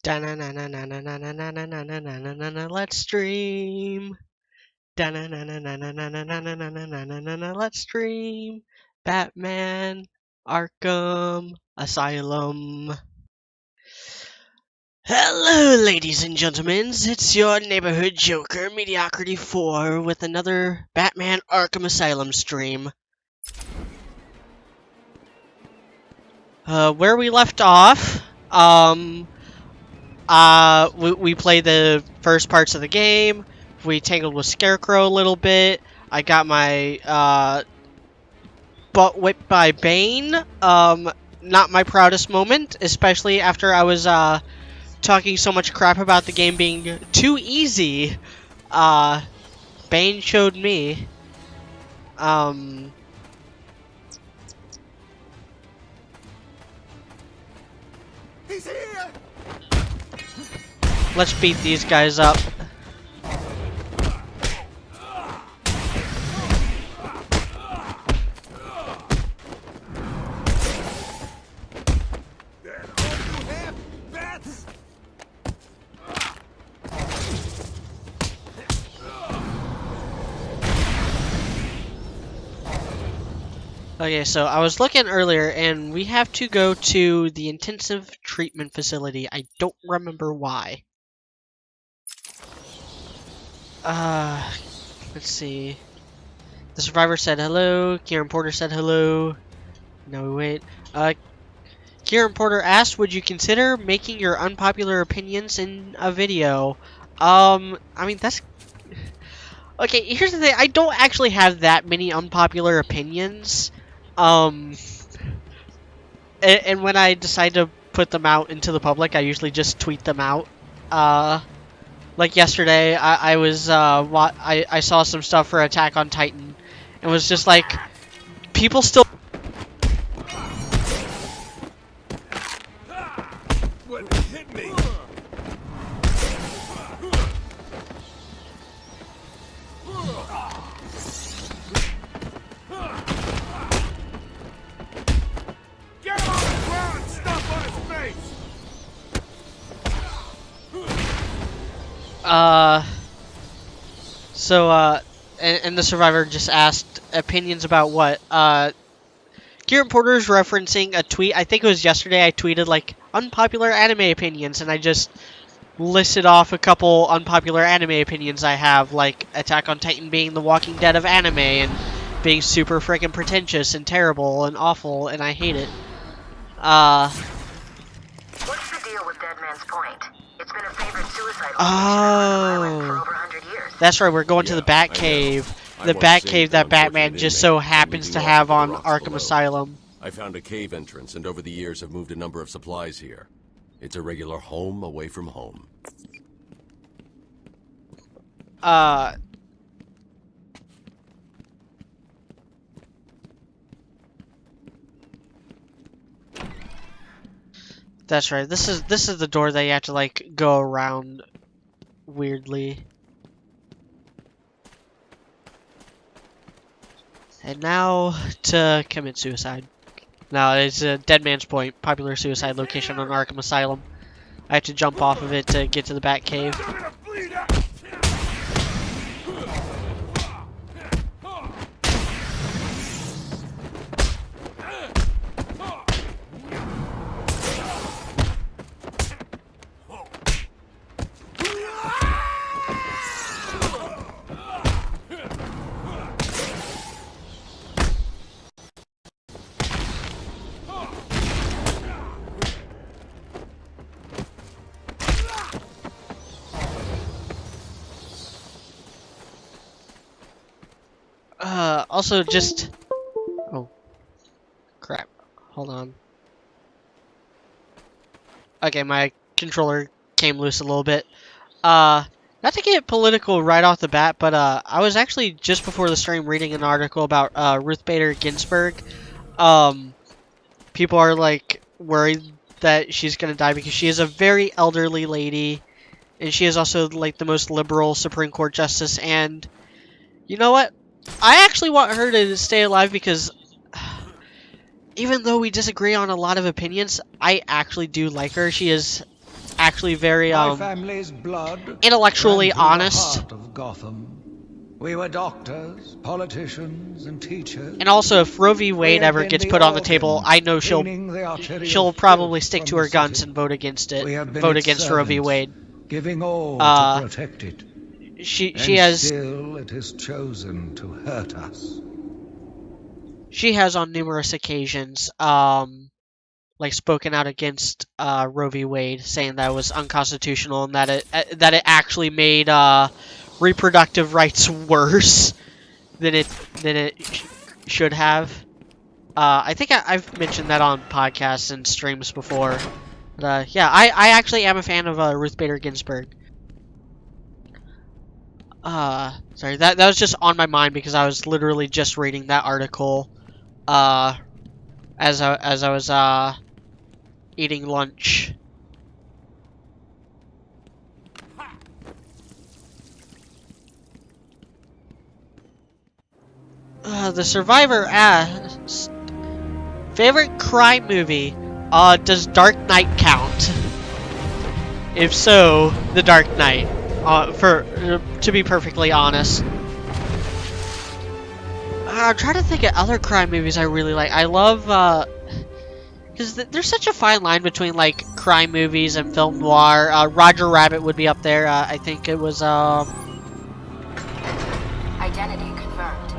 Let's stream. Let's stream. Batman Arkham Asylum. Hello, ladies and gentlemen. It's your neighborhood Joker, Mediocrity 4, with another Batman Arkham Asylum stream. Where we left off, we played the first parts of the game. We tangled with Scarecrow a little bit. I got my butt whipped by Bane. Not my proudest moment, especially after I was talking so much crap about the game being too easy. Bane showed me. He's here! Let's beat these guys up. Okay, so I was looking earlier, and we have to go to the intensive treatment facility. I don't remember why. Let's see. The survivor said hello. Kieran Porter said hello. No, wait. Kieran Porter asked, would you consider making your unpopular opinions in a video? I mean, that's... Okay, here's the thing. I don't actually have that many unpopular opinions. And when I decide to put them out into the public, I usually just tweet them out. Like yesterday, I saw some stuff for Attack on Titan, and was just like, people still. What hit me? Get him on the ground and stuff on his face! And the survivor just asked opinions about what? Kieran Porter's referencing a tweet. I think it was yesterday. I tweeted like unpopular anime opinions, and I just listed off a couple unpopular anime opinions I have, like Attack on Titan being the Walking Dead of anime and being super freaking pretentious and terrible and awful, and I hate it. What's the deal with Dead Man's Point? It's been a favorite suicide location on the island for over 100 years. That's right, we're going to the Batcave. The Batcave that Batman just so happens to have on Arkham Asylum. I found a cave entrance, and over the years have moved a number of supplies here. It's a regular home away from home. That's right. This is the door that you have to like go around weirdly. And now to commit suicide. Now it's a Dead Man's Point, popular suicide location on Arkham Asylum. I have to jump off of it to get to the Batcave. Also just... Oh. Crap. Hold on. Okay, my controller came loose a little bit. Not to get political right off the bat, but I was actually just before the stream reading an article about Ruth Bader Ginsburg. People are like worried that she's gonna die because she is a very elderly lady, and she is also like the most liberal Supreme Court justice. And you know what? I actually want her to stay alive because even though we disagree on a lot of opinions, I actually do like her. She is actually very My family's blood intellectually ran through the honest. heart of Gotham. We were doctors, politicians, and teachers. And also, if Roe v. Wade had ever been gets the put on the table, organs I know cleaning the arterial she'll probably filth stick from to the her guns city. and vote against it. We have been Vote its against Roe v. servants, Wade. giving all Uh, to protect it. She And has still it has chosen to hurt us. she has on numerous occasions like spoken out against Roe v. Wade, saying that it was unconstitutional and that it actually made reproductive rights worse than it should have. I think I've mentioned that on podcasts and streams before. But, yeah, I actually am a fan of Ruth Bader Ginsburg. Sorry, that was just on my mind because I was literally just reading that article as I was eating lunch. The Survivor asked, favorite crime movie? Does Dark Knight count? If so, The Dark Knight. To be perfectly honest. I'm trying to think of other crime movies I really like. I love, because there's such a fine line between, like, crime movies and film noir. Roger Rabbit would be up there. I think it was, Identity confirmed.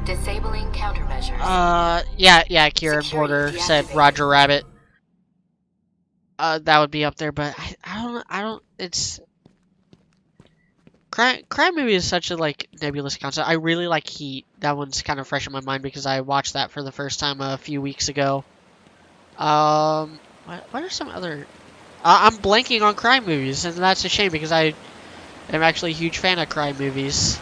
Disabling countermeasures. yeah, Kieran Security Porter said deactivated. Roger Rabbit. That would be up there, but I don't, it's... Crime movie is such a, like, nebulous concept. I really like Heat. That one's kind of fresh in my mind because I watched that for the first time a few weeks ago. What are some other... I'm blanking on crime movies, and that's a shame because I am actually a huge fan of crime movies.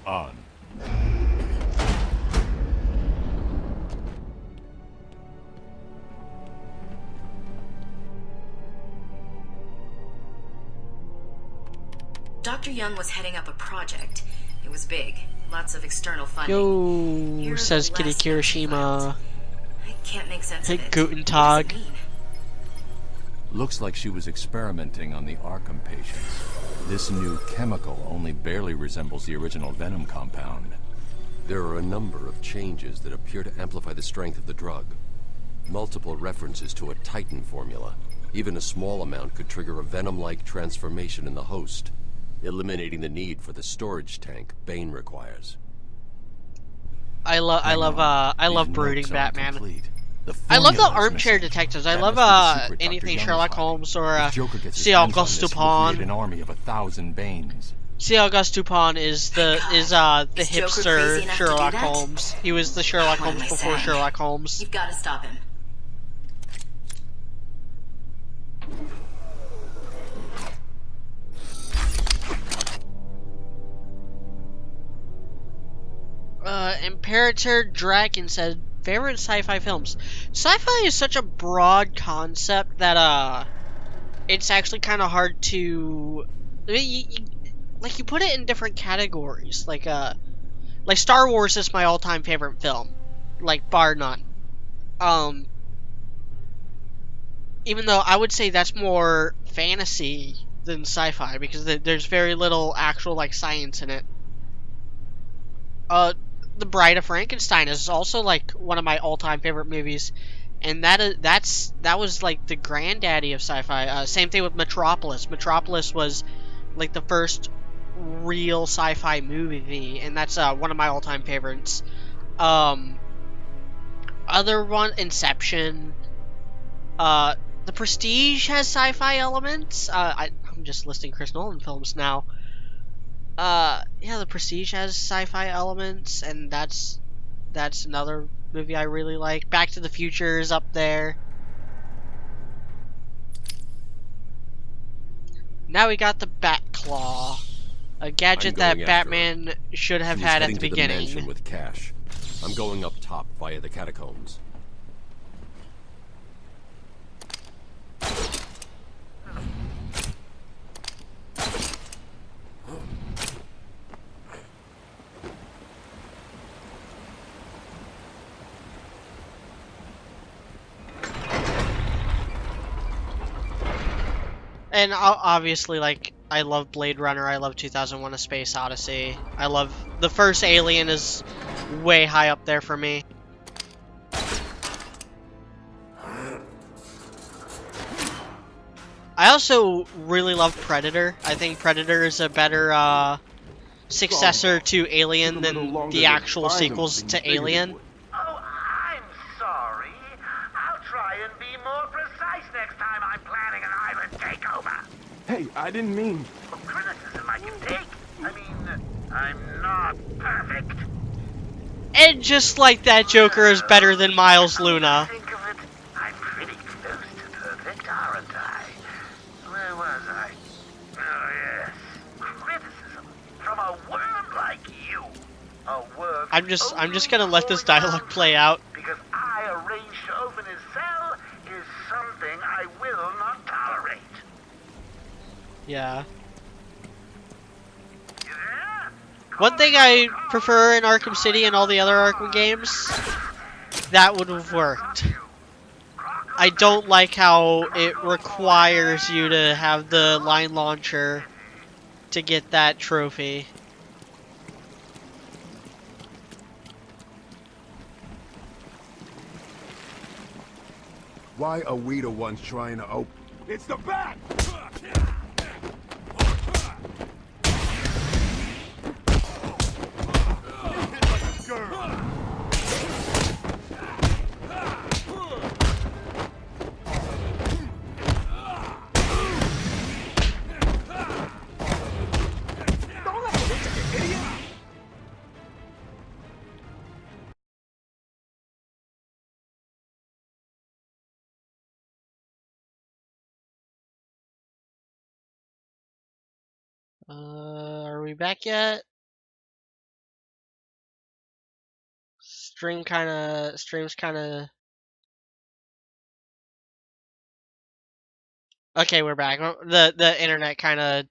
On. Dr. Young was heading up a project. It was big. Lots of external funding. Here Yo, are the says Kitty last notes she Kirishima. I can't make sense Hey, of it. Guten What Tag. does it mean? Looks like she was experimenting on the Arkham patients. This new chemical only barely resembles the original venom compound. There are a number of changes that appear to amplify the strength of the drug. Multiple references to a Titan formula. Even a small amount could trigger a venom-like transformation in the host, eliminating the need for the storage tank Bane requires. I love brooding Batman. I love the armchair detectives. I love anything Sherlock Holmes or C. Auguste Dupin. An army of 1,000 Banes. C. Auguste Dupin is the Is Joker hipster crazy enough to do Sherlock that? Holmes. He was the Sherlock What am Holmes I before saying? Sherlock Holmes. You've got to stop him. Imperator Dragon said, favorite sci-fi films. Sci-fi is such a broad concept that it's actually kind of hard to, I mean, you put it in different categories. Like Star Wars is my all-time favorite film, like bar none. Even though I would say that's more fantasy than sci-fi because there's very little actual like science in it. The Bride of Frankenstein is also like one of my all-time favorite movies, and that was like the granddaddy of sci-fi. Same thing with Metropolis. Metropolis was like the first real sci-fi movie, and that's one of my all-time favorites. Other one, Inception. The Prestige has sci-fi elements. I'm just listing Chris Nolan films now. Yeah, The Prestige has sci-fi elements, and that's another movie I really like. Back to the Future is up there. Now we got the Batclaw, a gadget that Batman should have had at the beginning. The mansion with cash. I'm going up top via the catacombs. And obviously, like, I love Blade Runner, I love 2001: A Space Odyssey. I love the first Alien is way high up there for me. I also really love Predator. I think Predator is a better successor to Alien than the actual sequels to Alien. Oh, I'm sorry. I'll try and be more precise next time I'm planning an island takeover. Hey, I didn't mean... Criticism I can take. I mean, I'm not perfect. And just like that, Joker is better than Miles Luna. Think of it, I'm pretty close to perfect, aren't I? Where was I? Oh, yes. Criticism from a worm like you. A worm. I'm just gonna let this dialogue play out. Because I arranged to open his cell is something I will not tolerate. Yeah. You there? One thing I prefer in Arkham City and all the other Arkham games, that would have worked. I don't like how it requires you to have the line launcher to get that trophy. Why are we the ones trying to open? It's the bat! Are we back yet? Stream's kinda... Okay, we're back. The internet kinda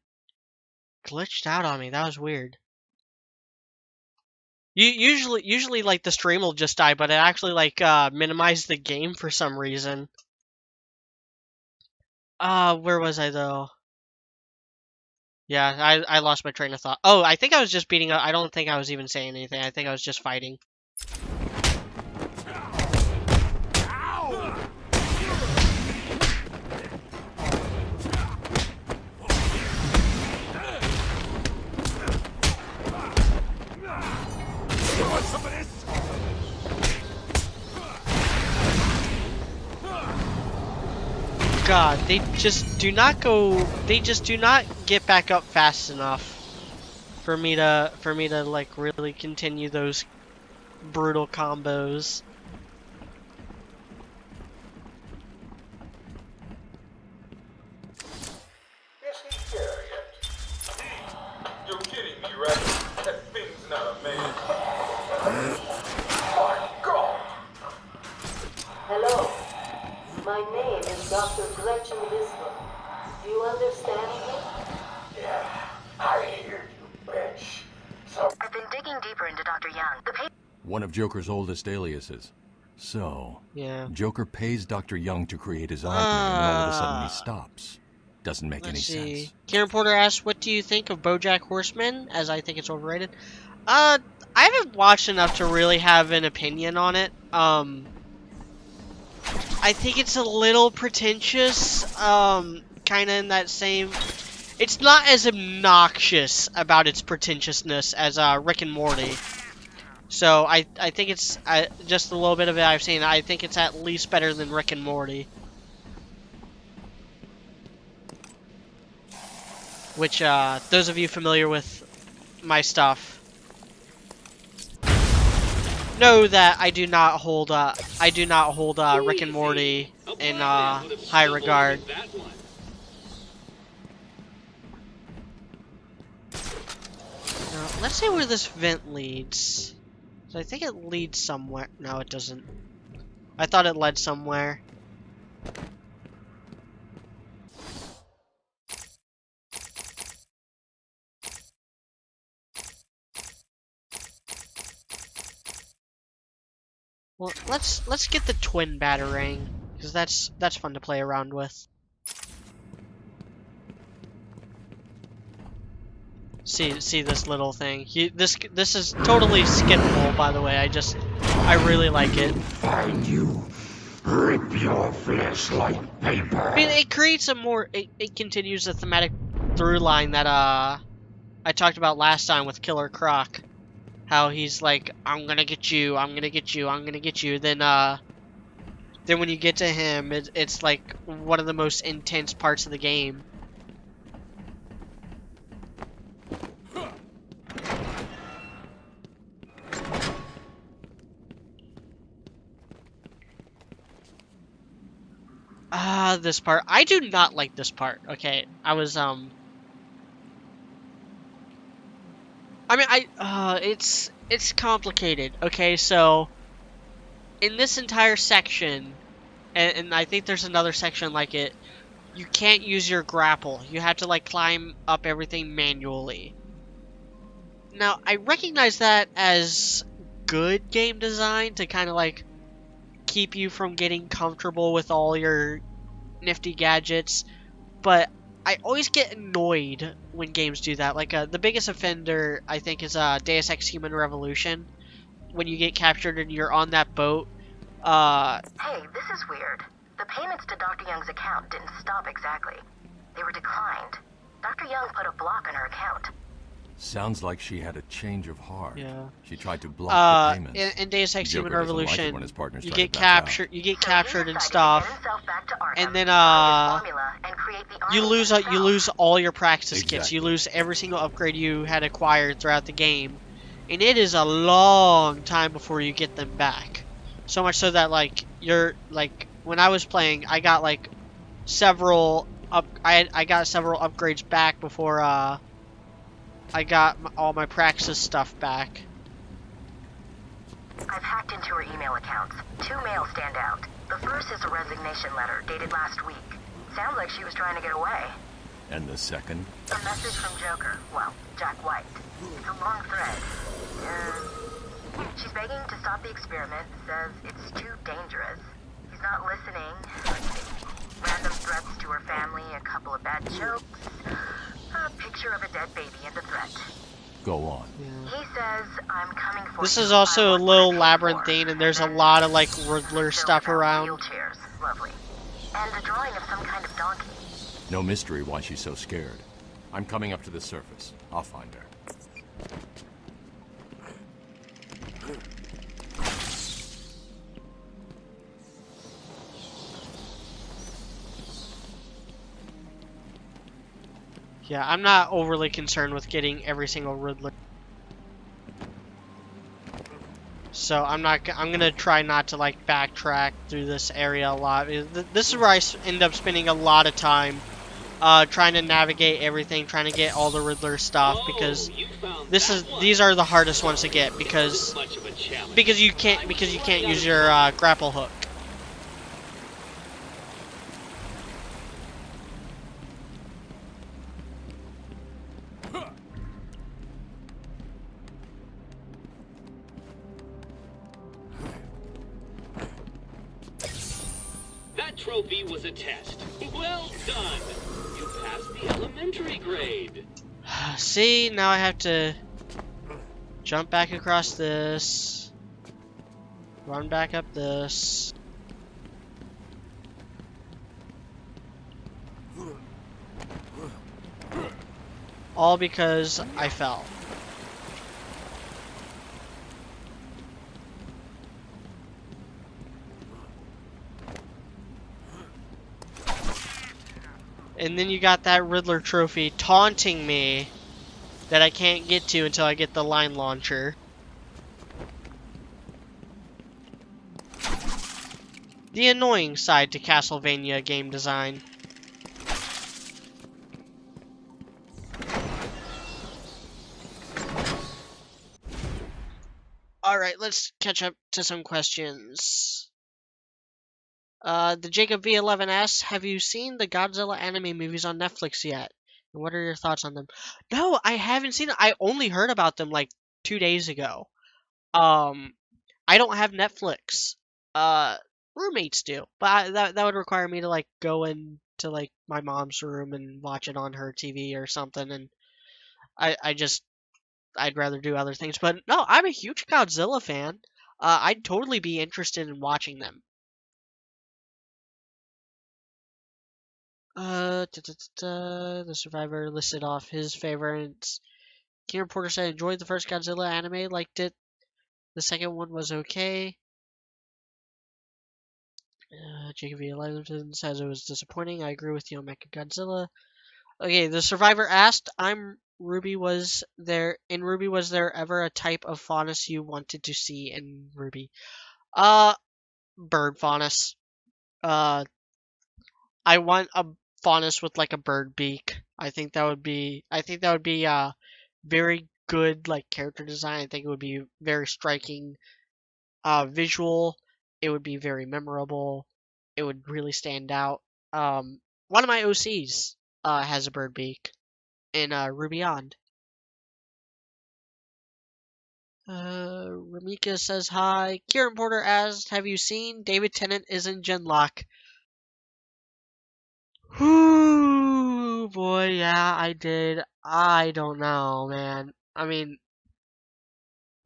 glitched out on me. That was weird. Usually like the stream will just die, but it actually like minimized the game for some reason. Where was I though? Yeah, I lost my train of thought. Oh, I think I was just beating up. I don't think I was even saying anything. I think I was just fighting. God, they just do not get back up fast enough for me to like really continue those brutal combos. You're kidding me, right? That thing's not a man. My God! Hello. My name is Dr. Gretchen Bismarck. Do you understand me? Yeah, I hear you, bitch. So I've been digging deeper into Dr. Young. One of Joker's oldest aliases. So, Yeah. Joker pays Dr. Young to create his army, and then all of a sudden he stops. Doesn't make any Let's see. sense. Kieran Porter asks, "What do you think of BoJack Horseman?" As I think it's overrated. I haven't watched enough to really have an opinion on it. I think it's a little pretentious. Kind of in that same. It's not as obnoxious about its pretentiousness as Rick and Morty. So I think it's just a little bit of it I've seen. I think it's at least better than Rick and Morty. Which, those of you familiar with my stuff know that I do not hold Rick and Morty in high regard. Now, let's see where this vent leads. So I think it leads somewhere. No, it doesn't. I thought it led somewhere. Well, let's get the twin batarang, because that's fun to play around with. See this little thing. This is totally skippable, by the way. I really like it. Find you. Rip your flesh like paper. I mean, it creates a more. It continues the thematic through line that I talked about last time with Killer Croc. How he's like, I'm gonna get you, I'm gonna get you, I'm gonna get you. Then when you get to him, it's like one of the most intense parts of the game. This part. I do not like this part. Okay, I mean, it's complicated. Okay, so in this entire section, and I think there's another section like it, you can't use your grapple. You have to like climb up everything manually. Now, I recognize that as good game design to kind of like keep you from getting comfortable with all your nifty gadgets, but I always get annoyed when games do that. Like the biggest offender I think is Deus Ex Human Revolution. When you get captured and you're on that boat. Hey, this is weird. The payments to Dr. Young's account didn't stop exactly. They were declined. Dr. Young put a block on her account. Sounds like she had a change of heart. Yeah. She tried to block the payments. In Deus Ex Human Joker doesn't like it Revolution, when his partners you try to get back out. captured. You get So captured he and decided to stuff, get himself back to Arkham, and then find his formula, and create the you army lose himself. you lose all your practice kits. Exactly. You lose every single upgrade you had acquired throughout the game, and it is a long time before you get them back. So much so that like you're like when I was playing, I got like several I got several upgrades back before I got all my praxis stuff back. I've hacked into her email accounts. 2 mails stand out. The first is a resignation letter dated last week. Sounds like she was trying to get away. And the second? A message from Joker. Well, Jack White. It's a long thread. She's begging to stop the experiment. Says it's too dangerous. He's not listening. Random threats to her family, a couple of bad jokes, a picture of a dead baby and a threat. Go on. He says, I'm coming for This you. is also I a want little what I paid labyrinthine, for. and there's a then lot of like Riddler filled stuff out around. Wheelchairs. Lovely. And a drawing of some kind of donkey. No mystery why she's so scared. I'm coming up to the surface. I'll find her. Yeah, I'm not overly concerned with getting every single Riddler. So I'm gonna try not to like backtrack through this area a lot. This is where I end up spending a lot of time trying to navigate everything, trying to get all the Riddler stuff, because these are the hardest ones to get because you can't use your grapple hook. That trophy was a test. Well done. You passed the elementary grade. See, now I have to jump back across this, run back up this. All because I fell. And then you got that Riddler trophy taunting me that I can't get to until I get the line launcher. The annoying side to Castlevania game design. Alright, let's catch up to some questions. The Jacob V11S, have you seen the Godzilla anime movies on Netflix yet? And what are your thoughts on them? No, I haven't seen them. I only heard about them like 2 days ago. I don't have Netflix. Roommates do, but that would require me to like go into like my mom's room and watch it on her TV or something. And I'd rather do other things. But no, I'm a huge Godzilla fan. I'd totally be interested in watching them. The Survivor listed off his favorites. King Reporter said enjoyed the first Godzilla anime, liked it. The second one was okay. Jacob V. Levinson says it was disappointing. I agree with you on Mechagodzilla. Okay, the Survivor asked, Ruby, was there ever a type of faunus you wanted to see in Ruby? Bird faunus. I want a faunus with like a bird beak. I think that would be very good like character design. I think it would be very striking visual. It would be very memorable. It would really stand out. One of my OCs has a bird beak in Ruby On. Ramika says hi. Kieran Porter asked, have you seen David Tennant is in Genlock? Whoo, boy, yeah, I did. I don't know, man. I mean,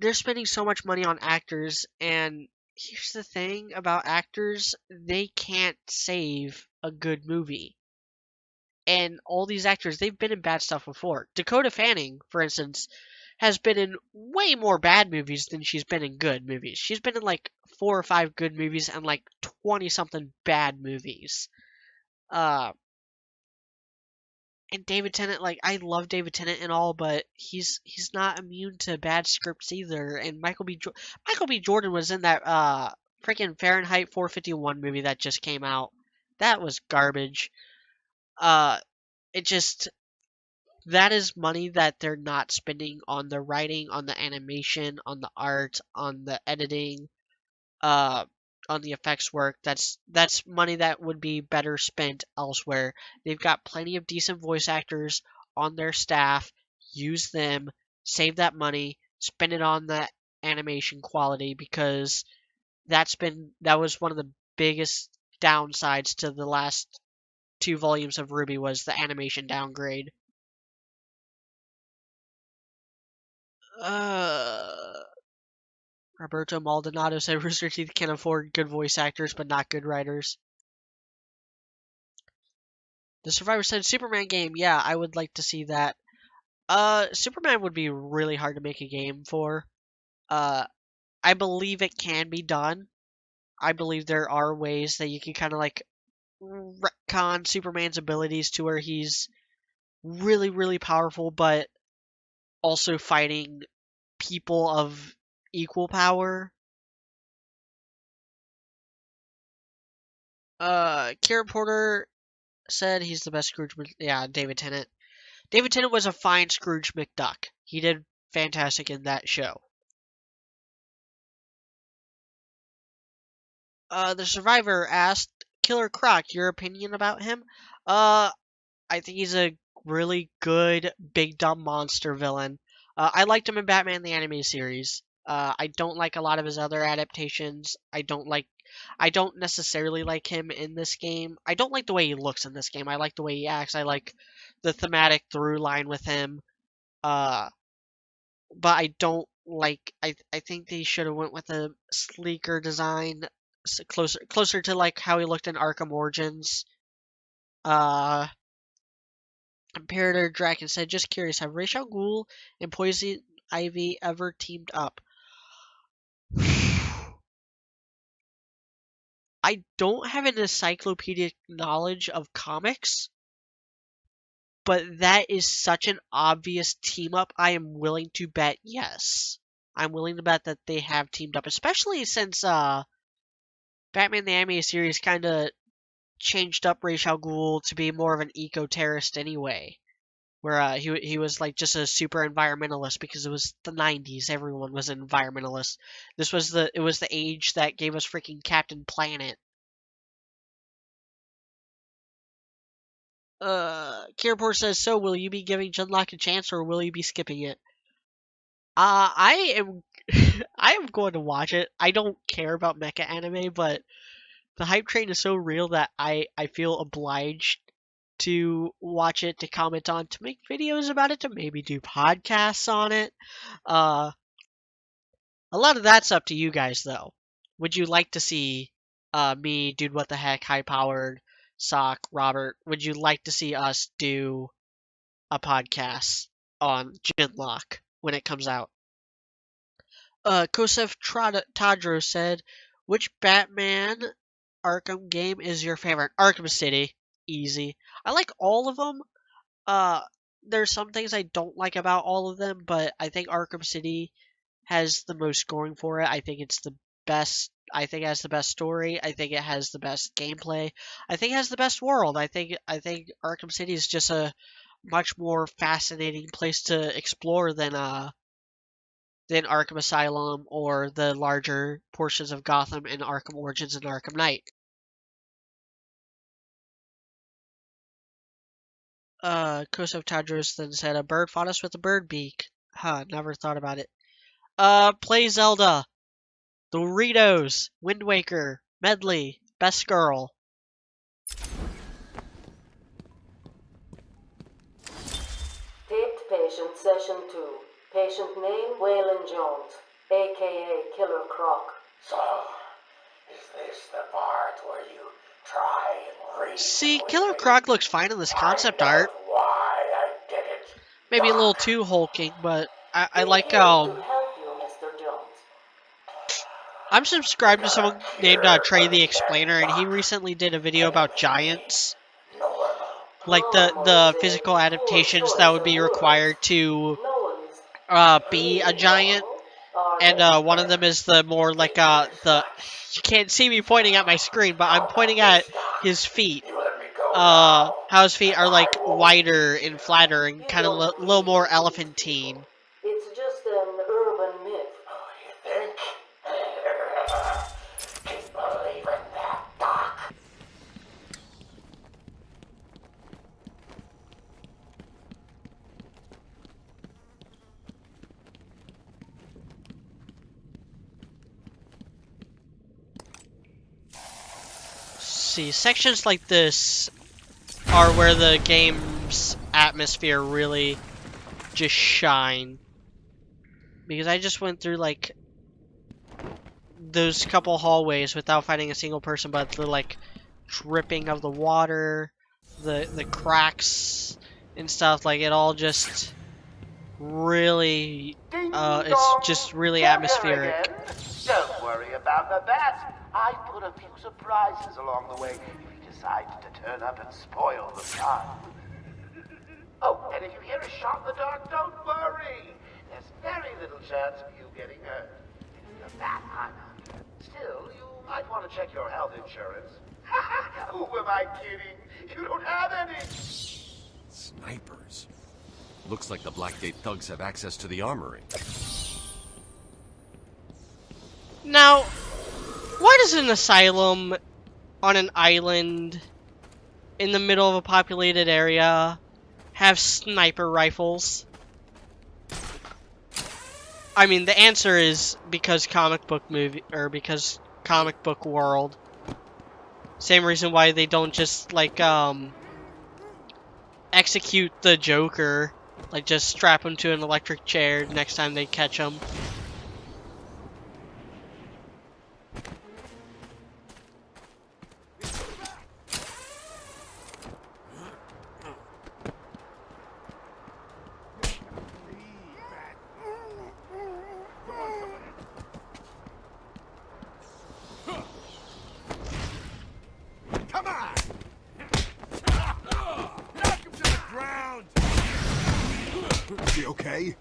they're spending so much money on actors, and here's the thing about actors, they can't save a good movie. And all these actors, they've been in bad stuff before. Dakota Fanning, for instance, has been in way more bad movies than she's been in good movies. She's been in like 4 or 5 good movies and like 20 something bad movies. And David Tennant, like I love David Tennant and all, but he's not immune to bad scripts either. And Michael B. Jordan was in that freaking Fahrenheit 451 movie that just came out. That was garbage. It just that is money that they're not spending on the writing, on the animation, on the art, on the editing, on the effects work. That's money that would be better spent elsewhere. They've got plenty of decent voice actors on their staff. Use them, save that money, spend it on the animation quality because that was one of the biggest downsides to the last 2 volumes of Ruby was the animation downgrade. Roberto Maldonado said Rooster Teeth can afford good voice actors but not good writers. The Survivor said Superman game. Yeah, I would like to see that. Superman would be really hard to make a game for. I believe it can be done. I believe there are ways that you can kind of like retcon Superman's abilities to where he's really, really powerful, but also fighting people of equal power. Kieran Porter said he's the best Scrooge. Yeah, David Tennant. David Tennant was a fine Scrooge McDuck. He did fantastic in that show. The Survivor asked Killer Croc, your opinion about him? I think he's a really good big dumb monster villain. I liked him in Batman the Animated Series. I don't like a lot of his other adaptations. I don't necessarily like him in this game. I don't like the way he looks in this game. I like the way he acts. I like the thematic through line with him. But I don't like. I think they should have went with a sleeker design, closer to like how he looked in Arkham Origins. Imperator Draken said, just curious, have Ra's al Ghul and Poison Ivy ever teamed up? I don't have an encyclopedic knowledge of comics, but that is such an obvious team up. I am willing to bet yes. I'm willing to bet that they have teamed up, especially since Batman the Animated Series kind of changed up Ra's al Ghul to be more of an eco-terrorist anyway. Where he was like just a super environmentalist because it was the 90s. Everyone was an environmentalist. It was the age that gave us freaking Captain Planet. Kiraport says, so will you be giving Genlock a chance or will you be skipping it? I am I am going to watch it. I don't care about mecha anime, but the hype train is so real that I feel obliged to watch it, to comment on, to make videos about it, to maybe do podcasts on it. A lot of that's up to you guys, though. Would you like to see me, Dude What the Heck, High Powered, Sock, Robert, would you like to see us do a podcast on Genlock when it comes out? Kosef Tadro said, which Batman Arkham game is your favorite? Arkham City. Easy. I like all of them. There's some things I don't like about all of them, but I think Arkham City has the most going for it. I think it's the best. I think it has the best story. I think it has the best gameplay. I think it has the best world. I think Arkham City is just a much more fascinating place to explore than Arkham Asylum or the larger portions of Gotham and Arkham Origins and Arkham Knight. Kosov Tadros then said, a bird fought us with a bird beak. Huh, never thought about it. Play Zelda. Doritos. Wind Waker. Medley. Best Girl. Taped patient session 2. Patient name Waylon Jones, aka Killer Croc. So, is this the part where you try and read? See, Killer Croc looks fine in this concept art. Why I did it. Maybe a little too hulking, but I like To help you, Mr. Jones. I'm subscribed to someone named Trey the Explainer, and he recently did a video about giants. Like the physical adaptations that would be required to be a giant. And one of them is the more like you can't see me pointing at my screen, but I'm pointing at his feet. How his feet are like wider and flatter and kind of a little more elephantine. It's just an urban myth. Oh, you think? Keep believing that, Doc. See, sections like this are where the game's atmosphere really just shine. Because I just went through like those couple hallways without fighting a single person, but the like dripping of the water, the cracks and stuff, like it all just really it's just really atmospheric. Don't worry about the bat. I put a few surprises along the way if he decides to turn up and spoil the fun. Oh, and if you hear a shot in the dark, don't worry. There's very little chance of you getting hurt. It's the bat I'm after. Still, you might want to check your health insurance. Who am I kidding? You don't have any. Snipers. Looks like the Blackgate thugs have access to the armory. Now, why does an asylum on an island in the middle of a populated area have sniper rifles? I mean, the answer is because comic book world. Same reason why they don't just like execute the Joker, like just strap him to an electric chair next time they catch him. Come on! Knock him to the ground! Is he okay?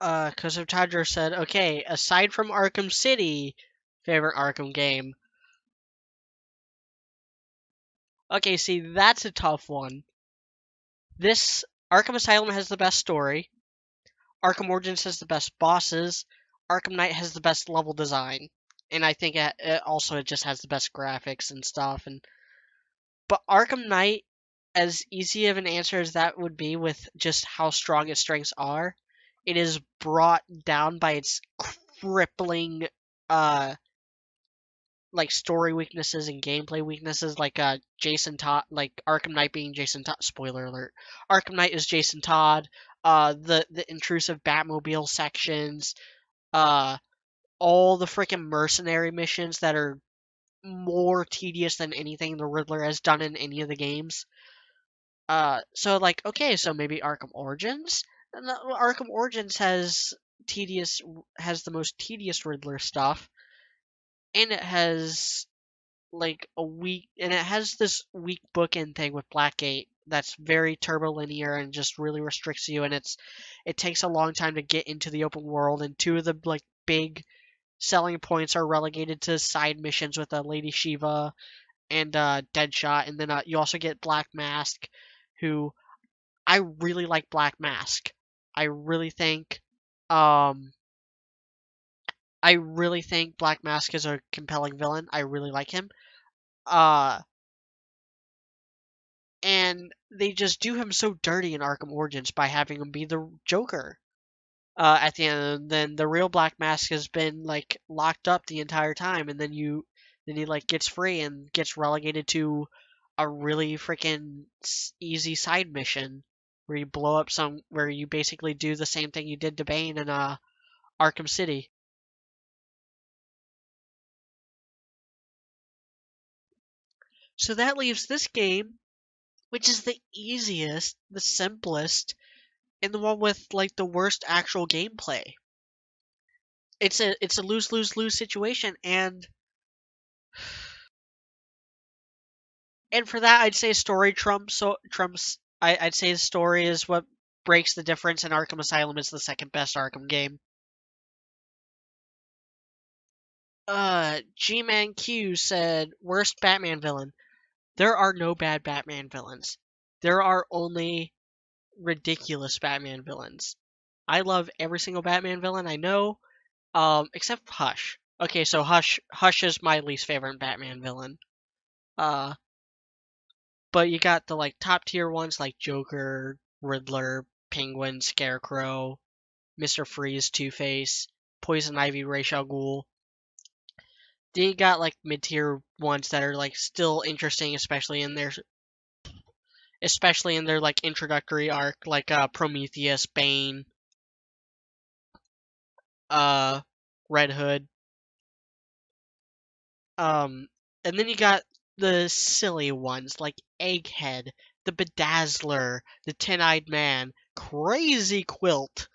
Because Tadra said, okay, aside from Arkham City, favorite Arkham game. Okay, see, that's a tough one. This Arkham Asylum has the best story. Arkham Origins has the best bosses. Arkham Knight has the best level design. And I think it just has the best graphics and stuff. But Arkham Knight, as easy of an answer as that would be with just how strong its strengths are, it is brought down by its crippling like story weaknesses and gameplay weaknesses, like Jason Todd, like Arkham Knight being Jason Todd. Spoiler alert: Arkham Knight is Jason Todd. The intrusive Batmobile sections, all the freaking mercenary missions that are more tedious than anything the Riddler has done in any of the games. So like, okay, so maybe Arkham Origins. And Arkham Origins has the most tedious Riddler stuff, and it has this weak bookend thing with Blackgate that's very turbolinear and just really restricts you, and it takes a long time to get into the open world, and two of the like big selling points are relegated to side missions with Lady Shiva and Deadshot, and then you also get Black Mask, who I really like. Black Mask. I really think Black Mask is a compelling villain. I really like him. And they just do him so dirty in Arkham Origins by having him be the Joker. At the end, and then the real Black Mask has been like locked up the entire time, and then he like gets free and gets relegated to a really freaking easy side mission where you basically do the same thing you did to Bane in Arkham City. So that leaves this game, which is the easiest, the simplest, and the one with like the worst actual gameplay. It's a lose-lose-lose situation, and for that I'd say story trumps. I'd say the story is what breaks the difference, and Arkham Asylum is the second best Arkham game. G-Man Q said, worst Batman villain. There are no bad Batman villains. There are only ridiculous Batman villains. I love every single Batman villain I know, except Hush. Okay, so Hush is my least favorite Batman villain. But you got the like top tier ones like Joker, Riddler, Penguin, Scarecrow, Mr. Freeze, Two-Face, Poison Ivy, Ra's al Ghul. Then you got like mid-tier ones that are like still interesting, especially in their like introductory arc, like Prometheus, Bane, Red Hood. And then you got the silly ones like Egghead, the Bedazzler, the Tin-Eyed Man, Crazy Quilt,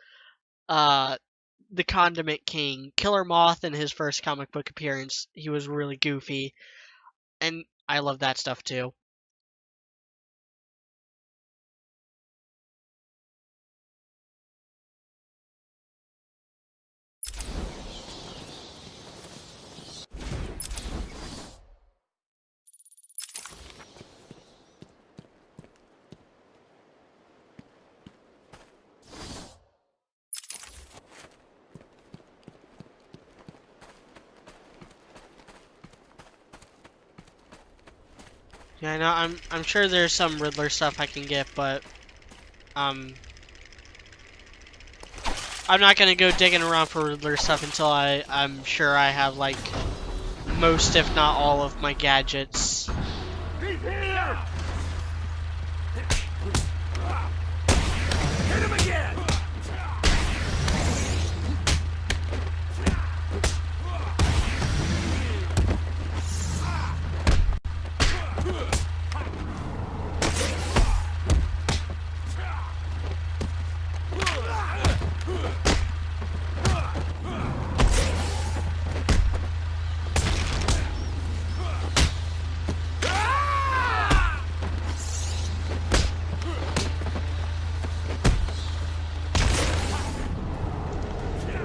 the Condiment King, Killer Moth in his first comic book appearance. He was really goofy, and I love that stuff too. Yeah, I know. I'm sure there's some Riddler stuff I can get, but I'm not gonna go digging around for Riddler stuff until I'm sure I have like most, if not all, of my gadgets. He's here! Hit him again!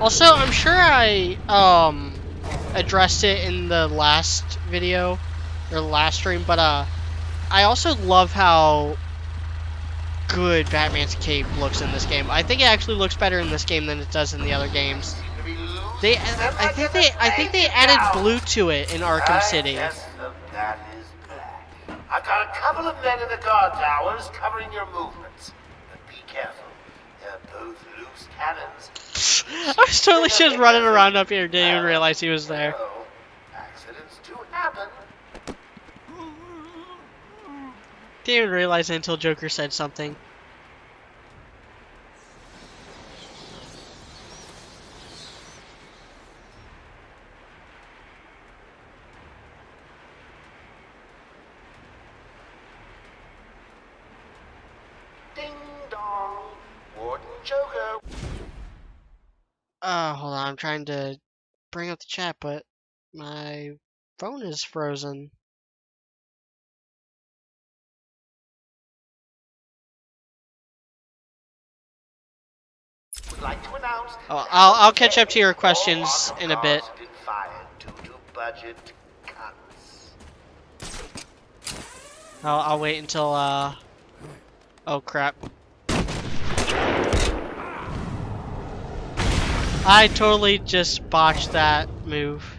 Also, I'm sure I addressed it in the last video or last stream, but I also love how good Batman's cape looks in this game. I think it actually looks better in this game than it does in the other games. I think they added blue to it in Arkham City. Yes, the bat is black. I've got a couple of men in the guard towers covering your movements. But be careful. They're both loose cannons. I was totally just running around up here, didn't even realize he was there. Oh, accidents do happen. Didn't even realize it until Joker said something. Ding dong. Warden Joker. Hold on, I'm trying to bring up the chat, but my phone is frozen. Would like to announce Oh, I'll catch up to your questions in a bit. have been fired due to budget cuts. I'll wait until oh crap. I totally just botched that move.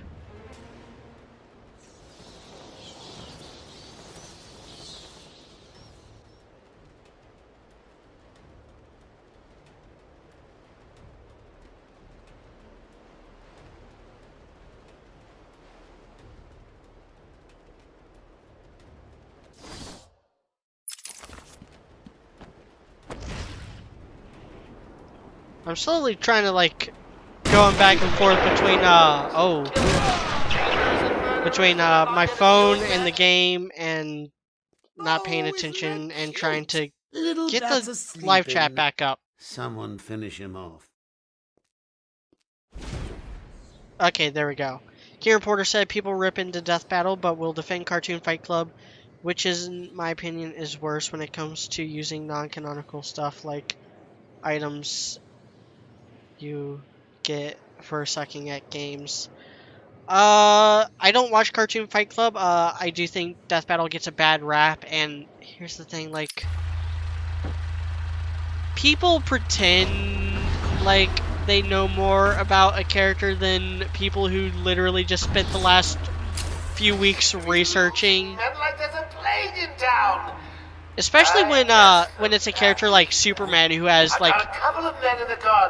I'm slowly trying to like going back and forth between my phone and the game and not paying attention and trying to get the live chat back up. Someone finish him off. Okay, there we go. Kieran Porter said people rip into Death Battle but will defend Cartoon Fight Club, which is, in my opinion, is worse when it comes to using non-canonical stuff like items you get for sucking at games. I don't watch Cartoon Fight Club. I do think Death Battle gets a bad rap, and here's the thing, like, people pretend like they know more about a character than people who literally just spent the last few weeks researching. And like there's a plague in town. Especially when it's a character like Superman who has like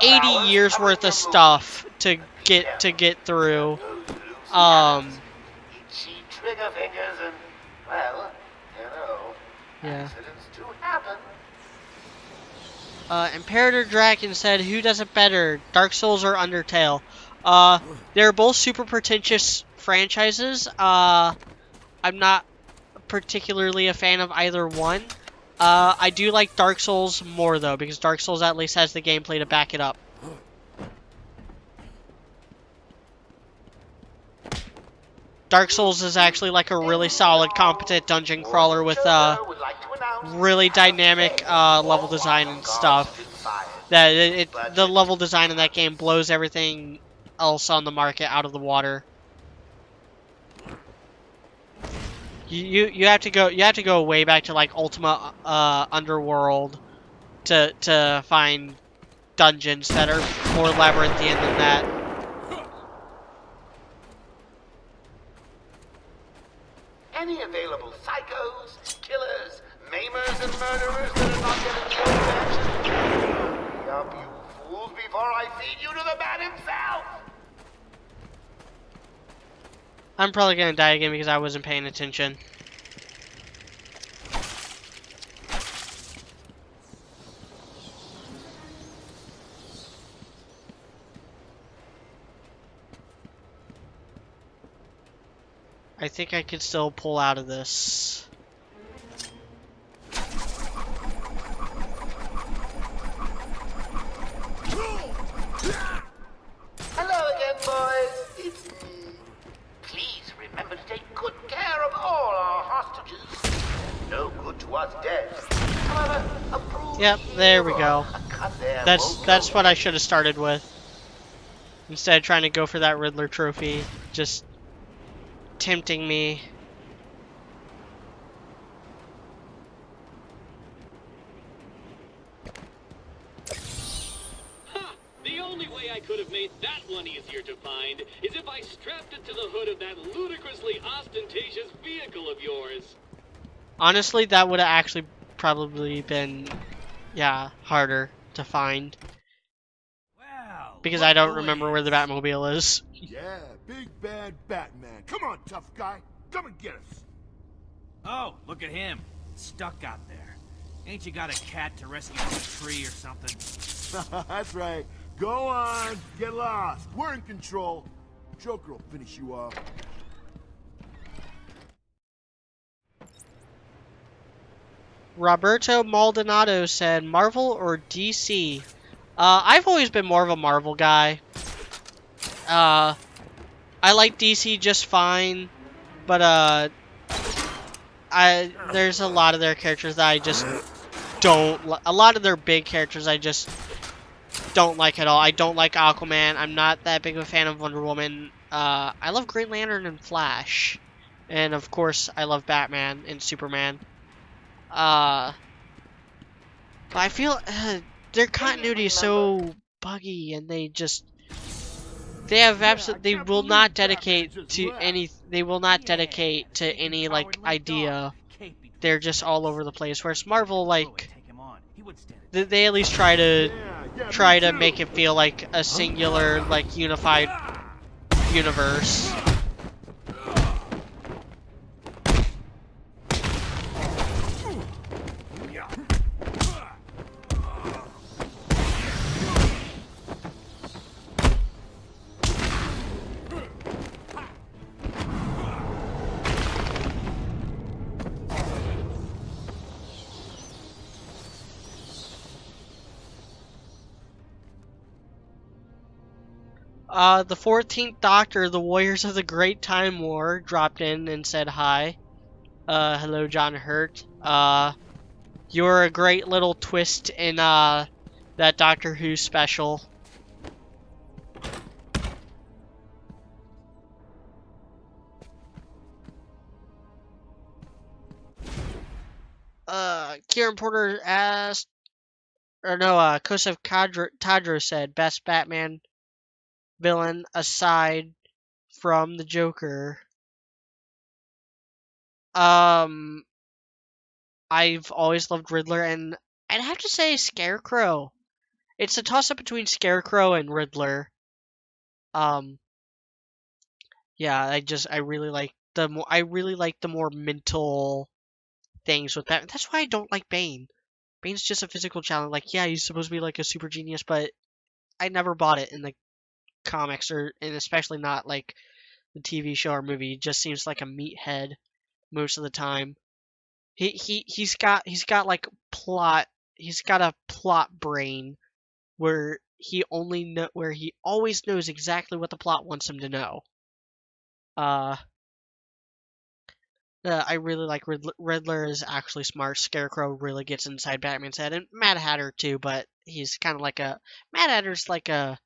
80 years worth of stuff to get through. Itchy trigger fingers and, well, you know, Yeah. accidents do happen. Imperator Draken said, "Who does it better, Dark Souls or Undertale?" They're both super pretentious franchises. I'm not particularly a fan of either one. I do like Dark Souls more though, because Dark Souls at least has the gameplay to back it up. Dark Souls is actually like a really solid, competent dungeon crawler with really dynamic level design and stuff. The level design in that game blows everything else on the market out of the water. You have to go way back to like Ultima Underworld to find dungeons that are more labyrinthian than that. Any available psychos, killers, maimers, and murderers that are not getting the old action? Hurry up, you fools, before I feed you to the man himself! I'm probably gonna die again because I wasn't paying attention. I think I could still pull out of this. Hello again, boys. It's me. Please remember to take good care of all our hostages. No good to us dead. However, approved. Yep, there we go. A cut there That's what I should have started with. instead of trying to go for that Riddler trophy. Just tempting me. Ha! The only way I could have made that one easier to find is if I strapped it to the hood of that ludicrously ostentatious vehicle of yours. Honestly, that would have actually probably been, yeah, harder to find. Wow. Because look I don't who remember it where the is. Batmobile is. Yeah, big bad Batman. Come on, tough guy. Come and get us. Oh, look at him. Stuck out there. Ain't you got a cat to rescue from a tree or something? That's right. Go on. Get lost. We're in control. Joker will finish you off. Roberto Maldonado said, Marvel or DC? I've always been more of a Marvel guy. I like DC just fine, but there's a lot of their characters that I just don't. A lot of their big characters I just don't like at all. I don't like Aquaman. I'm not that big of a fan of Wonder Woman. I love Green Lantern and Flash, and of course I love Batman and Superman. But I feel their continuity is so buggy, and they will not dedicate to any. They will not dedicate to any like idea. They're just all over the place. Whereas Marvel, like, they at least try to make it feel like a singular, like, unified universe. The 14th Doctor, the Warriors of the Great Time War, dropped in and said hi. Hello, John Hurt. You're a great little twist in, that Doctor Who special. Kieran Porter asked, or no, Kosef Tadro said, best Batman villain aside from the Joker. I've always loved Riddler, and I'd have to say Scarecrow. It's a toss-up between Scarecrow and Riddler. Yeah, I really like the more mental things with that. That's why I don't like Bane. Bane's just a physical challenge. Like, yeah, he's supposed to be like a super genius, but I never bought it in the comics, and especially not like the TV show or movie. He just seems like a meathead most of the time. He's got like plot. He's got a plot brain where he always knows exactly what the plot wants him to know. I really like Riddler is actually smart. Scarecrow really gets inside Batman's head, and Mad Hatter too. But he's kind of like Mad Hatter's like a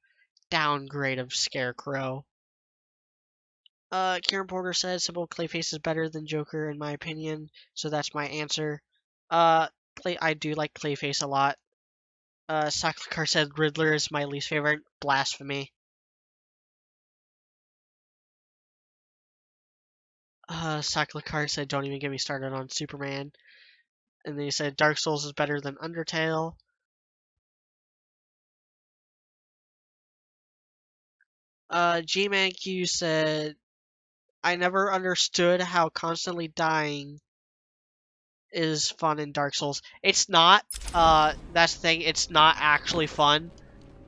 downgrade of Scarecrow. Kieran Porter says simple Clayface is better than Joker in my opinion, so that's my answer. I do like Clayface a lot. Saklikar said Riddler is my least favorite. Blasphemy. Saklikar said don't even get me started on Superman. And then he said Dark Souls is better than Undertale. G-Man Q said I never understood how constantly dying is fun in Dark Souls. It's not. That's the thing. It's not actually fun.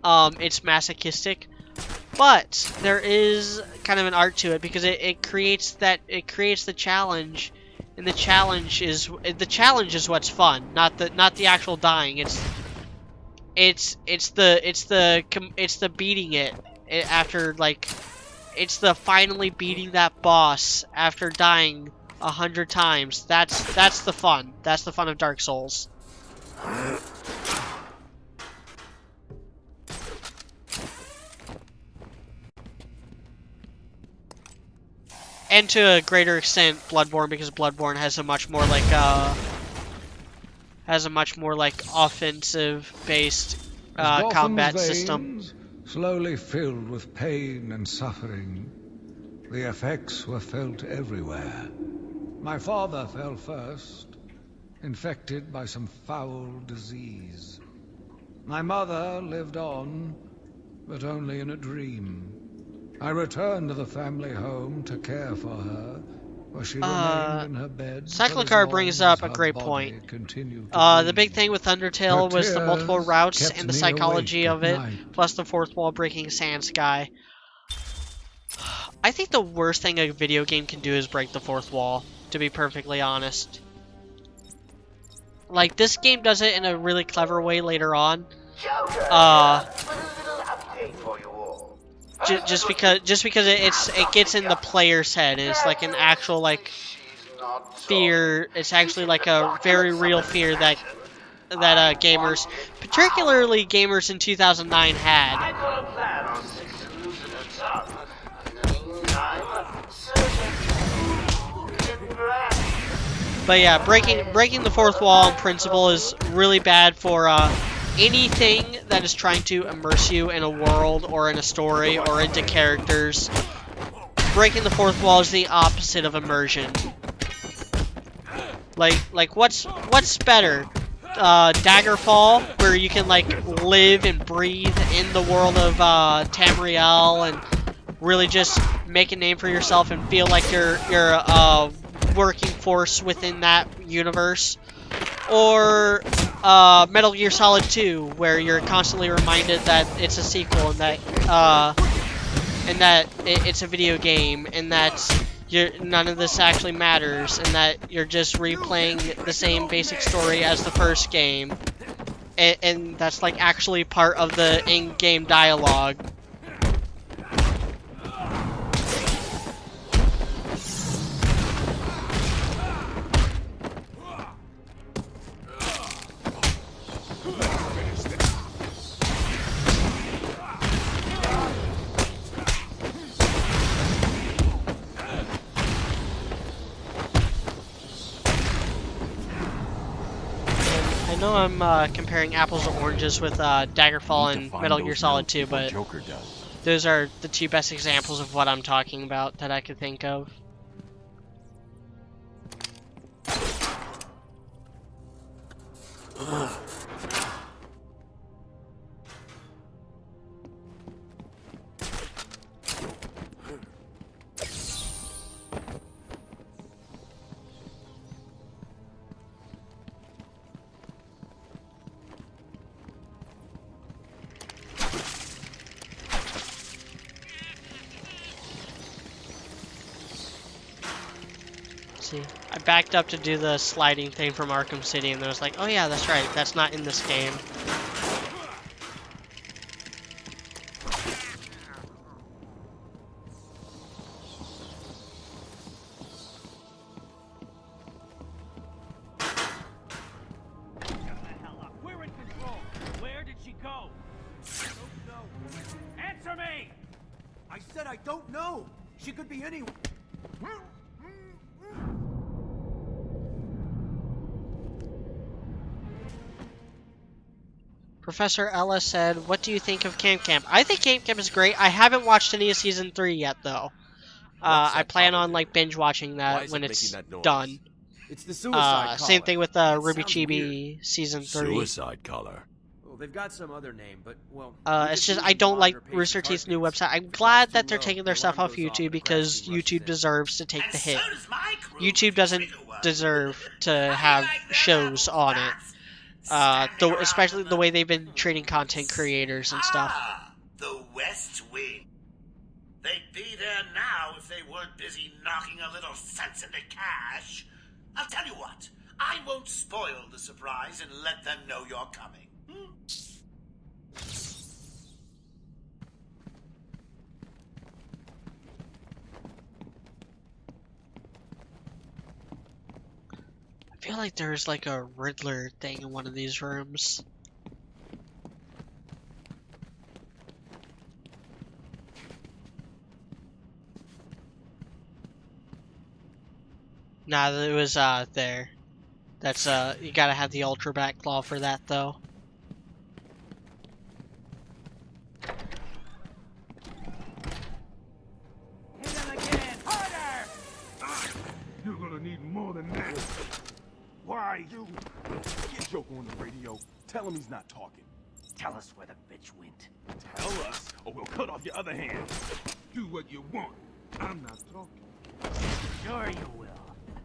It's masochistic, but there is kind of an art to it because it creates the challenge, and the challenge is what's fun, not the actual dying. It's the beating it after, like, it's the finally beating that boss after dying 100 times. That's the fun. That's the fun of Dark Souls. and to a greater extent, Bloodborne, because Bloodborne has a much more like offensive-based As combat Gotham's system. veins slowly filled with pain and suffering, the effects were felt everywhere. My father fell first, infected by some foul disease. My mother lived on, but only in a dream. I returned to the family home to care for her, where she remained in her bed. Cyclicar brings up a great point. The big thing with Undertale was the multiple routes and the psychology of it, plus the fourth wall breaking Sand Sky. I think the worst thing a video game can do is break the fourth wall, to be perfectly honest. Like, this game does it in a really clever way later on. Just because it gets in the player's head, and it's like an actual like fear. It's actually like a very real fear that gamers, particularly gamers in 2009, had. But yeah, breaking the fourth wall in principle is really bad for anything that is trying to immerse you in a world or in a story or into characters. Breaking the fourth wall is the opposite of immersion. Like what's better? Daggerfall, where you can like live and breathe in the world of Tamriel and really just make a name for yourself and feel like you're a working force within that universe, or Metal Gear Solid 2, where you're constantly reminded that it's a sequel and that it's a video game and that none of this actually matters and that you're just replaying the same basic story as the first game, and that's like actually part of the in-game dialogue. I know I'm comparing apples to oranges with Daggerfall and Metal Gear Solid 2, but those are the two best examples of what I'm talking about that I could think of. See, I backed up to do the sliding thing from Arkham City, and I was like, oh yeah, that's right, that's not in this game. We're in control. Where did she go? I don't know. Answer me! I said I don't know. She could be anywhere. Professor Ella said, what do you think of Camp Camp? I think Camp Camp is great. I haven't watched any of Season 3 yet, though. I plan on like binge watching that when it's done. It's the suicide collar. Same thing with Ruby Chibi Season 3. Suicide collar. Well, they've got some other name, but well. It's just I don't like Rooster Teeth's new website. I'm glad that they're taking their stuff off YouTube because YouTube deserves to take the hit. YouTube doesn't deserve to have shows on it. Especially the way they've been treating content creators and stuff. The West Wing. They'd be there now if they weren't busy knocking a little sense into cash. I'll tell you what, I won't spoil the surprise and let them know you're coming. I feel like there's like a Riddler thing in one of these rooms. Nah, it was there. That's you gotta have the ultra bat claw for that though. Hit him again! Harder! You're gonna need more than that. Why, you? Get Joker on the radio. Tell him he's not talking. Tell us where the bitch went. Tell us, or we'll cut off your other hand. Do what you want. I'm not talking. Sure you will.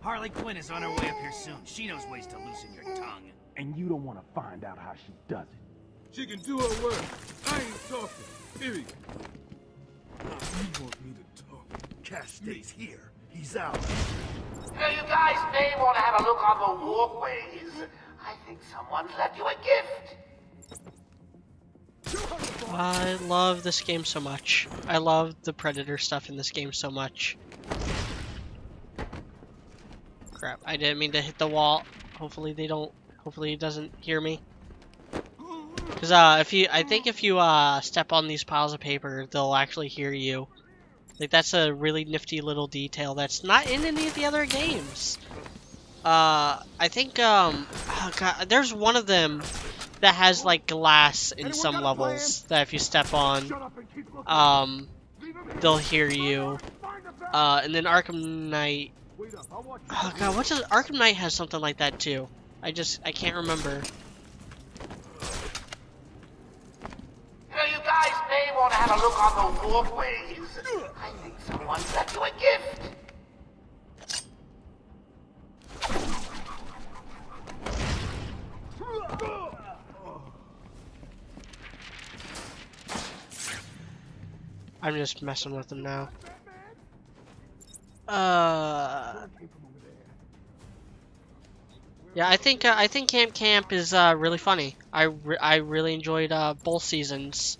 Harley Quinn is on her way up here soon. She knows ways to loosen your tongue. And you don't want to find out how she does it. She can do her work. I ain't talking. Period. You want me to talk? Cash stays here. He's out. You guys may want to have a look on the walkways. I think someone's left you a gift. I love this game so much. I love the Predator stuff in this game so much. Crap, I didn't mean to hit the wall. Hopefully they don't, hopefully it doesn't hear me. Cause I think if you step on these piles of paper, they'll actually hear you. Like that's a really nifty little detail that's not in any of the other games. I think oh God, there's one of them that has like glass in some levels that if you step on, they'll hear you. And then Arkham Knight. Oh God, what's Arkham Knight has something like that too. I can't remember. You guys may want to have a look on the walkways. I think someone's left you a gift. I'm just messing with them now. Yeah, I think Camp is really funny. I really enjoyed both seasons.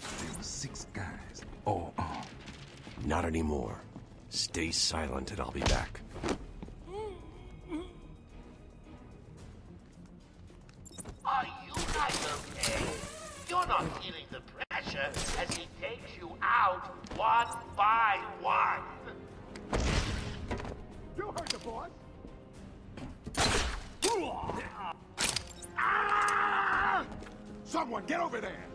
There were 6 guys. Oh, not anymore. Stay silent and I'll be back. Are you guys okay? You're not feeling the pressure as he takes you out one by one. You heard the boss. Ah! Someone get over there.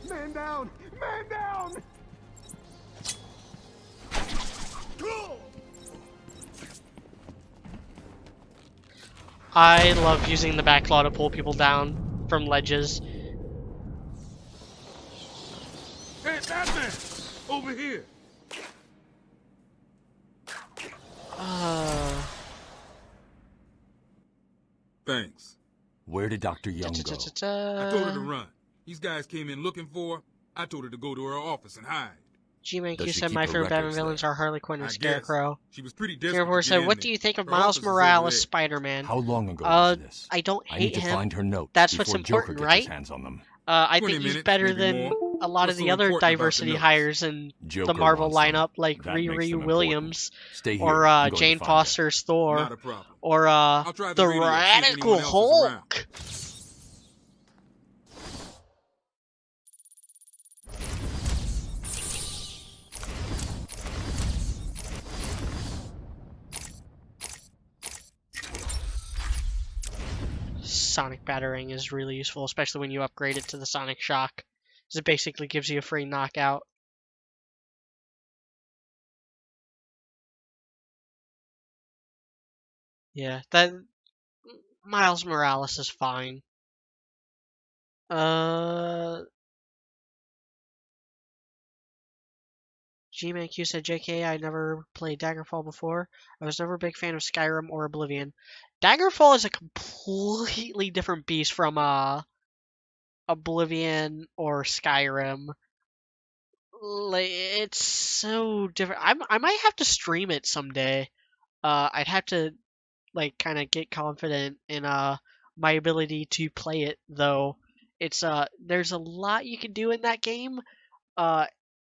Man down! Man down! I love using the back claw to pull people down from ledges. Hey, Batman! Over here! Thanks. Where did Dr. Young go? I told her to run. These guys came in looking for her. I told her to go to her office and hide. G-Man Does Q she said keep my her favorite Batman records villains there? are Harley Quinn and I guess. Scarecrow. She was pretty desperate Scarecrow to said, get what in do you there. think of Her Miles office is over Morales there. Spider-Man? How long ago was this? I don't I hate need to him. find her notes That's what's before important, Joker right? gets his hands on them. I 20 think he's minutes, better maybe than more. a lot What's of so the other important about the diversity notes? hires in the Joker Marvel wants them. lineup, like That makes Riri them Williams, important. Stay here. or I'm going Jane to find Foster's Thor, Not a problem. or I'll try the radio, see if Radical anyone else is around. Hulk. Sonic Battering is really useful, especially when you upgrade it to the Sonic Shock, because it basically gives you a free knockout. Yeah, that Miles Morales is fine. G-Man Q said, JK, I never played Daggerfall before. I was never a big fan of Skyrim or Oblivion. Daggerfall is a completely different beast from Oblivion or Skyrim. Like, it's so different. I might have to stream it someday. I'd have to like kind of get confident in my ability to play it though. It's there's a lot you can do in that game.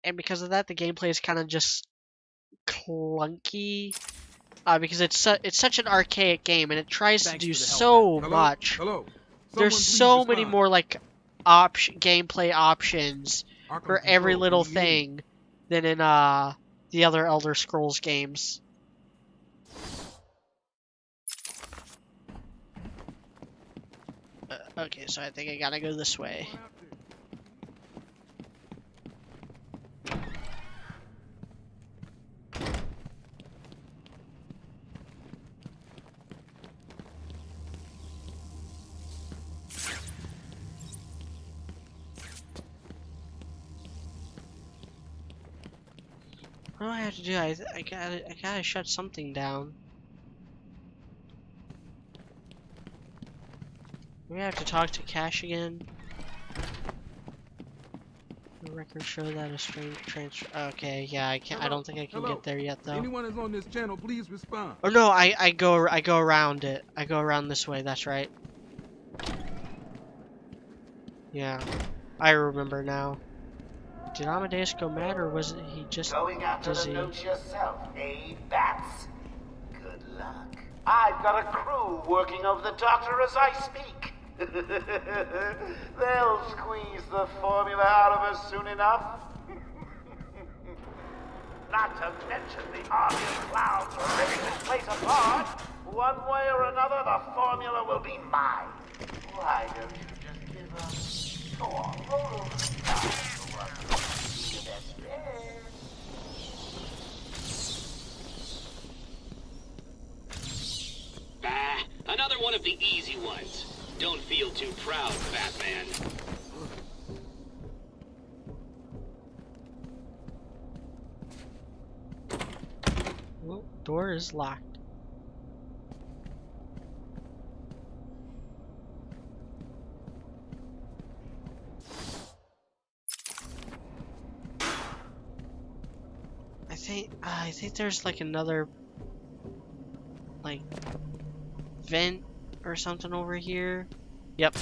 And because of that, the gameplay is kind of just clunky. Because it's such an archaic game, and it tries to do so much. Hello. There's so many more like gameplay options for every little thing than in the other Elder Scrolls games. Okay, so I think I gotta go this way. What do I have to do? I gotta shut something down. We have to talk to Cash again. The records show that a strange transfer. Okay, yeah, I can't. I don't think I can get there yet, though. Anyone is on this channel, please respond. Oh no, I go around it. I go around this way. That's right. Yeah, I remember now. Did Amadeus go mad, or was it he just Going after dizzy? the notes yourself, eh, Bats? Good luck. I've got a crew working over the doctor as I speak. They'll squeeze the formula out of us soon enough. Not to mention the army of clowns ripping this place apart. One way or another, the formula will be mine. Why don't you just give up? Go on, roll over. Bah, another one of the easy ones. Don't feel too proud, Batman. Well, door is locked. I think there's like another like vent or something over here. Yep.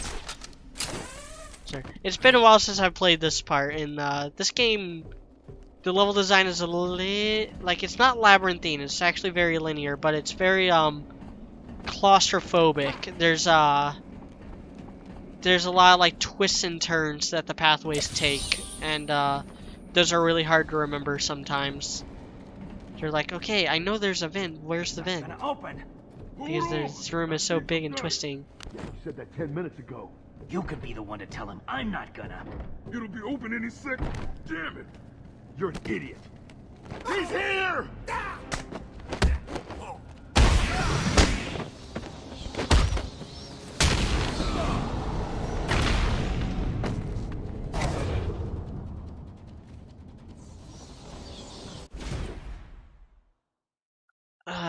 Sorry. It's been a while since I've played this part, and this game, the level design is a little like, it's not labyrinthine. It's actually very linear, but it's very claustrophobic. There's a lot of like twists and turns that the pathways take, and those are really hard to remember sometimes. You're like, okay, I know there's a vent. Where's the vent? Open. Because this room is so big and twisting. Yeah, you said that 10 minutes ago. You could be the one to tell him. I'm not gonna. It'll be open any second. Damn it. You're an idiot. He's here!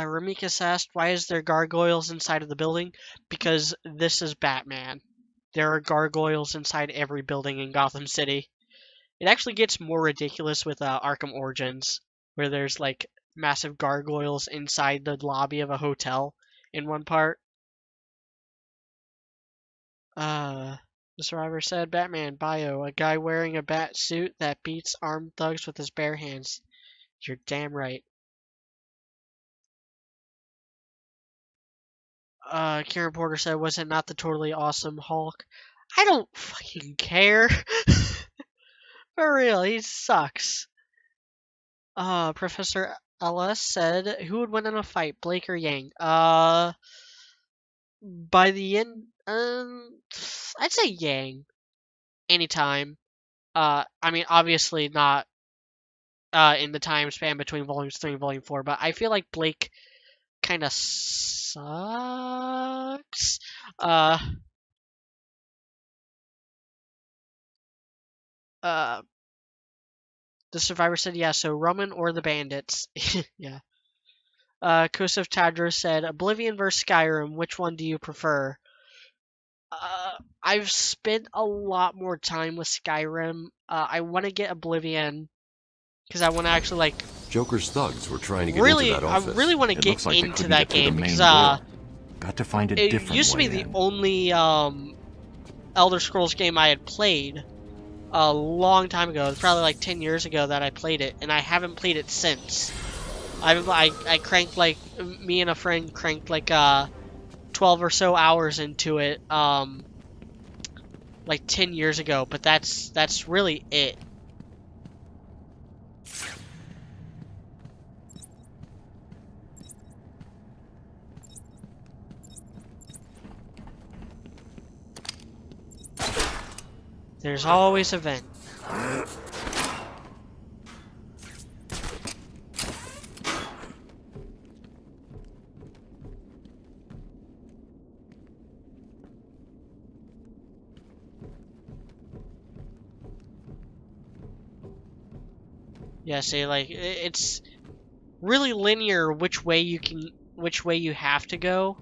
Ramikas asked, why is there gargoyles inside of the building? Because this is Batman. There are gargoyles inside every building in Gotham City. It actually gets more ridiculous with Arkham Origins, where there's like massive gargoyles inside the lobby of a hotel in one part. The survivor said, Batman, bio, a guy wearing a bat suit that beats armed thugs with his bare hands. You're damn right. Kieran Porter said, was it not the totally awesome Hulk? I don't fucking care. For real, he sucks. Professor Ellis said, who would win in a fight, Blake or Yang? By the end, I'd say Yang. Anytime. I mean, obviously not in the time span between volumes 3 and volume 4, but I feel like Blake kind of sucks. The survivor said, yeah, so Roman or the bandits. Yeah. Kosov Tadros said, Oblivion versus Skyrim, which one do you prefer? I've spent a lot more time with Skyrim. I want to get Oblivion because I want to actually like. Joker's thugs were trying to get into that office. I really want to get like into that game because got to find a different it used to be the only Elder Scrolls game I had played a long time ago. It was probably like 10 years ago that I played it, and I haven't played it since. I cranked like, me and a friend cranked like 12 or so hours into it like 10 years ago, but that's really it. There's always a vent. Yeah, see, like, it's really linear which way you have to go,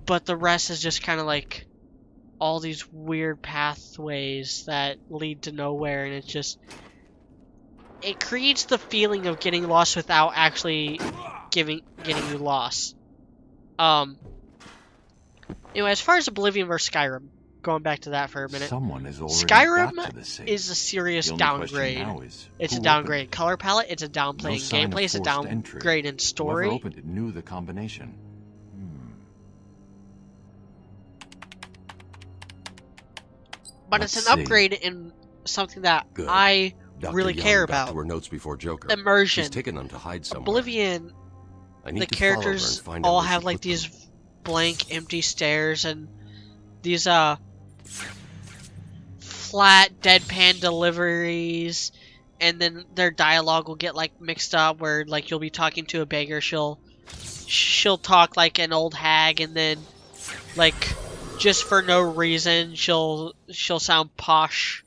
but the rest is just kind of like all these weird pathways that lead to nowhere, and it creates the feeling of getting lost without actually getting you lost. Anyway, as far as Oblivion versus Skyrim, going back to that for a minute, Someone has already Skyrim got to the safe. is a serious The only question downgrade. now is, It's a who downgrade. opened it? Color palette, it's a downgrade. No sign of Gameplay, it's a forced downgrade entry. in story. Whoever opened it knew the combination. But Let's it's an see. upgrade in something that Good. I Dr. really Young care got about. to her notes before Joker. Immersion. She's taken them to hide somewhere. Oblivion, I need the to follow her characters and find out all where she have like put them. these blank, empty stares and these flat, deadpan deliveries, and then their dialogue will get like mixed up where like you'll be talking to a beggar, she'll talk like an old hag, and then like just for no reason she'll sound posh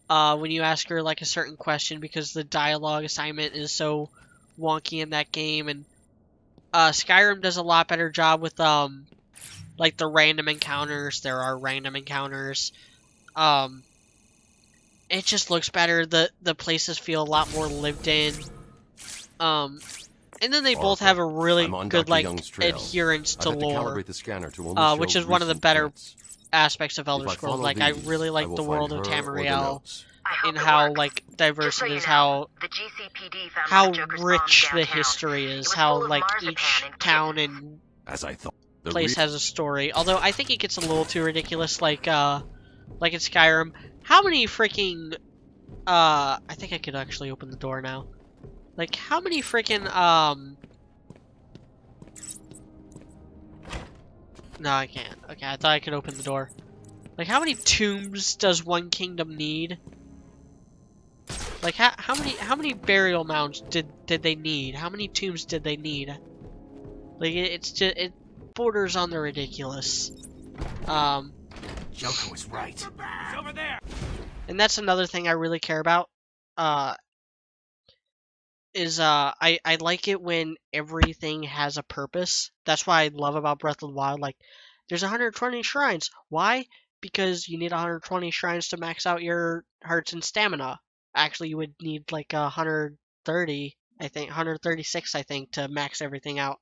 when you ask her like a certain question because the dialogue assignment is so wonky in that game. And Skyrim does a lot better job with like the random encounters. There are random encounters. It just looks better. The places feel a lot more lived in. And then they both have a really I'm on good Dr. like Young's trail. adherence to I've had to lore, calibrate the scanner to only which show is one of the recent better threats. aspects of Elder If I Scrolls. follow Like I these, really I like will the world of find her or the Tamriel, notes. I hope and it how works. like diverse Just so it you is, know, how the GCPD found how one of Joker's rich bombs the downtown. history It is, was how full of like marzipan each and town kittens. and As I thought. The place real- has a story. Although I think it gets a little too ridiculous, like in Skyrim. How many freaking I think I could actually open the door now. Like how many freaking no, I can't. Okay, I thought I could open the door. Like how many tombs does one kingdom need? Like how many burial mounds did they need? How many tombs did they need? Like it borders on the ridiculous. Joker was right. He's over there. And that's another thing I really care about. Is I like it when everything has a purpose. That's what I love about Breath of the Wild. Like, there's 120 shrines. Why? Because you need 120 shrines to max out your hearts and stamina. Actually, you would need like 130, I think, 136, I think, to max everything out.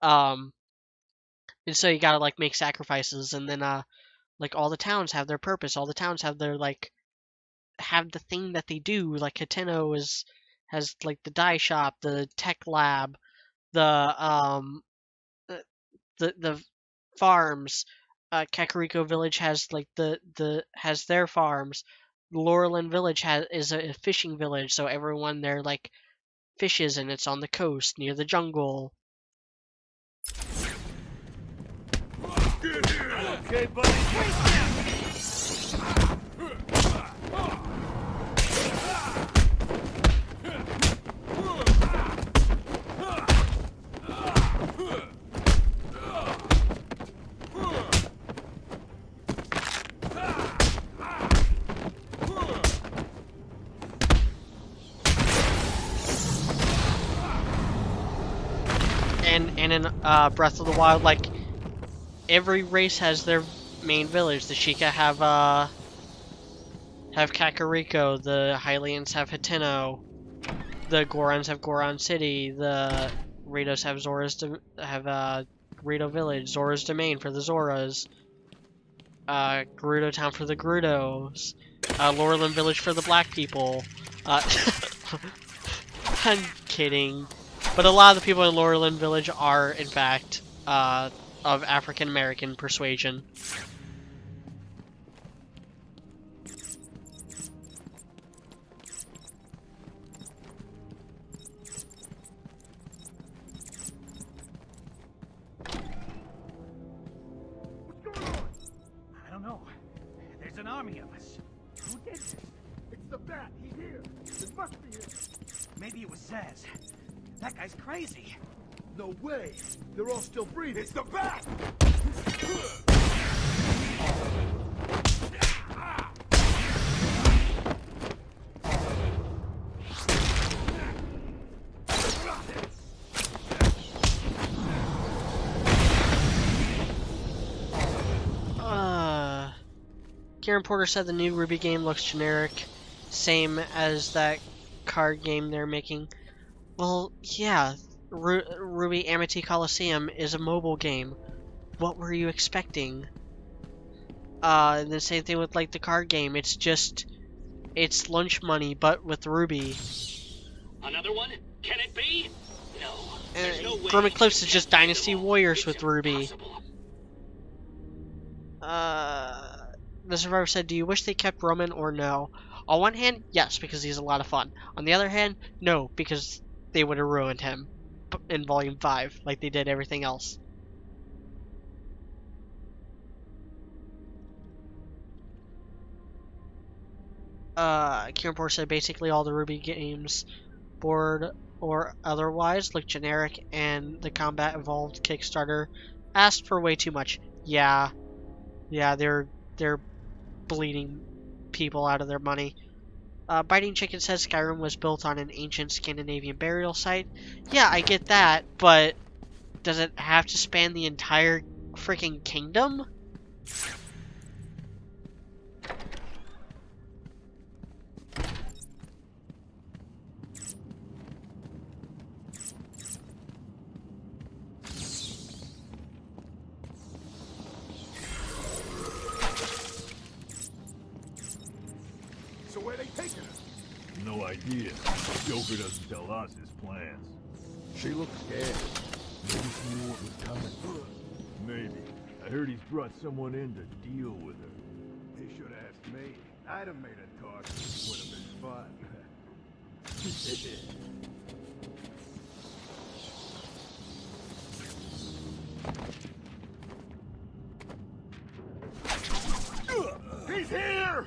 And so you gotta like make sacrifices, and then like all the towns have their purpose. All the towns have their like have the thing that they do. Like Hateno has like the dye shop, the tech lab, the farms. Kakariko Village has like has their farms. Laurelin Village is a fishing village, so everyone there like fishes, and it's on the coast near the jungle. Okay, buddy. And in Breath of the Wild, like every race has their main village. The Sheikah have Kakariko, the Hylians have Hateno, the Gorons have Goron City, the Ritos have Rito Village, Zora's Domain for the Zoras, Gerudo Town for the Gerudos, Laurelin Village for the Black people. I'm kidding. But a lot of the people in Laurelin Village are, in fact, of African American persuasion. No. There's an army of us. Who did this? It's the Bat. He's here. It must be him. Maybe it was Zez. That guy's crazy. No way. They're all still breathing. It's the Bat! Kieran Porter said the new Ruby game looks generic, same as that card game they're making. Well, yeah, Ruby Amity Coliseum is a mobile game. What were you expecting? And the same thing with like the card game. It's lunch money, but with Ruby. Another one? Can it be? No. There's no way. Grim Eclipse is just Dynasty Warriors with Ruby. The Survivor said, do you wish they kept Roman or no? On one hand, yes, because he's a lot of fun. On the other hand, no, because they would have ruined him in Volume 5, like they did everything else. Kieran Porter said, basically all the Ruby games, board or otherwise, look generic, and the Combat Evolved Kickstarter asked for way too much. Yeah, they're bleeding people out of their money. Biting Chicken says Skyrim was built on an ancient Scandinavian burial site. Yeah, I get that, but does it have to span the entire freaking kingdom? So where they taking us? No idea. Joker doesn't tell us his plans. She looks scared. Maybe she knew what was coming. Maybe. I heard he's brought someone in to deal with her. They should have asked me. I'd have made a talk. Would have been fun. He's here!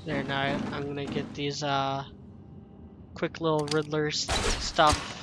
There, now I'm gonna get these quick little Riddler stuff.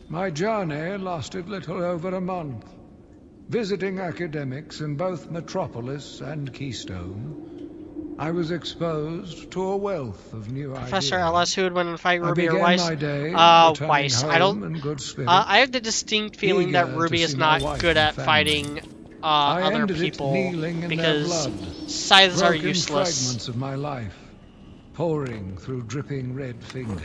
My journey lasted little over a month. Visiting academics in both Metropolis and Keystone, I was exposed to a wealth of new Professor ideas. Ellis, who would win a fight, Ruby or I Weiss? began my day Weiss. I don't. in good spirit, I have the distinct feeling that eager Ruby to is see my not wife good and at family. fighting I other ended it people kneeling in because their blood, scythes are broken useless. fragments of my life, pouring through dripping red fingers.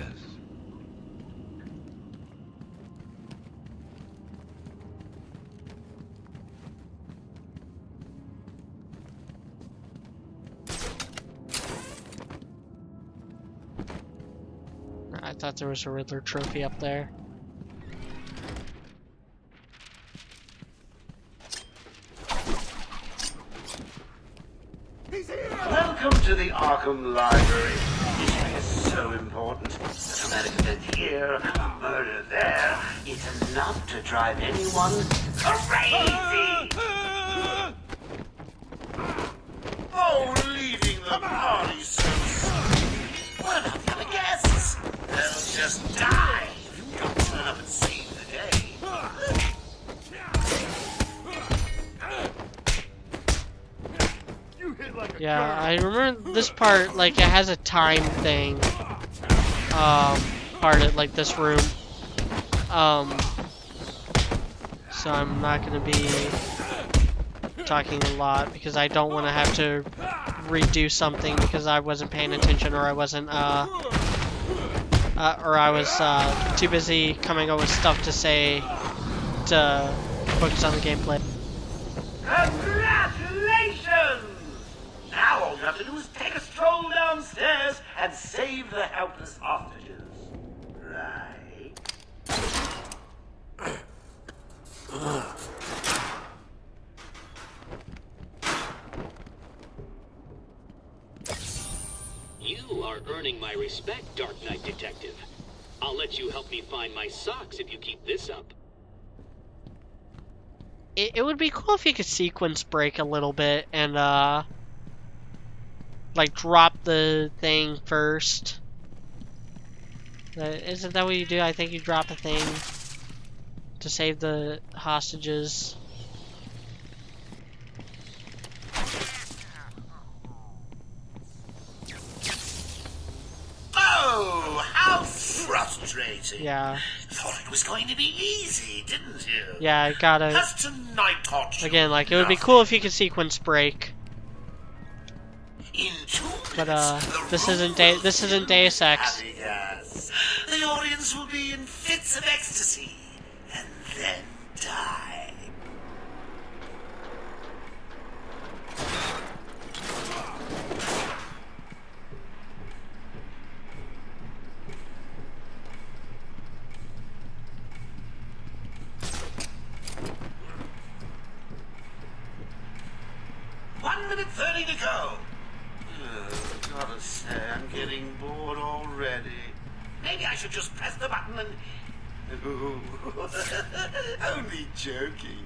I thought there was a Riddler trophy up there. Welcome to the Arkham Library. History is so important. A traumatic event here, a murder there. It's enough to drive anyone crazy! Oh, leaving the party so soon. What about the other guests? They'll just die if you don't turn up and save the day. Yeah, I remember this part, like, it has a time thing. Part of, like, this room. So I'm not gonna be talking a lot, because I don't want to have to redo something because I wasn't paying attention or I wasn't, Or I was too busy coming up with stuff to say to focus on the gameplay. Congratulations! Now all you have to do is take a stroll downstairs and save the helpless hostages. Right? You are earning my respect, Dark Knight Detective. I'll let you help me find my socks if you keep this up. It would be cool if you could sequence break a little bit and like drop the thing first. Isn't that what you do? I think you drop a thing to save the hostages. Oh, how frustrating. Yeah. Thought it was going to be easy, didn't you? Yeah, I gotta... Has tonight taught you Again, like, it would be nothing? cool if you could sequence break. In 2 But, minutes, this the isn't room will this isn't fill Deus with Ex. happy gas. The audience will be in fits of ecstasy, and then die. One minute 30 to go. Gotta say, I'm getting bored already. Maybe I should just press the button and... Ooh, only joking.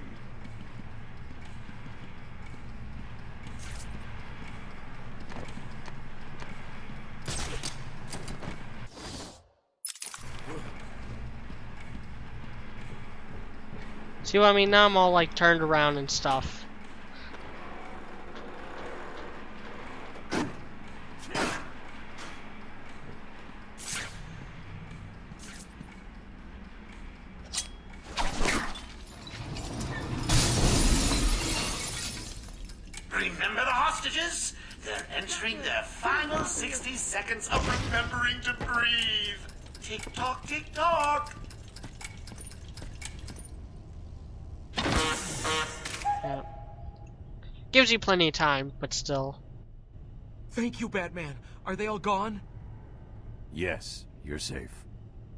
See what I mean? Now I'm all, like, turned around and stuff. Remember the hostages? They're entering their final 60 seconds of remembering to breathe. Tick tock, tick tock. Yeah. Gives you plenty of time, but still. Thank you, Batman. Are they all gone? Yes, you're safe.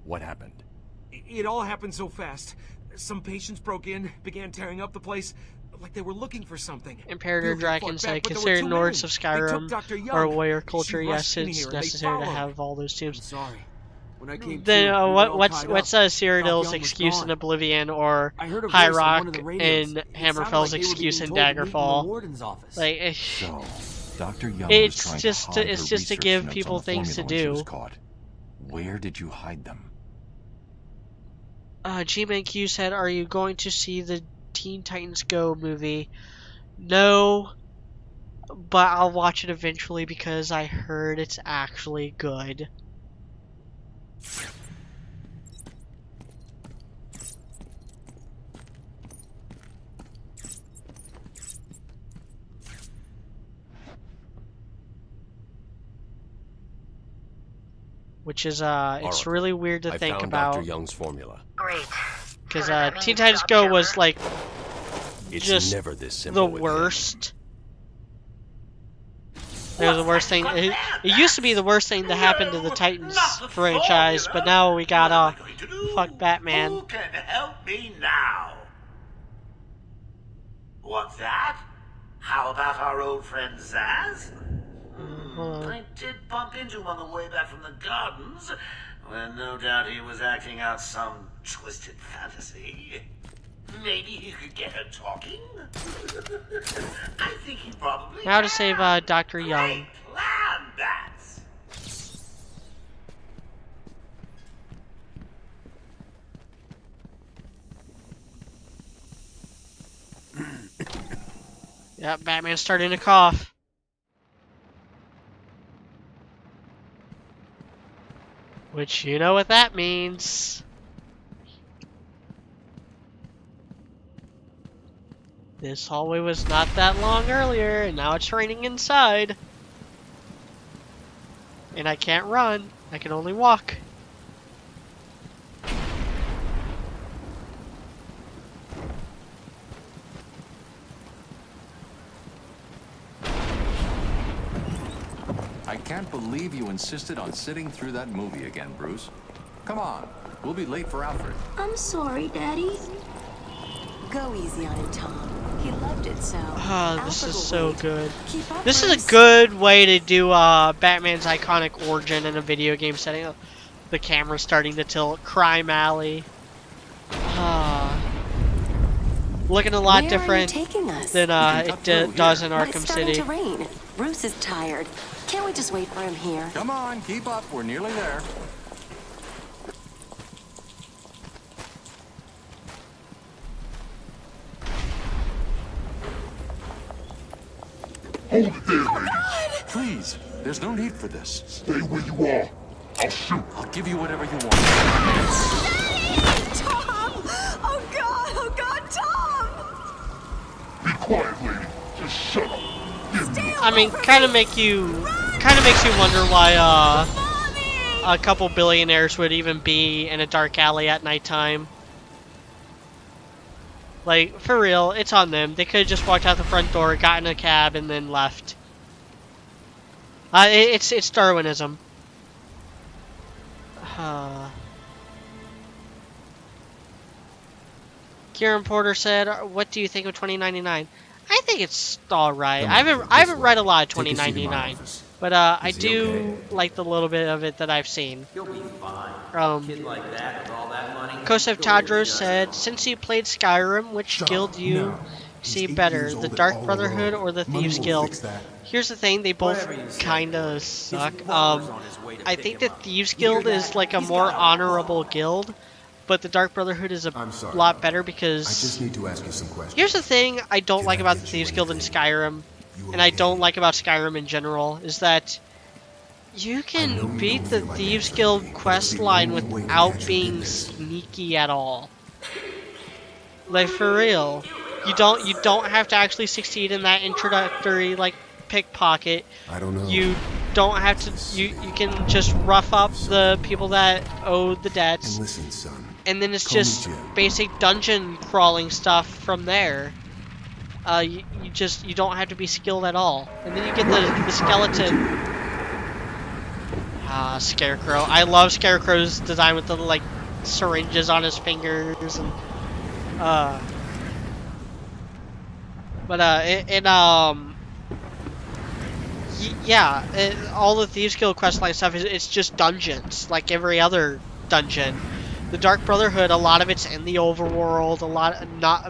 What happened? It all happened so fast. Some patients broke in, began tearing up the place, like they were looking for something. Imperator Bill Draken fought said, back, but there were consider too Nords many. of They took Skyrim Dr. Young. or warrior She culture. rushed Yes, in it's here and they necessary to followed. have all those I'm tombs. sorry. When I came Then to, we were all what's tied Cyrodiil's up. Doc Young was excuse in gone. Oblivion or I heard a High voice on Rock one of the radios. in It sounded Hammerfell's like they were excuse being in told to meet in the Daggerfall? warden's office. Like, So, Dr. Young was it's trying just to hide it's her just to research give notes people on the things to formula when she was do. caught. Where did you hide them? G-Man Q said, "Are you going to see the Teen Titans Go movie?" No, but I'll watch it eventually because I heard it's actually good. Which is, it's really weird to think found about. Dr. Young's formula. Great. Because So does that mean Teen you Titans stopped Go your was work? like It's just never this the simple with him. worst. It was the worst thing. It used to be the worst thing that happened to the Titans Not the franchise, formula. but now we got What am I going to do? fuck Batman. Who can help me now? What's that? How about our old friend Zaz? Hold on. I did bump into him on the way back from the gardens, when no doubt he was acting out some twisted fantasy. Maybe he could get her talking? I think he probably Now to can. save Dr. Young. Great plan, Bats! Yep, Batman's starting to cough. Which, you know what that means. This hallway was not that long earlier, and now it's raining inside. And I can't run. I can only walk. can't believe you insisted on sitting through that movie again, Bruce. Come on, we'll be late for Alfred. I'm sorry, Daddy. Go easy on him, Tom. He loved it so. This is so good. Keep up, This is Bruce. a good way to do Batman's iconic origin in a video game setting. The camera starting to tilt. Crime Alley. Looking a lot Where different are you taking us? than it does in But Arkham it's starting City. to rain. Bruce is tired. Can't we just wait for him here? Come on, keep up. We're nearly there. Hold it there, lady. Please, there's no need for this. Stay where you are. I'll shoot. I'll give you whatever you want. Tom! Oh God, Tom! Be quiet, lady. Just shut up. I mean, kind of makes you wonder why a couple billionaires would even be in a dark alley at nighttime. Like, for real, it's on them. They could have just walked out the front door, got in a cab, and then left. It's Darwinism. Kieran Porter said, "What do you think of 2099?" I think it's all right. I haven't read a lot of 2099, but I do like the little bit of it that I've seen. You'll be fine. Kid like that with all that money. Kosev Tadros said, "Since you played Skyrim, which guild you see better, the Dark Brotherhood or the Thieves Guild?" Here's the thing, they both kind of suck. I think the Thieves Guild is like a more honorable guild, but the Dark Brotherhood is a lot better because... I just need to ask you some questions. Here's the thing I don't like about the Thieves Guild in Skyrim, and I don't like about Skyrim in general, is that you can beat the Thieves Guild quest line without being sneaky at all. Like, for real. You don't have to actually succeed in that introductory, like, pickpocket. I don't know. You don't have to, you can just rough up the people that owe the debts. And listen, son. And then it's just basic dungeon crawling stuff from there. You don't have to be skilled at all. And then you get the skeleton. Scarecrow. I love Scarecrow's design with the like syringes on his fingers and all the Thieves Guild questline stuff it's just dungeons, like every other dungeon. The Dark Brotherhood, a lot of it's in the overworld.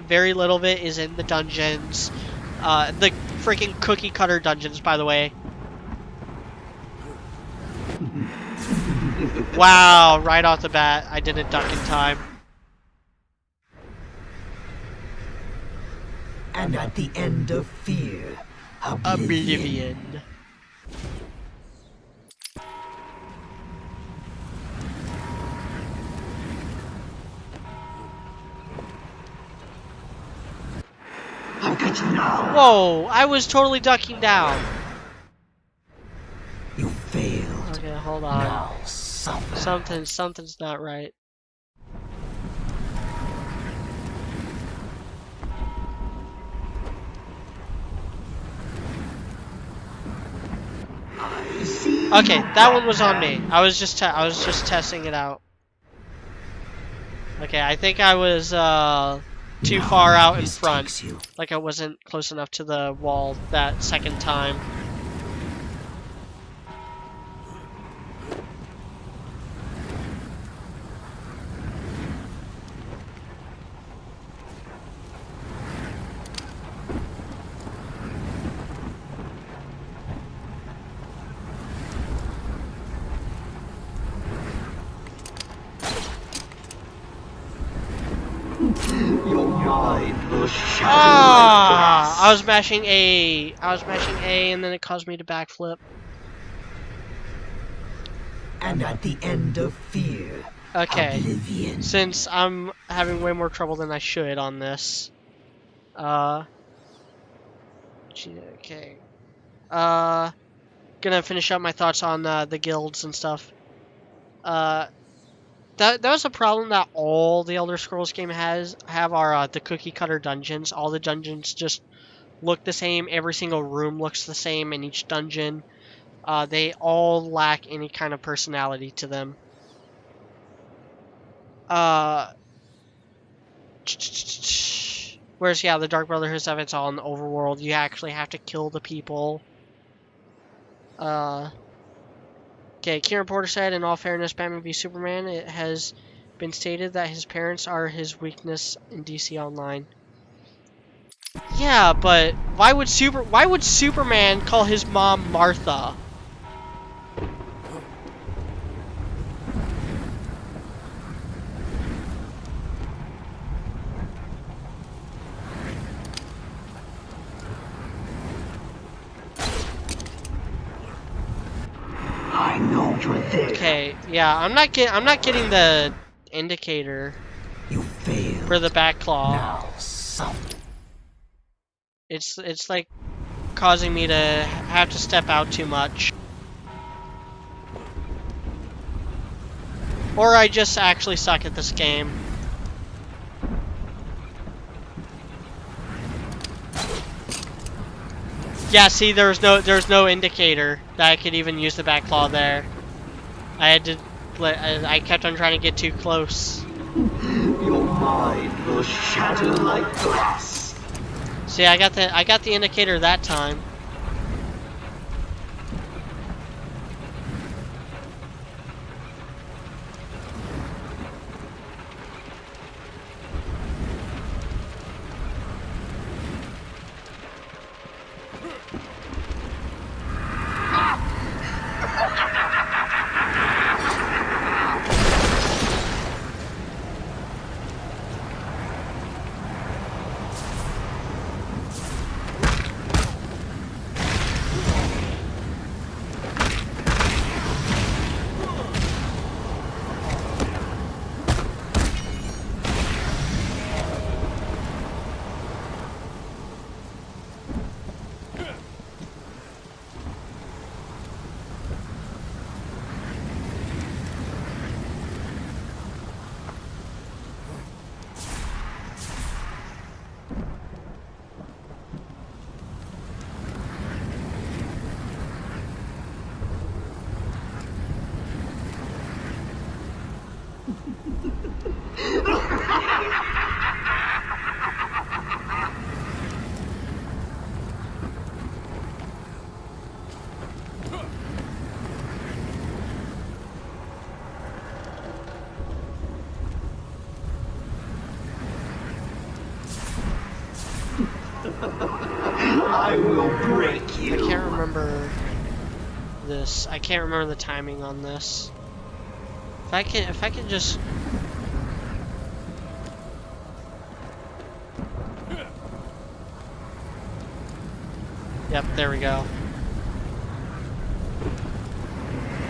Very little of it is in the dungeons. The freaking cookie cutter dungeons, by the way. Wow! Right off the bat, I didn't duck in time. And at the end of fear, oblivion. I'll get you now. Whoa! I was totally ducking down. You failed. Okay, hold on. Now suffer. Something's not right. Okay, that one was on me. I was just testing it out. Okay, I think I was too far out in front. Like I wasn't close enough to the wall that second time. I was mashing A. And then it caused me to backflip. And at the end of fear, okay. oblivion. Since I'm having way more trouble than I should on this. Okay. Gonna finish up my thoughts on the guilds and stuff. That was a problem that all the Elder Scrolls game have are the cookie cutter dungeons. All the dungeons just look the same. Every single room looks the same in each dungeon. They all lack any kind of personality to them. Whereas, yeah, the Dark Brotherhood stuff, it's all in the overworld. You actually have to kill the people. Okay, Kieran Porter said, in all fairness, Batman v Superman, it has been stated that his parents are his weakness in DC Online. Yeah, but why would Superman call his mom Martha? I know you're there. Okay, yeah, I'm not getting the indicator. You failed. For the back claw. Now, some. It's like causing me to have to step out too much. Or I just actually suck at this game. Yeah, see, there's no indicator that I could even use the back claw there. I kept on trying to get too close. Your mind will shatter like glass. See, I got the indicator that time. I will break you. I can't remember this. I can't remember the timing on this. If I can just. Yep, there we go.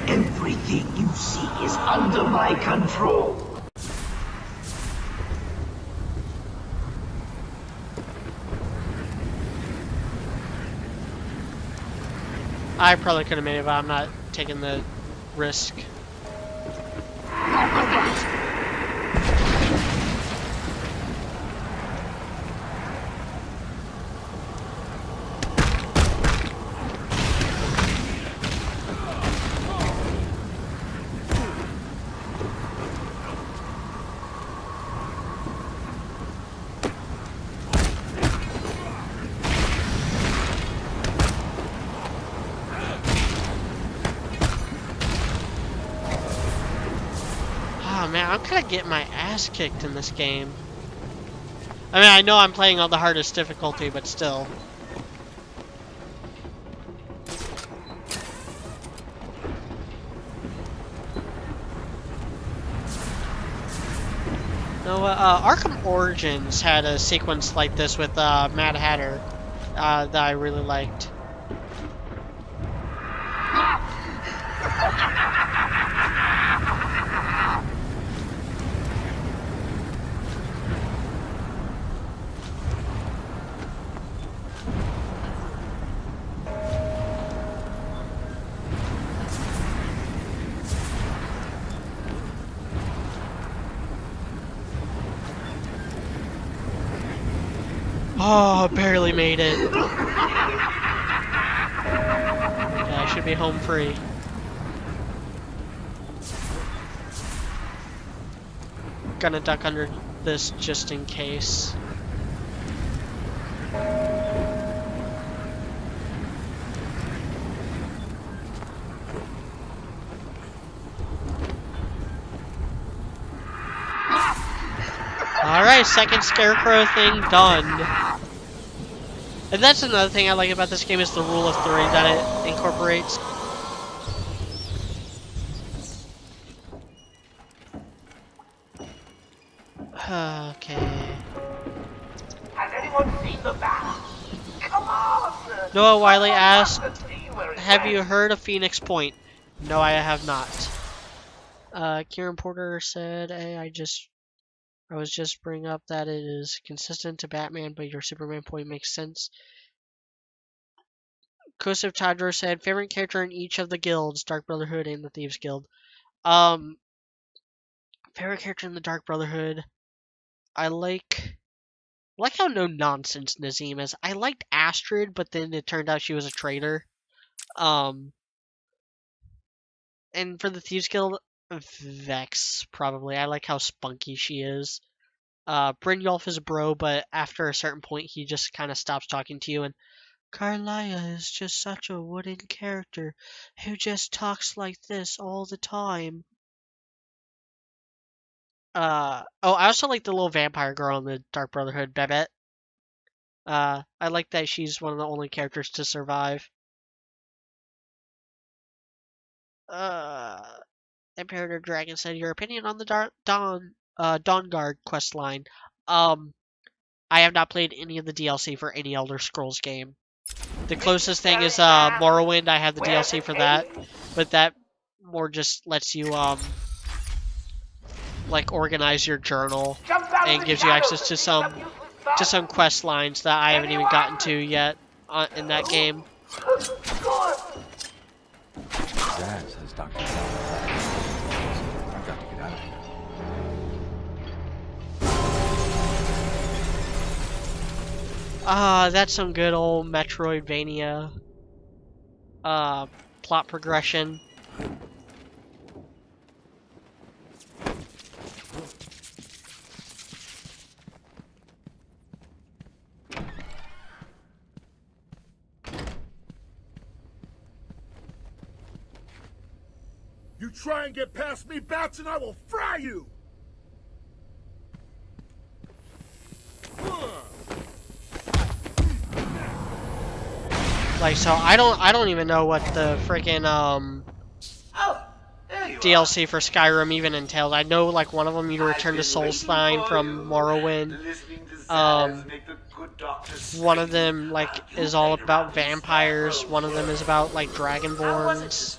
Everything you see is under my control. I probably could have made it, but I'm not taking the risk. Man, I'm kind of getting my ass kicked in this game. I mean, I know I'm playing on the hardest difficulty, but still. No, Arkham Origins had a sequence like this with Mad Hatter that I really liked. Oh, barely made it. Okay, I should be home free. Gonna duck under this just in case. Alright, second scarecrow thing done. And that's another thing I like about this game is the rule of three that it incorporates. Okay. Has anyone seen the bat? Come on! Noah Wiley asked, have you heard of Phoenix Point? No, I have not. Kieran Porter said, hey, I was just bringing up that it is consistent to Batman, but your Superman point makes sense. Kosef Tadro said, favorite character in each of the guilds, Dark Brotherhood and the Thieves Guild. Favorite character in the Dark Brotherhood, I like how no nonsense Nazim is. I liked Astrid, but then it turned out she was a traitor. And for the Thieves Guild, Vex, probably. I like how spunky she is. Brynjolf is a bro, but after a certain point, he just kind of stops talking to you. And Carlia is just such a wooden character who just talks like this all the time. I also like the little vampire girl in the Dark Brotherhood, Babette. I like that she's one of the only characters to survive. Imperator Dragon said, your opinion on the Dawnguard questline. I have not played any of the DLC for any Elder Scrolls game. The closest thing is Morrowind. I have the DLC for that, but that more just lets you like organize your journal and gives you access to some quest lines that I haven't even gotten to yet in that game. Zaz has Dr. I've got to get out of here. That's some good old Metroidvania plot progression. You try and get past me, Bats, and I will fry you! Like, so I don't even know what the freaking DLC for Skyrim even entails. I know like one of them you return to Solstheim from Morrowind. One of them like is all about vampires. One of them is about like dragonborns.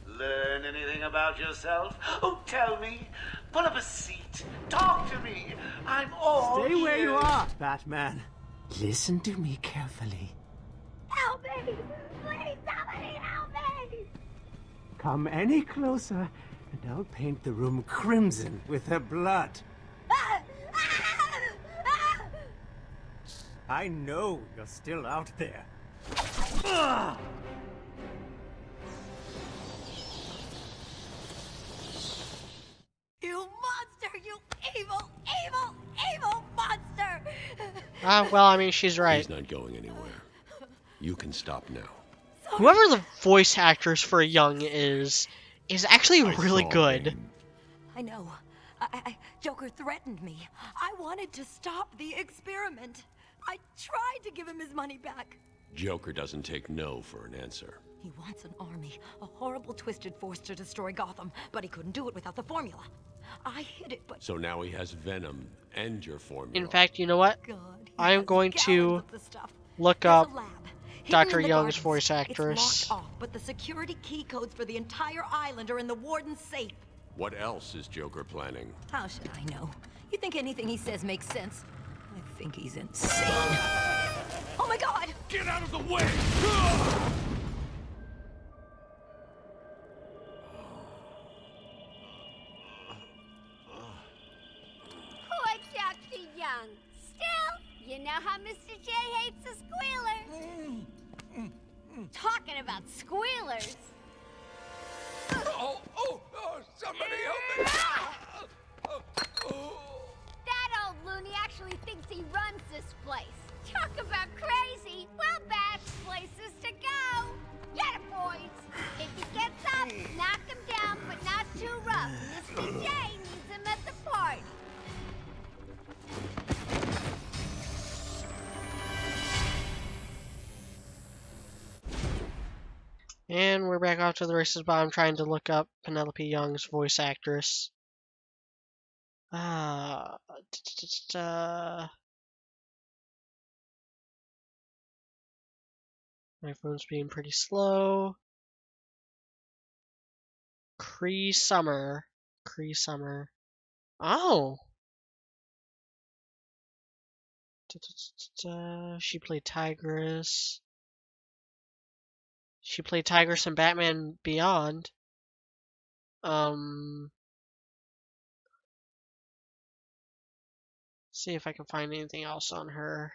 Learn anything about yourself? Oh, tell me. Pull up a seat. Talk to me. I'm all Stay where you ears. are, Batman. Listen to me carefully. Help me! Please, somebody help me! Come any closer, and I'll paint the room crimson with her blood. I know you're still out there. You monster! You evil, evil, evil monster! Well, I mean, she's right. He's not going anywhere. You can stop now. Whoever the voice actress for Young is actually really good. I know. Joker threatened me. I wanted to stop the experiment. I tried to give him his money back. Joker doesn't take no for an answer. He wants an army, a horrible twisted force to destroy Gotham, but he couldn't do it without the formula. I hid it, but... So now he has Venom and your formula. In fact, you know what? I am going to look up Dr. Young's voice actress. It's locked off, but the security key codes for the entire island are in the warden's safe. What else is Joker planning? How should I know? You think anything he says makes sense? I think he's insane. Oh my God! Get out of the way! Poor Dr. Young. Still, you know how Mr. J hates a squealer. Talking about squealers. Oh, somebody help me! That old loony actually thinks he runs this place. Talk about crazy. Well, that's places to go. Get it, boys. If he gets up, knock him down, but not too rough. Mr. J needs him at the party. And we're back off to the races, but I'm trying to look up Penelope Young's voice actress. My phone's being pretty slow. Cree Summer. Oh! She played Tigress. She played Tigress in Batman Beyond. See if I can find anything else on her.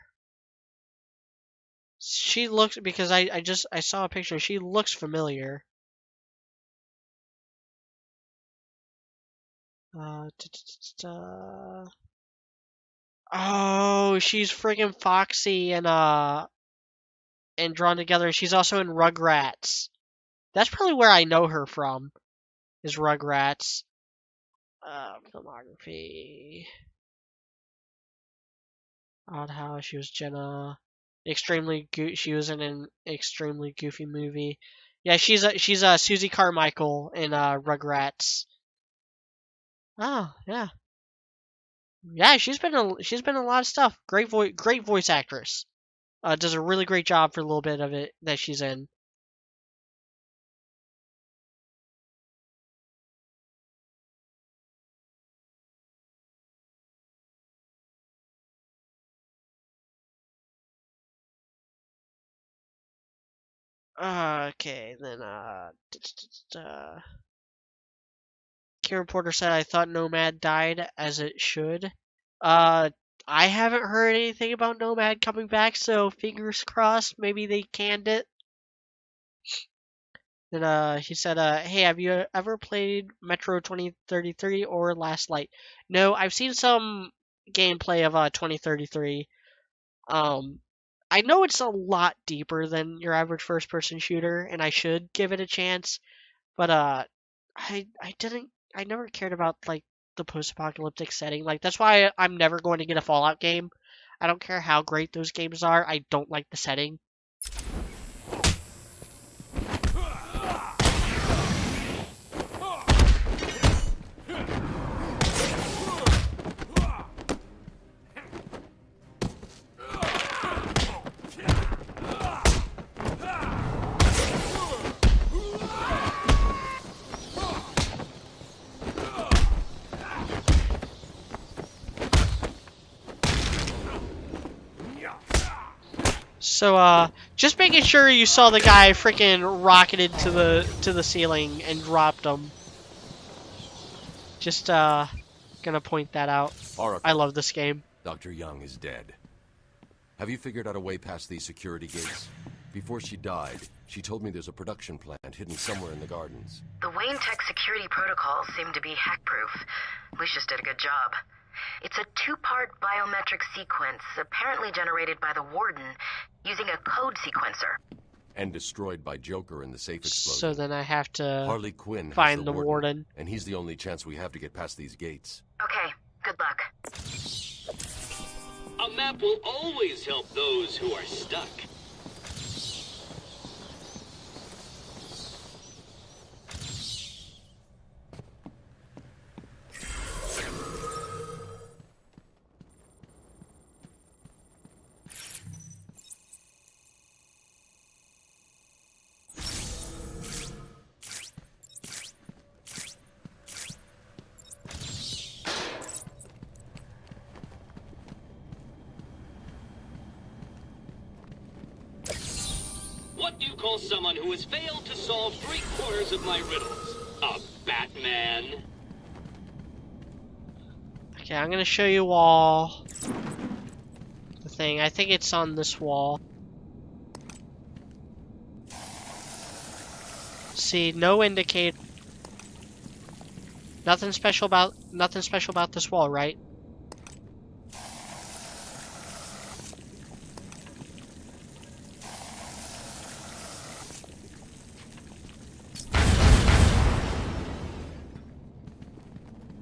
She looks, because I saw a picture. She looks familiar. Oh, she's friggin' Foxy and Drawn Together. She's also in Rugrats. That's probably where I know her from. Is Rugrats. Filmography. Odd House. She was Jenna. She was in an extremely goofy movie. Yeah, she's Susie Carmichael in Rugrats. Oh yeah, yeah. She's been in a lot of stuff. Great voice actress. Does a really great job for a little bit of it that she's in. Okay, then Kieran Porter said, I thought Nomad died, as it should. I haven't heard anything about Nomad coming back, so fingers crossed, maybe they canned it. Then he said, hey, have you ever played Metro 2033 or Last Light? No, I've seen some gameplay of 2033. I know it's a lot deeper than your average first-person shooter, and I should give it a chance, but I never cared about like the post-apocalyptic setting. Like that's why I'm never going to get a Fallout game. I don't care how great those games are. I don't like the setting. So, just making sure you saw the guy freaking rocketed to the ceiling and dropped him. Just, gonna point that out. Oracle. I love this game. Dr. Young is dead. Have you figured out a way past these security gates? Before she died, she told me there's a production plant hidden somewhere in the gardens. The Wayne Tech security protocols seem to be hack-proof. Lucius did a good job. It's a two-part biometric sequence, apparently generated by the Warden, using a code sequencer. And destroyed by Joker in the safe explosion. So then I have to Harley Quinn find has the Warden. And he's the only chance we have to get past these gates. Okay, good luck. A map will always help those who are stuck. What do you call someone who has failed to solve 3/4 of my riddles? A Batman? Okay, I'm gonna show you all the thing. I think it's on this wall. see, no indicate. Nothing special about this wall, right?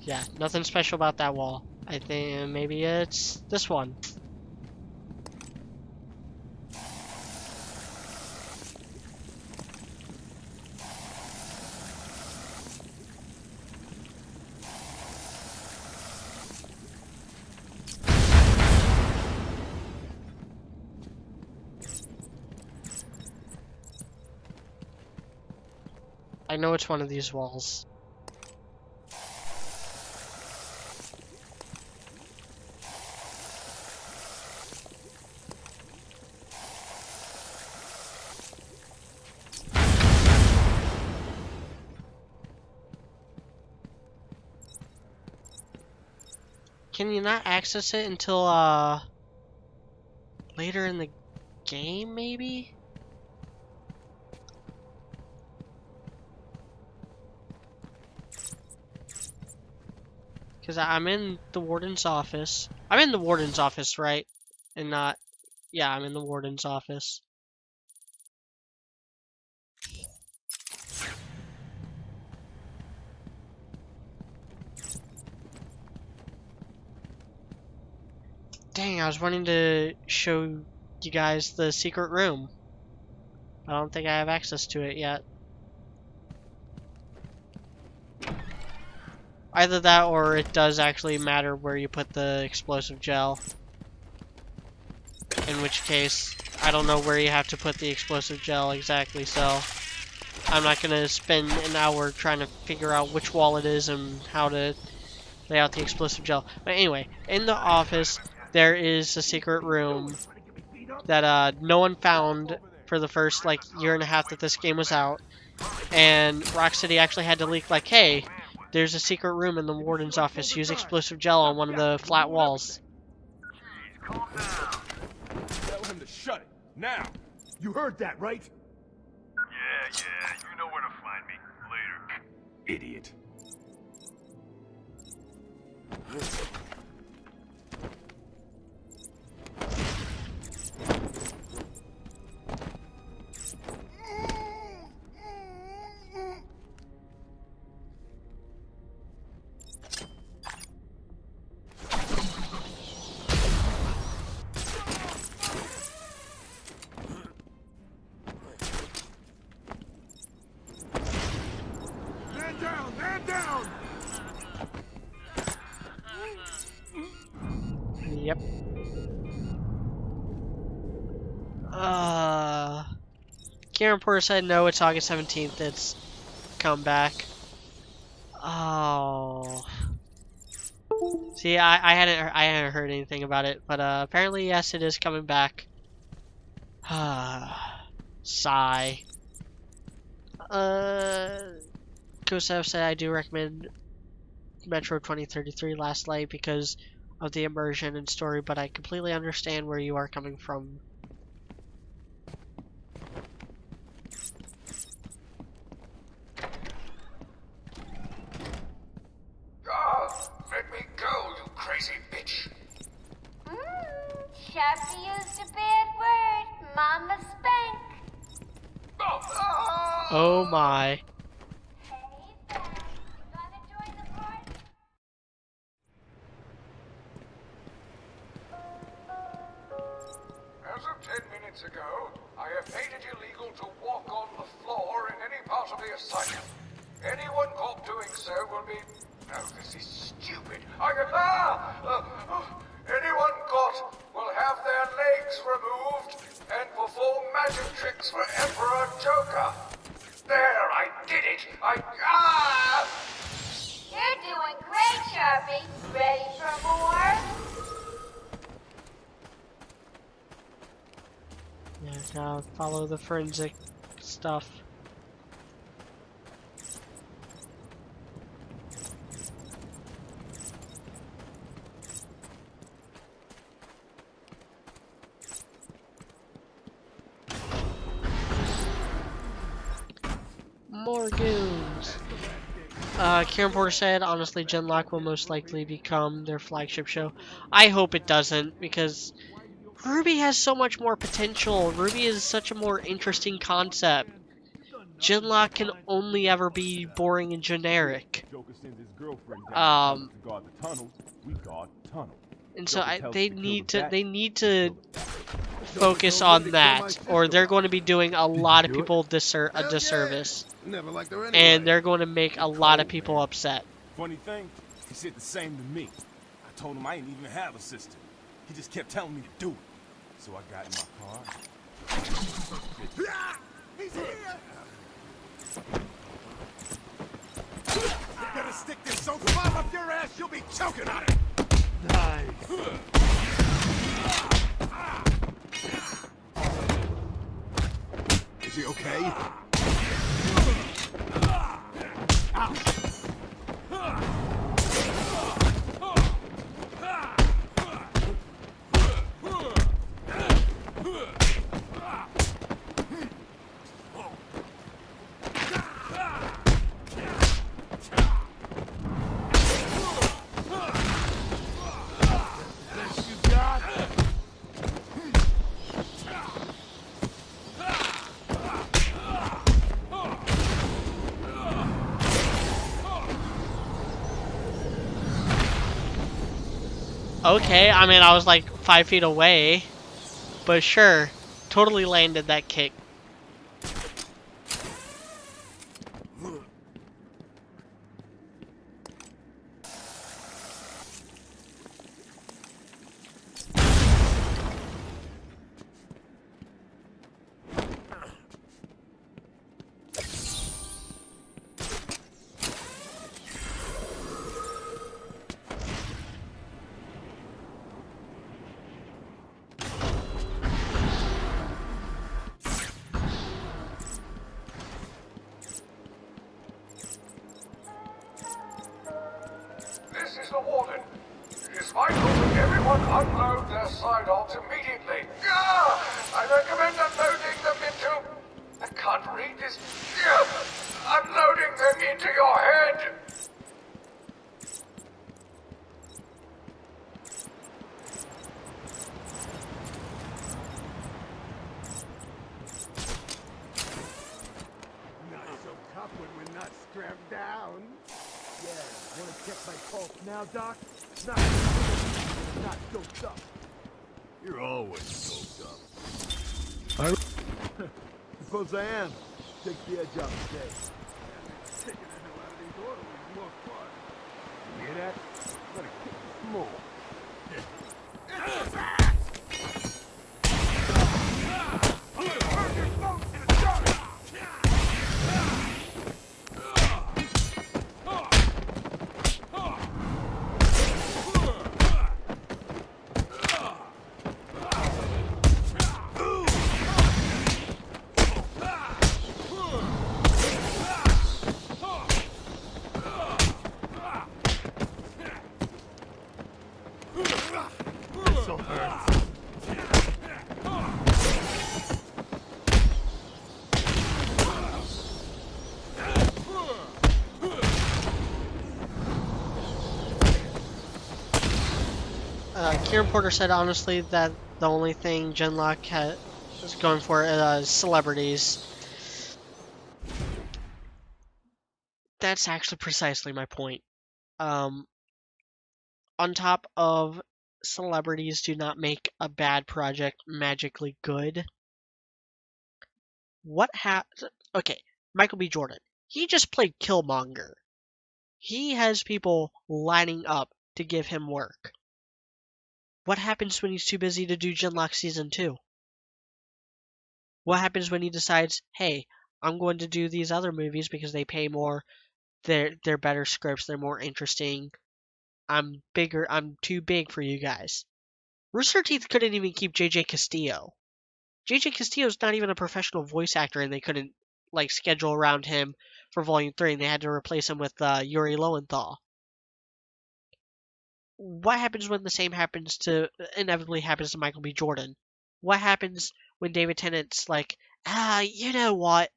Yeah, nothing special about that wall. I think maybe it's this one. I know it's one of these walls. Can you not access it until later in the game, maybe? Because I'm in the warden's office. I'm in the warden's office, right? And not... Yeah, I'm in the warden's office. Dang, I was wanting to show you guys the secret room. I don't think I have access to it yet. Either that or it does actually matter where you put the explosive gel. In which case, I don't know where you have to put the explosive gel exactly, so I'm not going to spend an hour trying to figure out which wall it is and how to lay out the explosive gel. But anyway, in the office, there is a secret room that no one found for the first like year and a half that this game was out. And Rocksteady actually had to leak like, hey, there's a secret room in the warden's office. Use explosive gel on one of the flat walls. Tell him to shut it, now! You heard that, right? Yeah, you know where to find me. Later. Idiot. Man down! Yep. Kieran Porter said no, it's August 17th, it's come back. Oh. See, I hadn't heard anything about it, but apparently yes, it is coming back. Sigh. Kosev said I do recommend Metro 2033 Last Light because of the immersion and story, but I completely understand where you are coming from. Let me go, you crazy bitch. Sharpie used a bad word. Mama spank. Oh my. As of 10 minutes ago, I have made it illegal to walk on the floor in any part of the asylum. Anyone caught doing so will be... No, this is stupid. Anyone caught will have their legs removed and perform magic tricks for Emperor Joker. There, I did it. You're doing great, Sharpie. Ready for more? Yeah, gotta follow the forensic stuff. More more goons. Kieran Porter said, honestly, Genlock will most likely become their flagship show. I hope it doesn't, because Ruby has so much more potential. Ruby is such a more interesting concept. Genlock can only ever be boring and generic. And so they need to focus on that, or they're going to be doing a lot of people a disservice, and they're going to make a lot of people upset. Funny thing, he said the same to me. I told him I didn't even have a sister. He just kept telling me to do it. So I got in my car. He's here! You better stick this so far up your ass, you'll be choking on it! Nice. Is he okay? Ouch! Okay, I mean, I was like 5 feet away, but sure, totally landed that kick. This is the warden. It is vital that everyone unload their sidearms immediately. I recommend unloading them into... I can't read this. Unloading them into your head. Not so tough when we're not strapped down. Yeah, wanna check my pulse now, Doc? Not doped up. You're always doped up. Suppose I am. Take the edge off the day. Taking the hell out of these orderlies is more fun. You hear that? Gotta kick some more. This'll hurt. Kieran Porter said honestly that the only thing Genlock is going for is celebrities. That's actually precisely my point. On top of celebrities do not make a bad project magically good. Okay, Michael B. Jordan. He just played Killmonger. He has people lining up to give him work. What happens when he's too busy to do Genlock Season 2? What happens when he decides, hey, I'm going to do these other movies because they pay more, they're better scripts, they're more interesting, I'm too big for you guys. Rooster Teeth couldn't even keep JJ Castillo. JJ Castillo's not even a professional voice actor, and they couldn't schedule around him for Volume 3, and they had to replace him with Yuri Lowenthal. What happens when the same inevitably happens to Michael B. Jordan? What happens when David Tennant's like, you know what?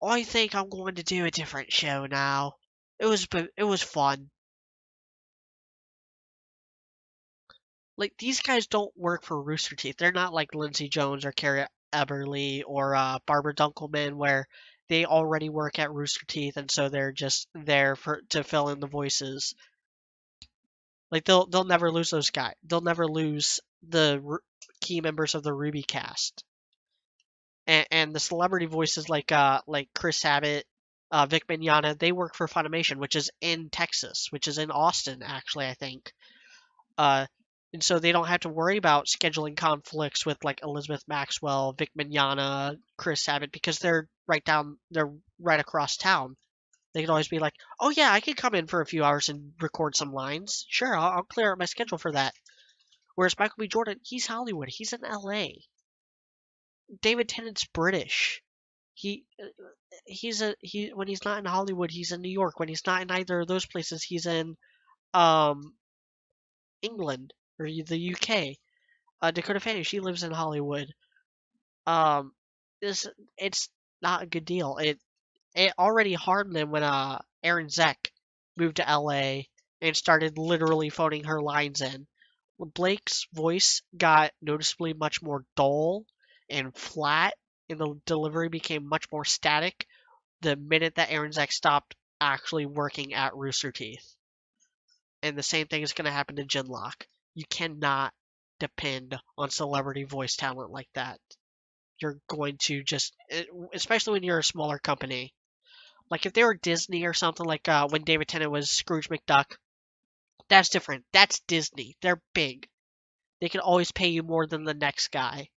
I think I'm going to do a different show now. It was fun. Like, these guys don't work for Rooster Teeth. They're not like Lindsay Jones or Carrie Eberly or Barbara Dunkelman, where they already work at Rooster Teeth, and so they're just there to fill in the voices. Like, they'll never lose those guys. They'll never lose the key members of the Ruby cast. And the celebrity voices like Chris Sabat, Vic Mignogna, they work for Funimation, which is in Texas, which is in Austin, actually, I think. And so they don't have to worry about scheduling conflicts with like Elizabeth Maxwell, Vic Mignogna, Chris Sabat, because they're right across town. They can always be like, oh yeah, I can come in for a few hours and record some lines. Sure, I'll clear up my schedule for that. Whereas Michael B. Jordan, he's Hollywood. He's in LA. David Tennant's British. When he's not in Hollywood, he's in New York. When he's not in either of those places, he's in England or the UK. Dakota Fanning, she lives in Hollywood. It's not a good deal. It already harmed them when Aaron Zek moved to LA and started literally phoning her lines in. When Blake's voice got noticeably much more dull and flat, and the delivery became much more static the minute that Aaron Zek stopped actually working at Rooster Teeth. And the same thing is going to happen to Genlock. You cannot depend on celebrity voice talent like that. You're going to just, especially when you're a smaller company. Like if they were Disney or something, like when David Tennant was Scrooge McDuck, that's different. That's Disney. They're big. They can always pay you more than the next guy.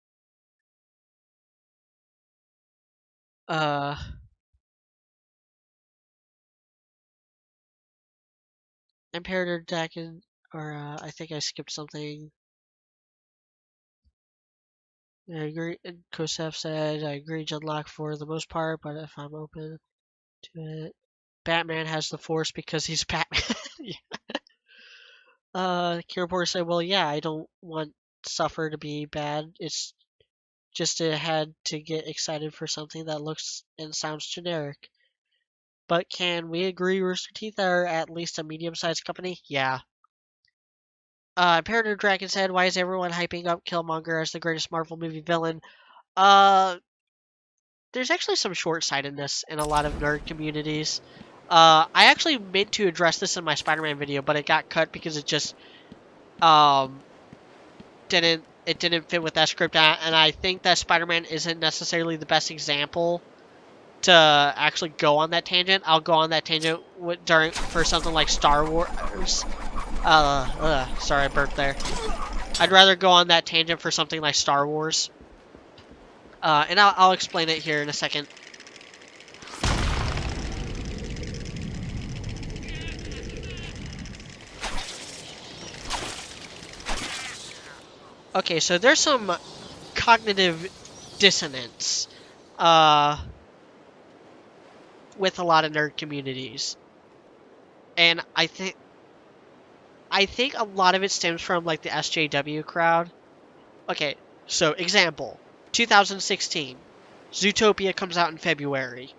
Imperator Dakin, or I think I skipped something. I agree. Kosef said, I agree, Genlock for the most part, but if I'm open to it. Batman has the Force because he's Batman. Kirapor said, well, yeah, I don't want Suffer to be bad. It's just it had to get excited for something that looks and sounds generic. But can we agree Rooster Teeth are at least a medium-sized company? Yeah. Imperator Dragon said, why is everyone hyping up Killmonger as the greatest Marvel movie villain? There's actually some short-sightedness in a lot of nerd communities. I actually meant to address this in my Spider-Man video, but it got cut because it just didn't fit with that script, and I think that Spider-Man isn't necessarily the best example to actually go on that tangent. I'll go on that tangent for something like Star Wars. Sorry, I burped there. I'd rather go on that tangent for something like Star Wars. And I'll explain it here in a second. Okay, so there's some cognitive dissonance with a lot of nerd communities. And I think a lot of it stems from like the SJW crowd. Okay, so example, 2016, Zootopia comes out in February.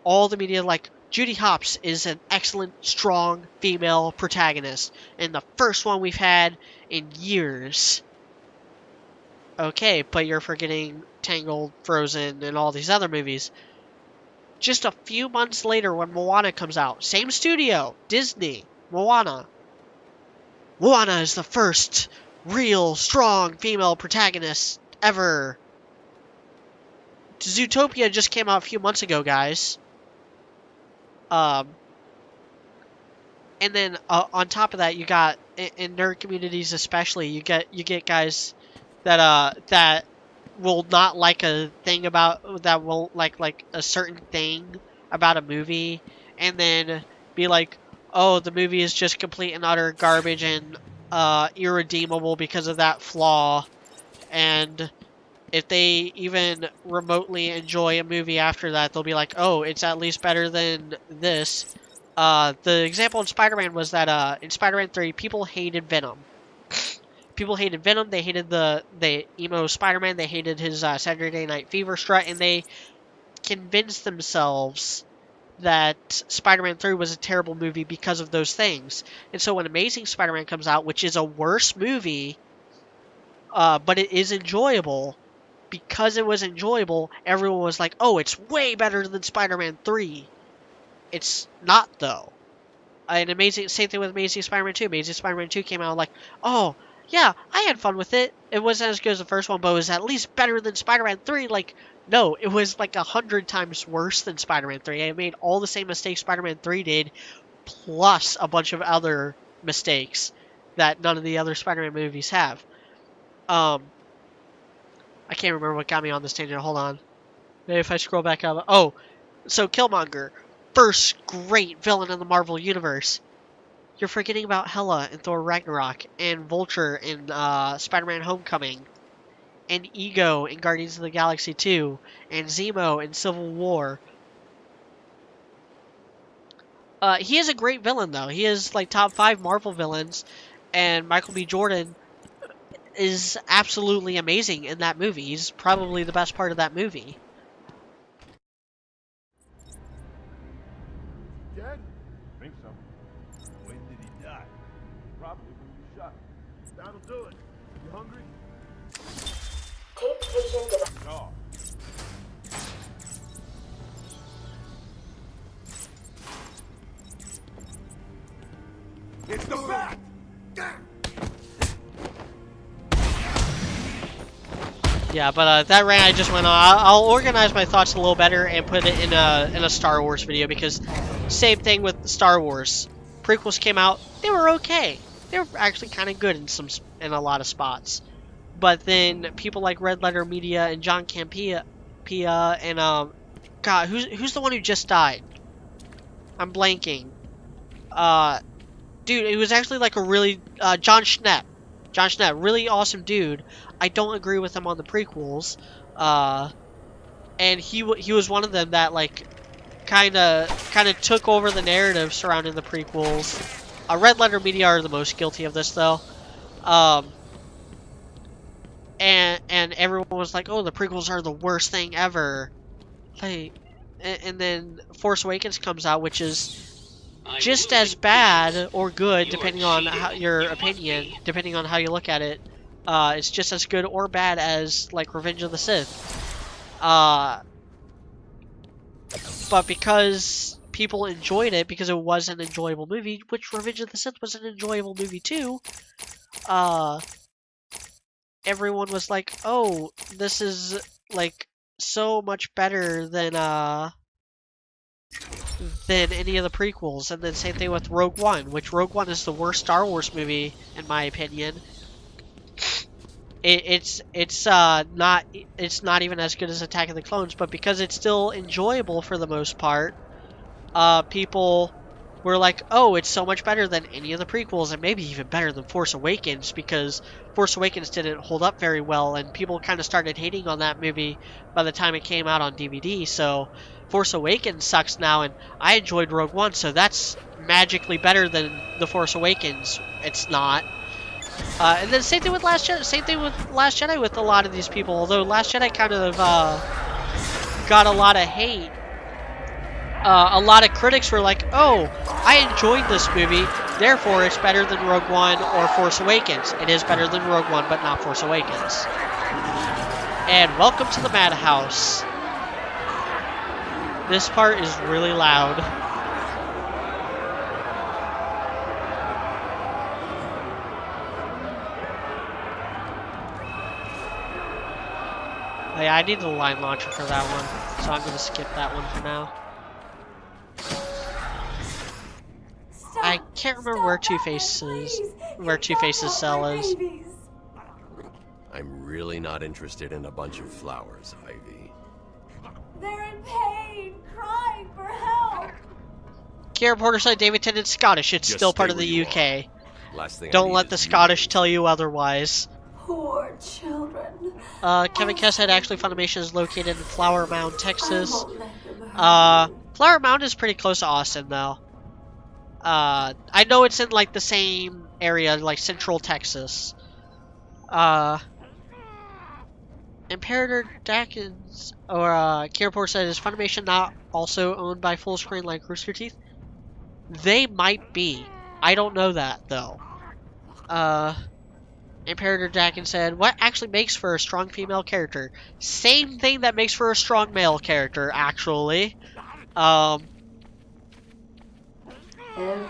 All the media like, Judy Hopps is an excellent, strong female protagonist, and the first one we've had in years. Okay, but you're forgetting Tangled, Frozen, and all these other movies. Just a few months later when Moana comes out, same studio, Disney, Moana. Moana is the first real, strong female protagonist ever. Zootopia just came out a few months ago, guys. And then on top of that, you got in nerd communities, especially, you get guys that will not like a thing about that won't like a certain thing about a movie, and then be like, oh, the movie is just complete and utter garbage and irredeemable because of that flaw. And if they even remotely enjoy a movie after that, they'll be like, oh, it's at least better than this. The example in Spider-Man was that in Spider-Man 3, people hated Venom. People hated Venom, they hated the emo Spider-Man, they hated his Saturday Night Fever strut, and they convince themselves that Spider-Man 3 was a terrible movie because of those things. And so when Amazing Spider-Man comes out, which is a worse movie, but it is enjoyable, because it was enjoyable, everyone was like, oh, it's way better than Spider-Man 3. It's not, though. And same thing with Amazing Spider-Man 2. Amazing Spider-Man 2 came out like, oh, yeah, I had fun with it. It wasn't as good as the first one, but it was at least better than Spider-Man 3. Like, no, it was like 100 times worse than Spider-Man 3. It made all the same mistakes Spider-Man 3 did, plus a bunch of other mistakes that none of the other Spider-Man movies have. I can't remember what got me on this tangent. Hold on. Maybe if I scroll back up. Oh, so Killmonger, first great villain in the Marvel Universe. You're forgetting about Hela in Thor Ragnarok, and Vulture in Spider-Man Homecoming, and Ego in Guardians of the Galaxy 2, and Zemo in Civil War. He is a great villain, though. He is like top 5 Marvel villains, and Michael B. Jordan is absolutely amazing in that movie. He's probably the best part of that movie. Dead? I think so. When did he die? Probably when you shot him. That'll do it. You hungry? Take patient device. No. It's the bat! Yeah, but that rant I just went on. I'll organize my thoughts a little better and put it in a Star Wars video, because same thing with Star Wars. Prequels came out, they were okay. They were actually kind of good in a lot of spots. But then people like Red Letter Media and John Campea and God, who's the one who just died? I'm blanking. Dude, it was actually like a really John Schnepp. John Schnepp, really awesome dude. I don't agree with him on the prequels, and he was one of them that like kind of took over the narrative surrounding the prequels. Red Letter Media are the most guilty of this, though, and everyone was like, "Oh, the prequels are the worst thing ever." Like, and then Force Awakens comes out, which is just as bad or good, depending on your opinion, depending on how you look at it. It's just as good or bad as like Revenge of the Sith. But because people enjoyed it, because it was an enjoyable movie, which Revenge of the Sith was an enjoyable movie too, everyone was like, "Oh, this is like so much better than any of the prequels." And then same thing with Rogue One, which Rogue One is the worst Star Wars movie in my opinion. It's not even as good as Attack of the Clones, but because it's still enjoyable for the most part, people were like, "Oh, it's so much better than any of the prequels, and maybe even better than Force Awakens," because Force Awakens didn't hold up very well, and people kind of started hating on that movie by the time it came out on DVD. So Force Awakens sucks now, and I enjoyed Rogue One, so that's magically better than The Force Awakens. It's not. And then same thing with Last Jedi. Same thing with Last Jedi with a lot of these people. Although Last Jedi kind of got a lot of hate. A lot of critics were like, "Oh, I enjoyed this movie, therefore it's better than Rogue One or Force Awakens." It is better than Rogue One, but not Force Awakens. And welcome to the Madhouse. This part is really loud. Oh yeah, I need the line launcher for that one, so I'm gonna skip that one for now. I can't remember where Two-Face's cell is. I'm really not interested in a bunch of flowers, Ivy. They're in pain, crying for help. Key reporter said David Tennant's Scottish. It's Just still part stay of the where you UK. Last thing I Don't need let the is you Scottish tell you otherwise. Poor children. Kevin Kess said actually Funimation is located in Flower Mound, Texas. I won't let them hurt you. Flower Mound is pretty close to Austin, though. I know it's in like the same area, like Central Texas. Imperator Dakins or Kiraport said, is Funimation not also owned by Full Screen like Rooster Teeth? They might be. I don't know that though. Imperator Dakin said, what actually makes for a strong female character? Same thing that makes for a strong male character, actually.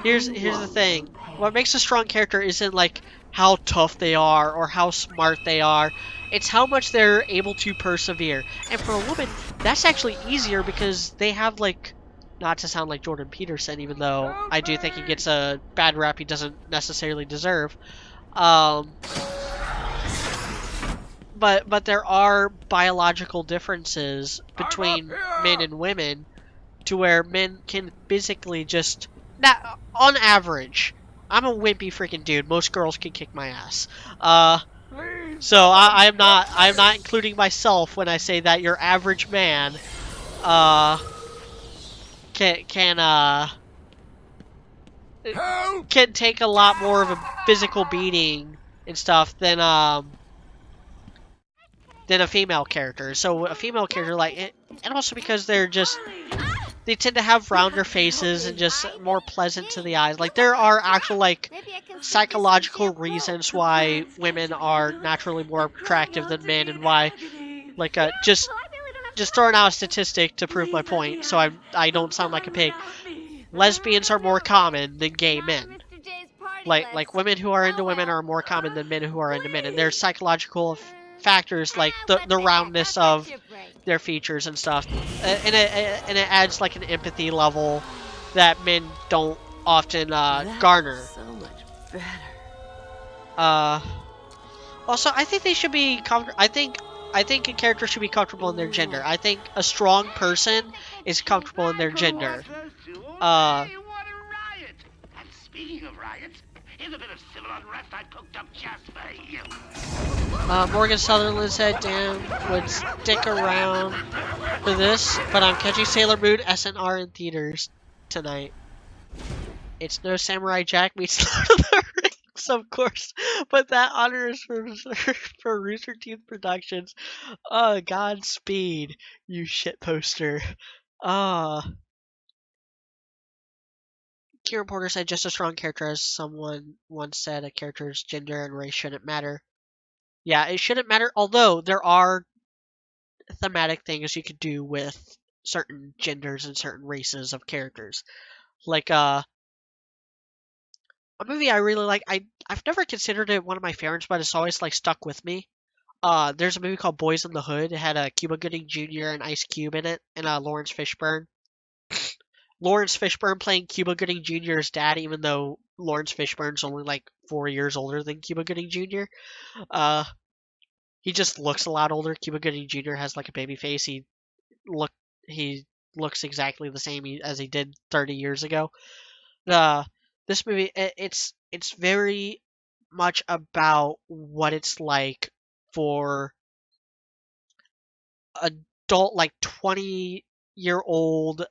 Here's the thing. What makes a strong character isn't like how tough they are or how smart they are. It's how much they're able to persevere. And for a woman, that's actually easier because they have like, not to sound like Jordan Peterson, even though I do think he gets a bad rap he doesn't necessarily deserve. But there are biological differences between men and women to where men can physically just, not on average. I'm a wimpy freaking dude. Most girls can kick my ass. So I'm not including myself when I say that your average man can take a lot more of a physical beating and stuff than a female character. So a female character, like, and also because they tend to have rounder faces and just more pleasant to the eyes. Like, there are actual, like, psychological reasons why women are naturally more attractive than men, and why, like, just throwing out a statistic to prove my point, so I don't sound like a pig. Lesbians are more common than gay men. Like women who are into women are more common than men who are into men, and there's psychological factors like the roundness of their features and stuff, and it adds like an empathy level that men don't often garner. So much better. Also, I think they should be I think a character should be comfortable in their gender. I think a strong person is comfortable in their gender. Speaking of riots, here's a bit of civil unrest I cooked up just for you. Morgan Sutherland said Dan would stick around for this, but I'm catching Sailor Moon SNR in theaters tonight. It's no Samurai Jack meets Lord of the Rings, of course, but that honor is reserved for Rooster Teeth Productions. Godspeed, you shit poster. Kieran Porter said, just a strong character, as someone once said, a character's gender and race shouldn't matter. Yeah, it shouldn't matter, although there are thematic things you could do with certain genders and certain races of characters. Like, a movie I really like, I've never considered it one of my favorites, but it's always, like, stuck with me. There's a movie called Boys in the Hood. It had Cuba Gooding Jr. and Ice Cube in it, and Lawrence Fishburne. Lawrence Fishburne playing Cuba Gooding Jr.'s dad, even though Lawrence Fishburne's only like 4 years older than Cuba Gooding Jr. He just looks a lot older. Cuba Gooding Jr. has like a baby face. He looks exactly the same as he did 30 years ago. This movie, it's very much about what it's like for adult, like 20-year-old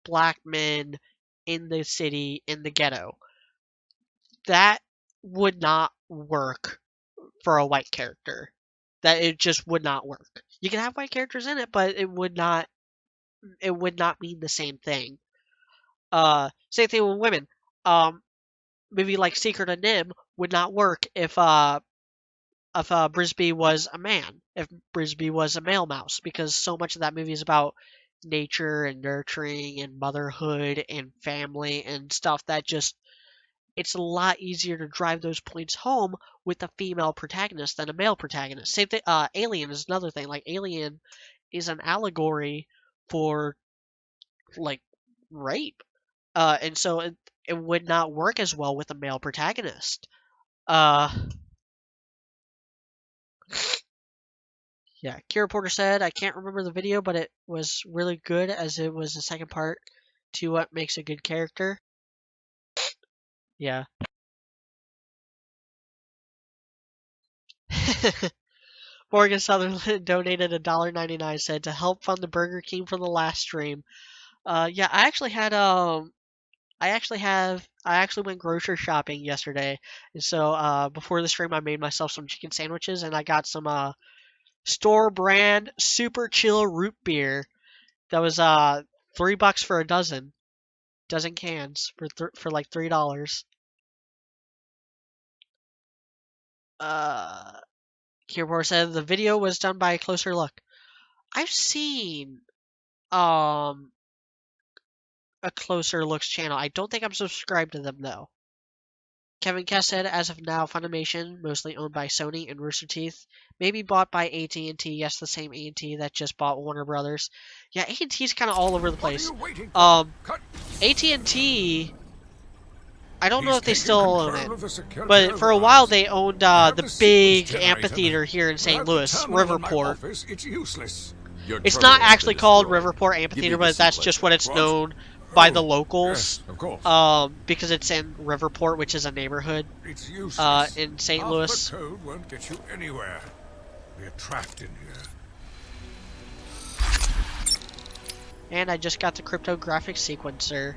black men in the city, in the ghetto. That would not work for a white character. That it just would not work. You can have white characters in it, but it would not mean the same thing. Same thing with women. Movie like Secret of Nim would not work if Brisby was a man, if Brisby was a male mouse, because so much of that movie is about nature and nurturing and motherhood and family and stuff that just, it's a lot easier to drive those points home with a female protagonist than a male protagonist. Same thing, Alien is another thing. Like, Alien is an allegory for, like, rape. And so it would not work as well with a male protagonist. Yeah, Kira Porter said, I can't remember the video, but it was really good as it was the second part to what makes a good character. Yeah. Morgan Sutherland donated $1.99, said, to help fund the Burger King from the last stream. Yeah, I actually went grocery shopping yesterday, and so before the stream I made myself some chicken sandwiches, and I got some store brand super chill root beer. That was $3 for a dozen cans for like $3. Keyboard said the video was done by a closer look. I've seen a closer looks channel. I don't think I'm subscribed to them though. Kevin Kess said, as of now, Funimation, mostly owned by Sony and Rooster Teeth, maybe bought by AT&T. Yes, the same AT&T that just bought Warner Brothers. Yeah, AT&T's kind of all over the place. AT&T, I don't know if they still own it, but for a while they owned the big amphitheater here in St. Louis, Riverport. It's not actually called Riverport Amphitheater, but that's just what it's known by the locals, because it's in Riverport, which is a neighborhood in St. Louis. The code won't get you anywhere. We're trapped in here. And I just got the cryptographic sequencer.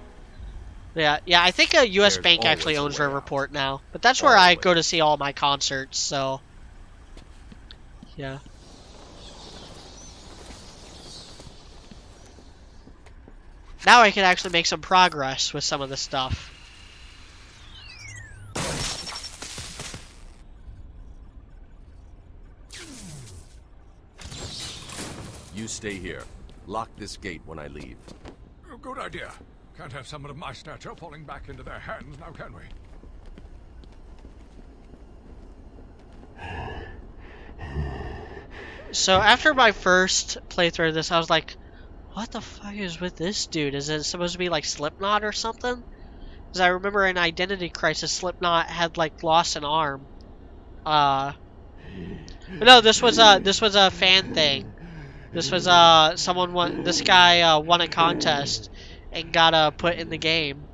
Yeah, I think a U.S. bank actually owns Riverport now, but that's where I go to see all my concerts. So, yeah. Now I can actually make some progress with some of the stuff. You stay here. Lock this gate when I leave. Oh, good idea. Can't have someone of my stature falling back into their hands now, can we? So after my first playthrough of this, I was like, what the fuck is with this dude? Is it supposed to be like Slipknot or something? Because I remember in Identity Crisis, Slipknot had like lost an arm. But no, this was a fan thing. This was this guy won a contest and got put in the game.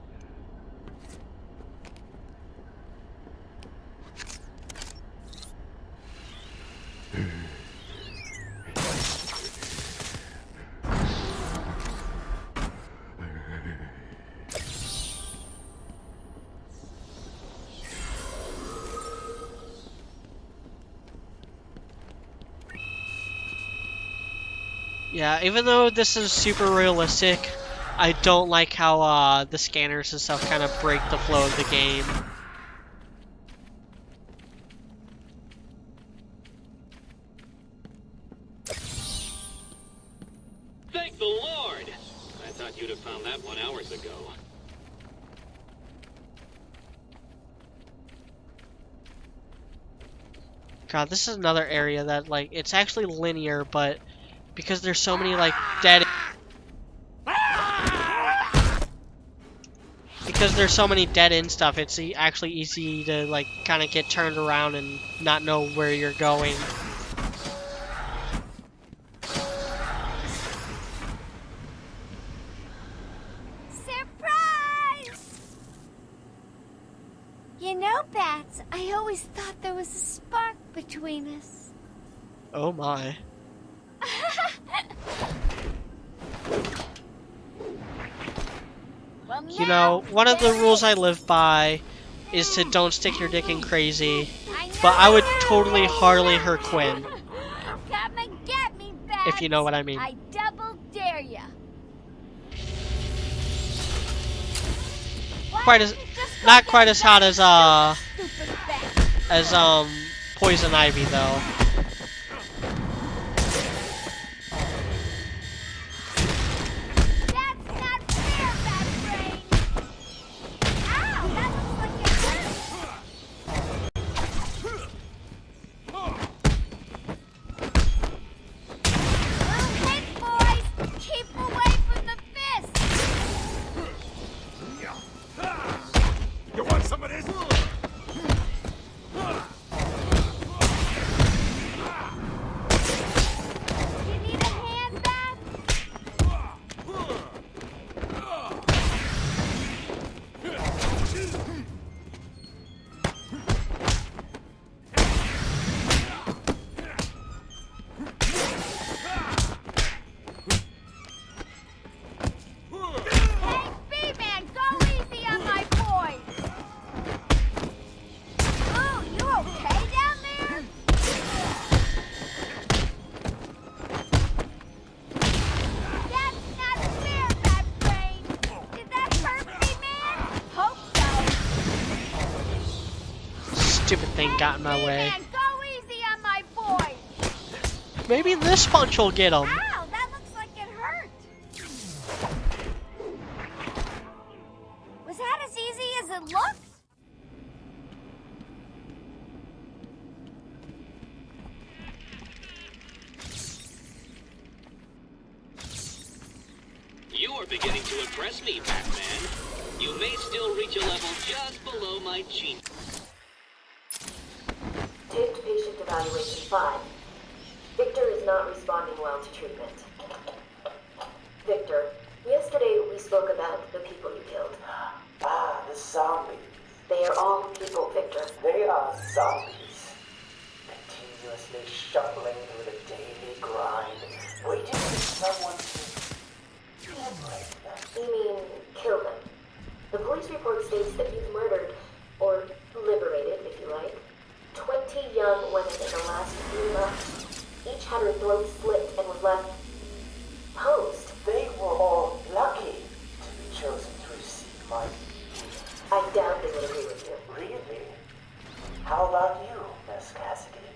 Yeah, even though this is super realistic, I don't like how the scanners and stuff kind of break the flow of the game. Thank the Lord! I thought you'd have found that 1 hour ago. God, this is another area that, like, it's actually linear, but because there's so many, like, dead... Because there's so many dead-end stuff, it's actually easy to, like, kind of get turned around and not know where you're going. Surprise! You know, Bats, I always thought there was a spark between us. Oh my. You know, one of the rules I live by is to don't stick your dick in crazy, but I would totally Harley her Quinn. Come and get me, Bats. If you know what I mean. I double dare ya. Not quite as hot as Poison Ivy though. got in my way. Man, go easy on my boy. Maybe this punch will get him. Ow, that looks like it hurt. Was that as easy as it looked? You are beginning to impress me, Batman. You may still reach a level just below my genius. Taped patient evaluation 5. Victor is not responding well to treatment. Victor, yesterday we spoke about the people you killed. Ah, the zombies. They are all people, Victor. They are zombies. Continuously shuffling through the daily grind, waiting for someone to liberate them. You mean kill them? The police report states that you've murdered, or liberated, if you like, 20 young women in the last few months. Each had her throat slit and was left posed. They were all lucky to be chosen to receive my gift. I doubt they would agree with you. Really? How about you, Miss Cassidy?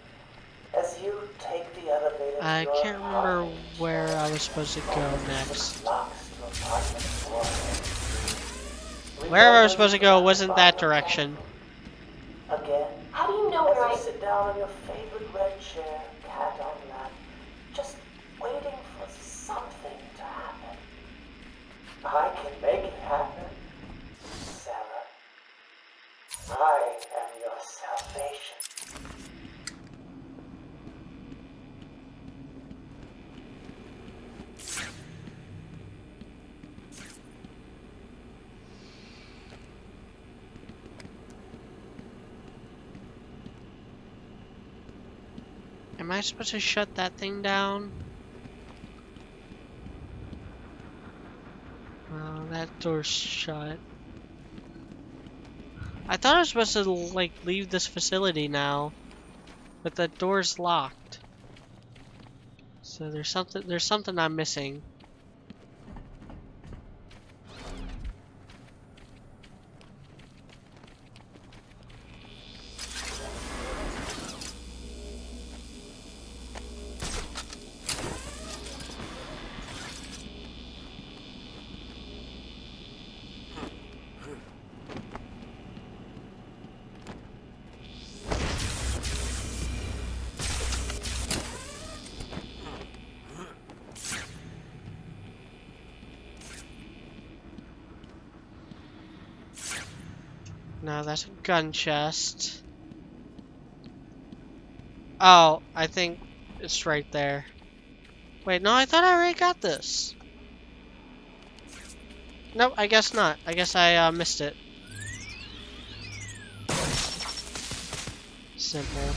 As you take the elevator to I your can't remember apartment, where I was supposed to go next. locks to apartment 4. Wherever I was supposed to go wasn't that direction. Again, How do you know where as you sit down on your favorite red chair, cat on lap, just waiting for something to happen. I can make it happen, Sarah. I am your salvation. Am I supposed to shut that thing down? Oh, that door's shut. I thought I was supposed to, like, leave this facility now, but the door's locked. So there's something I'm missing. No, that's a gun chest. Oh, I think it's right there. Wait, no, I thought I already got this. Nope, I guess not. I guess I missed it. Simple.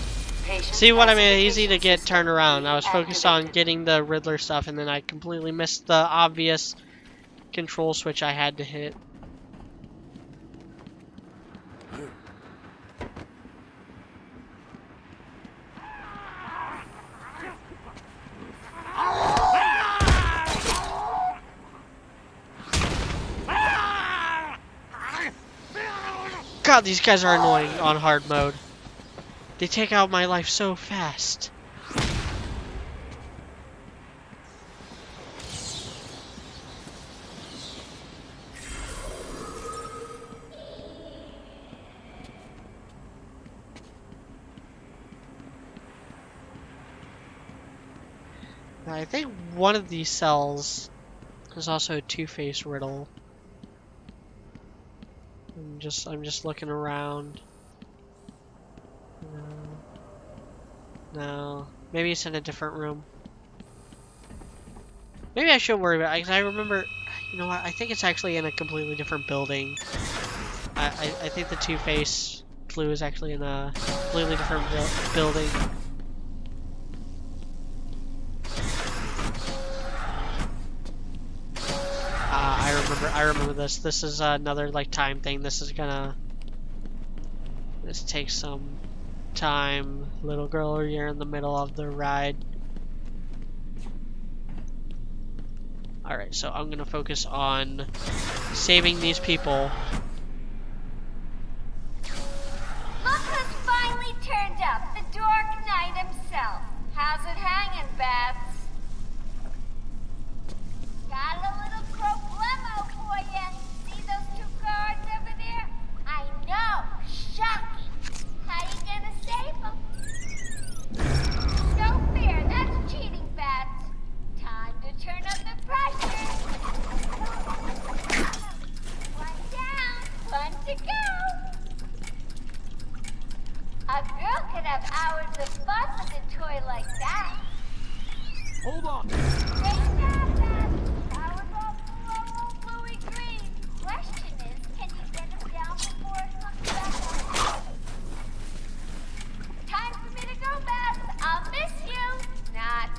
See what I mean? Easy to get turned around. I was focused on getting the Riddler stuff, and then I completely missed the obvious control switch I had to hit. God, these guys are annoying on hard mode. They take out my life so fast. I think one of these cells is also a Two-Face riddle. I'm just looking around. No. Maybe it's in a different room. Maybe I shouldn't worry about it, because I remember, you know what, I think it's actually in a completely different building. I think the Two-Face clue is actually in a completely different building. I remember this. This is another like time thing. This takes some time. Little girl, you're in the middle of the ride. Alright, so I'm gonna focus on saving these people. Look who's finally turned could have hours of fun with a toy like that. Hold on. They stabbed us! Powers off below old Bluey Green. Question is, can you get him down before it comes back up? Time for me to go, Beth. I'll miss you. Not.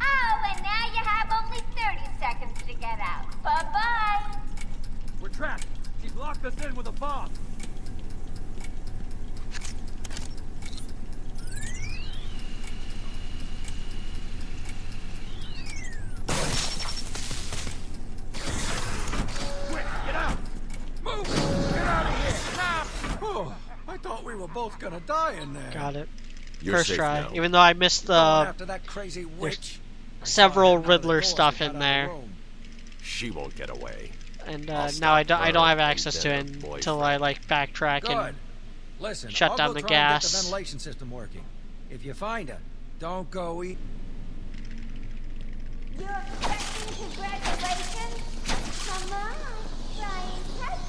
Oh, and now you have only 30 seconds to get out. Bye-bye. We're trapped. She's locked us in with a bomb. Quick, get out! Move! Get out of here! Now! Oh, I thought we were both gonna die in there. Got it. You're First safe try. now. Even though I missed the After that crazy witch. several Riddler stuff in there, She won't get away. and I'll now I stop don't have her access to it and then her until I like backtrack Good. and Listen, shut I'll down go the try and get gas. the ventilation system working. If you find her, don't go eat. You're expecting congratulations? Come on, try and touch.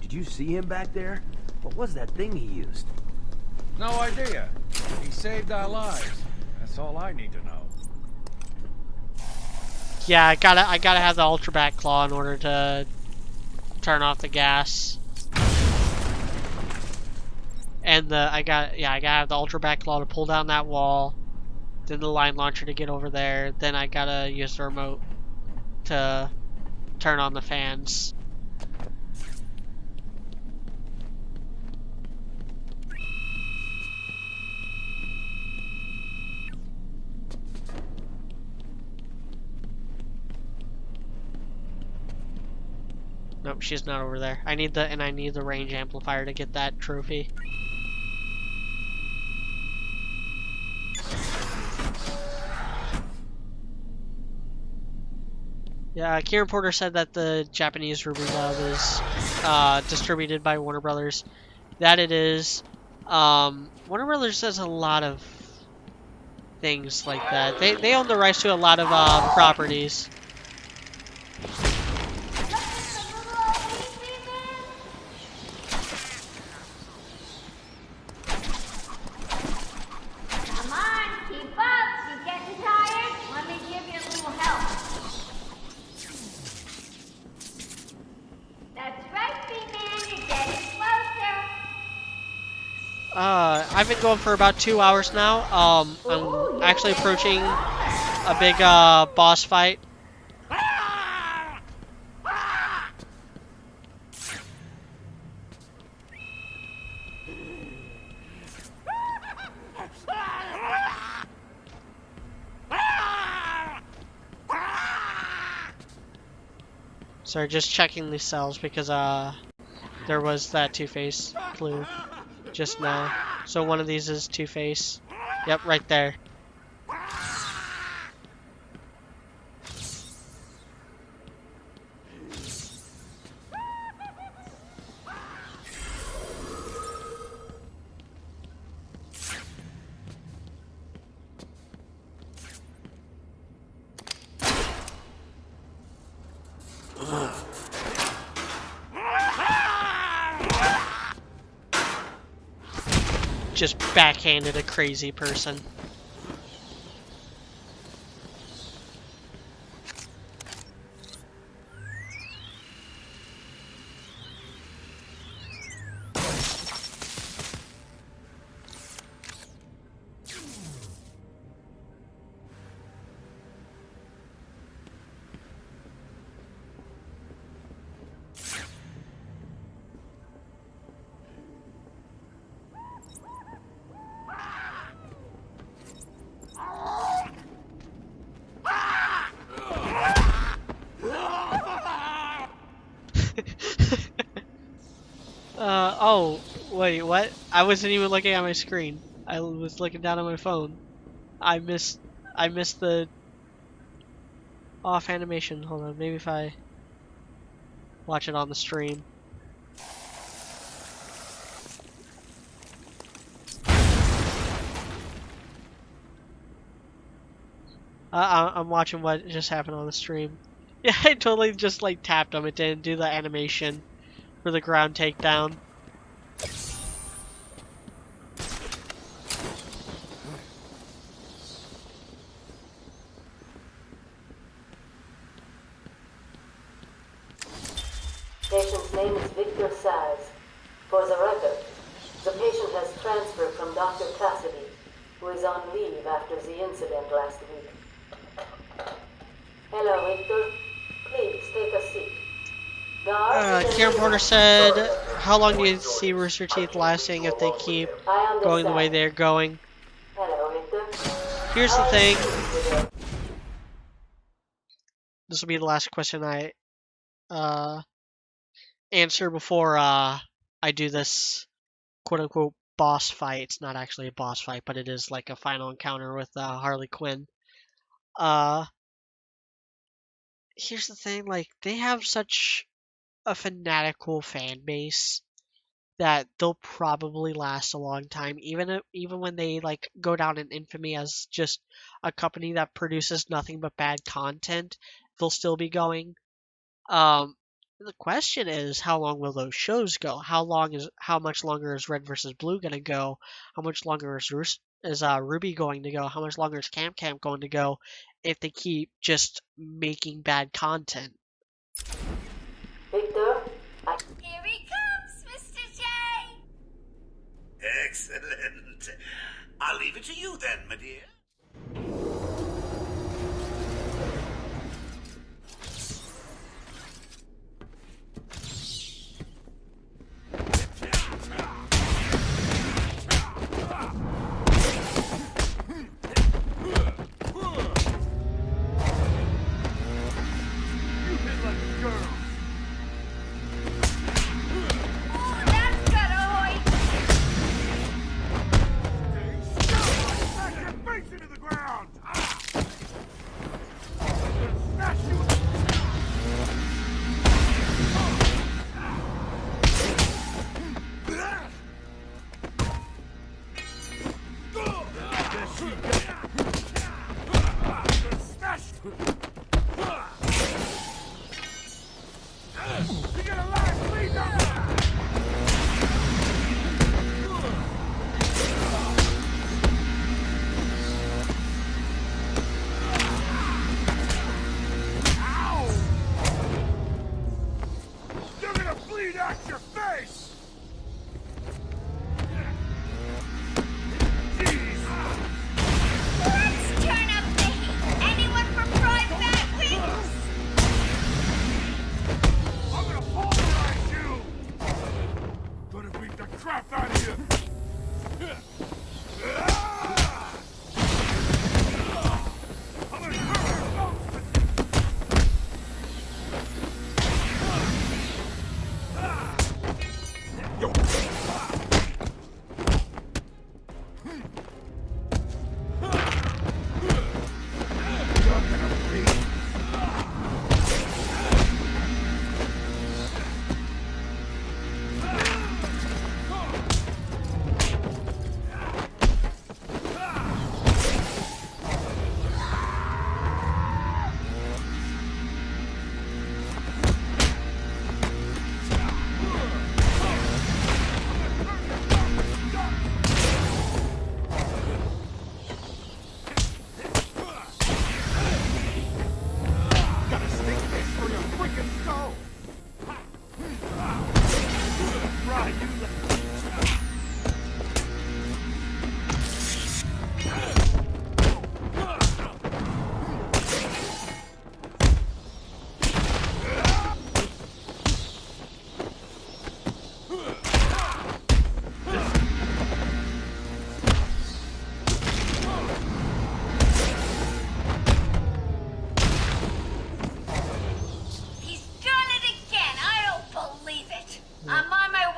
Did you see him back there? What was that thing he used? No idea. He saved our lives. That's all I need to know. Yeah, I gotta have the Ultra Bat Claw in order to turn off the gas. And I gotta have the Ultra Bat Claw to pull down that wall. Then the line launcher to get over there. Then I gotta use the remote to turn on the fans. Nope, she's not over there. I need the range amplifier to get that trophy. Yeah, Kieran Porter said that the Japanese Ruby Love is distributed by Warner Brothers. That it is. Warner Brothers does a lot of things like that. They own the rights to a lot of properties. Come on, keep up. You getting tired? Let me give you a little help. That's right, B-Man. You're getting closer. I've been going for about 2 hours now. I'm actually approaching a big boss fight. Sorry, just checking these cells because there was that Two-Face clue just now. So one of these is Two-Face. Yep, right there. Just backhanded a crazy person. Oh, wait, what? I wasn't even looking at my screen. I was looking down on my phone. I missed the off animation. Hold on, maybe if I watch it on the stream. I'm watching what just happened on the stream. Yeah, I totally just like tapped him. It didn't do the animation for the ground takedown. name is Victor Saz. For the record, the patient has transferred from Dr. Cassidy, who is on leave after the incident last week. Hello, Victor. Please take a seat. Karen Porter said, how long do you see Rooster Teeth lasting if they keep going the way they're going? Hello, Victor. Here's the thing. This will be the last question I answer before I do this quote-unquote boss fight. It's not actually a boss fight, but it is like a final encounter with Harley Quinn. Here's the thing, like, they have such a fanatical fan base that they'll probably last a long time, even when they like go down in infamy as just a company that produces nothing but bad content. They'll still be going. The question is, how long will those shows go? How much longer is Red versus Blue gonna go? How much longer is Ruby going to go? How much longer is Camp Camp going to go if they keep just making bad content? Victor, Here he comes, Mr. J! Excellent. I'll leave it to you then, my dear.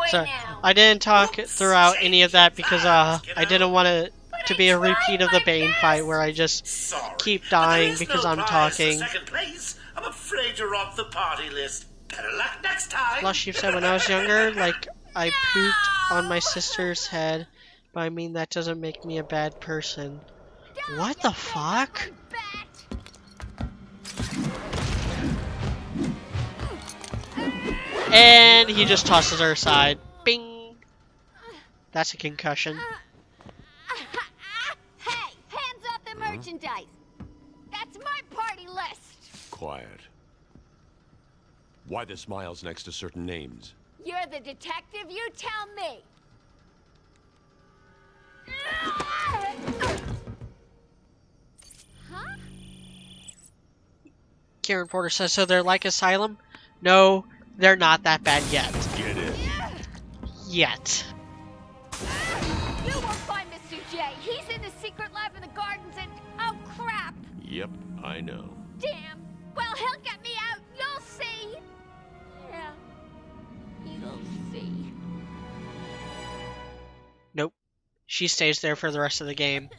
So I didn't talk throughout any of that because I didn't want it to be a repeat of the Bane fight where I just keep dying because I'm talking. I'm afraid you're off the party list. Better luck next time. Plus, she said when I was younger, like, I pooped on my sister's head, but I mean that doesn't make me a bad person. What the fuck? And he just tosses her aside. Bing! That's a concussion. Hey, hands off the merchandise. That's my party list. Quiet. Why the smiles next to certain names? You're the detective, you tell me! Huh? Kieran Porter says, so they're like Asylum? No, they're not that bad yet. Get it. Yet. You won't find Mr. J. He's in the secret lab in the gardens and... oh, crap! Yep, I know. Damn. Well, he'll get me out. You'll see. Yeah. You'll see. Nope. She stays there for the rest of the game.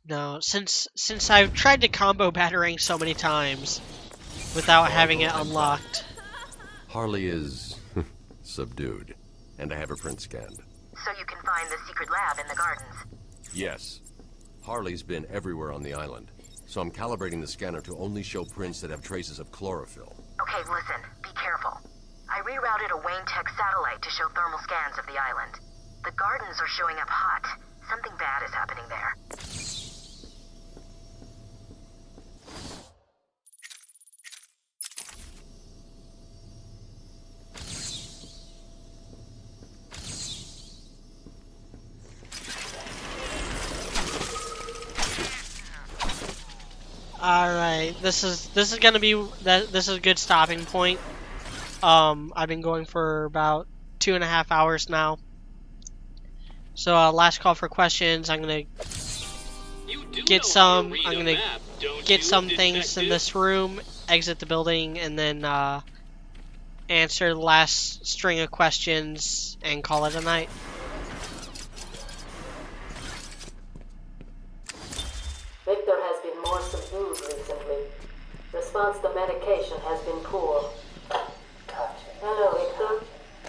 No, since I've tried to combo Batarang so many times without having it unlocked. Harley is subdued, and I have her print scanned. So you can find the secret lab in the gardens. Yes. Harley's been everywhere on the island, so I'm calibrating the scanner to only show prints that have traces of chlorophyll. Okay, listen. Be careful. I rerouted a Wayne Tech satellite to show thermal scans of the island. The gardens are showing up hot. Something bad is happening there. Alright, this is gonna be this is a good stopping point. I've been going for about 2.5 hours now. So last call for questions. I'm gonna get some things in this room, exit the building, and then answer the last string of questions and call it a night. Victor has been more subdued recently. Response to medication has been poor. Hello, Victor.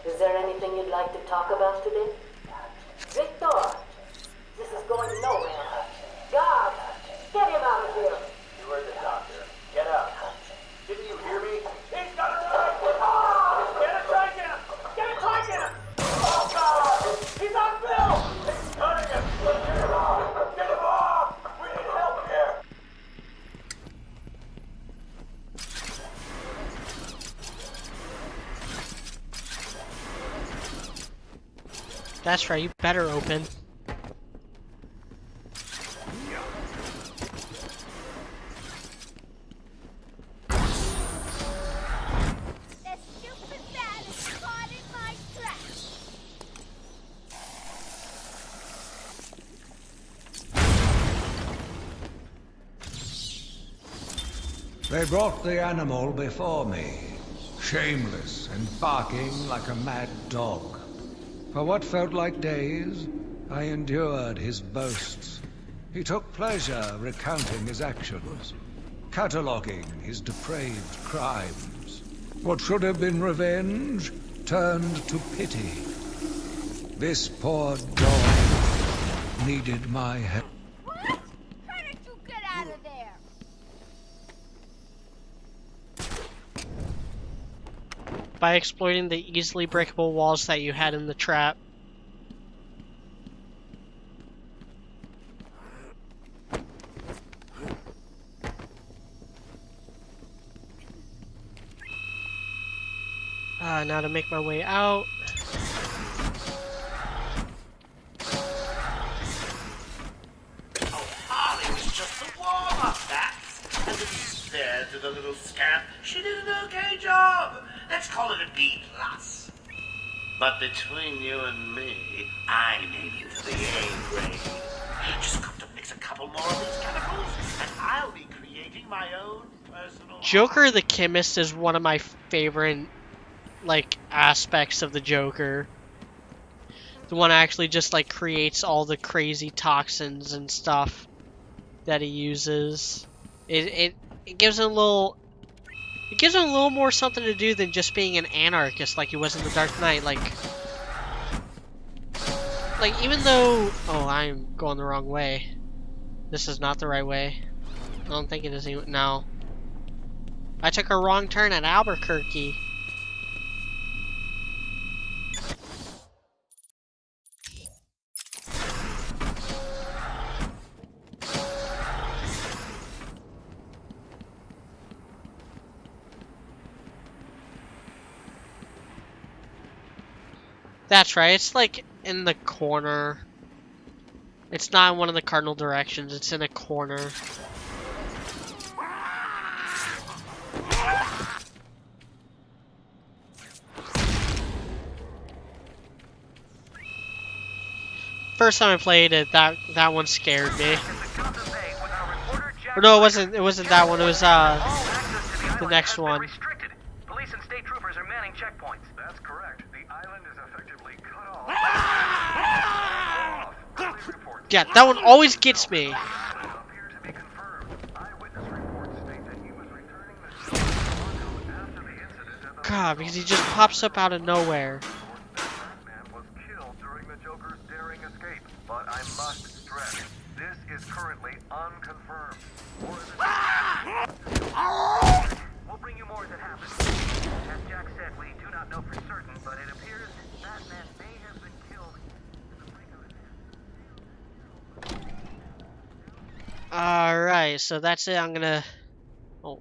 Is there anything you'd like to talk about today? Victor! This is going nowhere. God! Get him out of here! You heard the doctor. Get out. Didn't you hear me? He's got a right! Get a try him! Get a try him! Oh, God! He's on film! He's cutting him! Get him off! Get him off! We need help here! That's right, you better open. The stupid bat is caught in my trap. They brought the animal before me, shameless and barking like a mad dog. For what felt like days, I endured his boasts. He took pleasure recounting his actions, cataloguing his depraved crimes. What should have been revenge turned to pity. This poor dog needed my help. What? How did you get out of there? By exploiting the easily breakable walls that you had in the trap. Now to make my way out. Oh, Harley was just a warm-up, that's. And to be fair to the little scamp, she did an okay job. Let's call it a B+. But between you and me, I name you to the A grade. Just got to mix a couple more of these chemicals, and I'll be creating my own personal... Joker the Chemist is one of my favorite, like, aspects of the Joker. The one that actually just, like, creates all the crazy toxins and stuff that he uses. It gives him a little... It gives him a little more something to do than just being an anarchist like he was in The Dark Knight. Like even though... Oh, I'm going the wrong way. This is not the right way. I don't think it is even... No. I took a wrong turn at Albuquerque. That's right. It's like in the corner. It's not in one of the cardinal directions. It's in a corner. First time I played it, that one scared me. Or no, it wasn't. It wasn't that one. It was the next one. Police and state troopers are manning checkpoints. That's correct. The island is effectively cut off. Yeah, that one always gets me. God, because he just pops up out of nowhere. But I must stress, this is currently unconfirmed. We'll bring you more as it happens. As Jack said, we do not know for certain, but it appears that man may have been killed. Alright, so that's it. I'm gonna... Oh.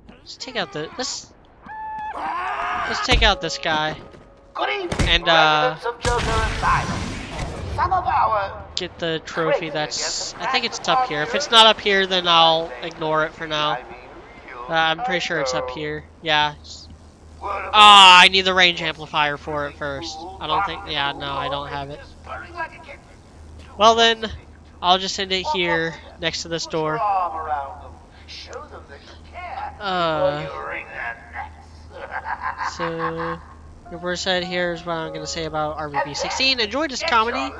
Let's take out the... Let's take out this guy. Good evening, and, residents of Joker Asylum. Some of our get the trophy that's... I think it's up here. If it's not up here, then I'll ignore it for now. I'm pretty sure it's up here. Yeah. Ah, I need the range amplifier for it first. I don't think... Yeah, no, I don't have it. Well then, I'll just end it here, next to this door. So... The word said here is what I'm going to say about RBB 16. Enjoyed this comedy,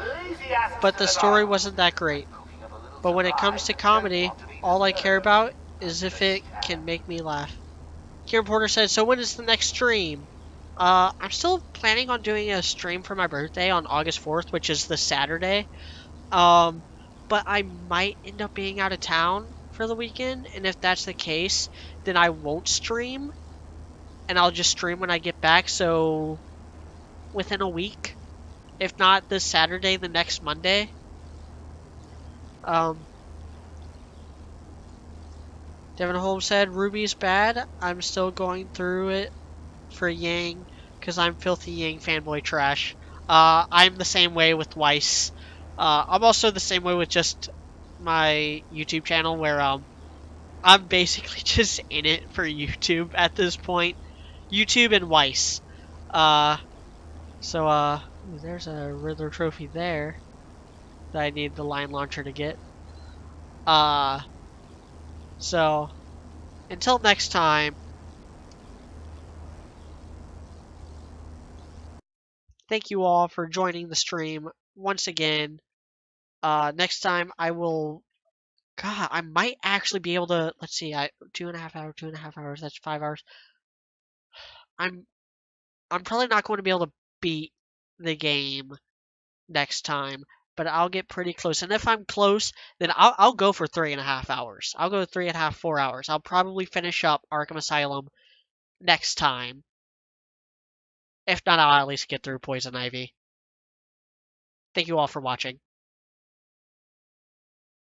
but the story wasn't that great. But when it comes to comedy, all I care about is if it can make me laugh. Kieran Porter said, so when is the next stream? I'm still planning on doing a stream for my birthday on August 4th, which is the Saturday. But I might end up being out of town for the weekend, and if that's the case, then I won't stream. And I'll just stream when I get back, so within a week. If not this Saturday, the next Monday. Devin Holmes said, Ruby's bad. I'm still going through it for Yang, because I'm filthy Yang fanboy trash. I'm the same way with Weiss. I'm also the same way with just my YouTube channel, where I'm basically just in it for YouTube at this point. YouTube and Weiss. Ooh, there's a Riddler trophy there that I need the line launcher to get. So, until next time, thank you all for joining the stream once again. Next time I will... God, I might actually be able to... Let's see, 2.5 hours, that's 5 hours. I'm probably not going to be able to beat the game next time, but I'll get pretty close. And if I'm close, then I'll go for 3.5 hours. I'll go 3.5, 4 hours. I'll probably finish up Arkham Asylum next time. If not, I'll at least get through Poison Ivy. Thank you all for watching.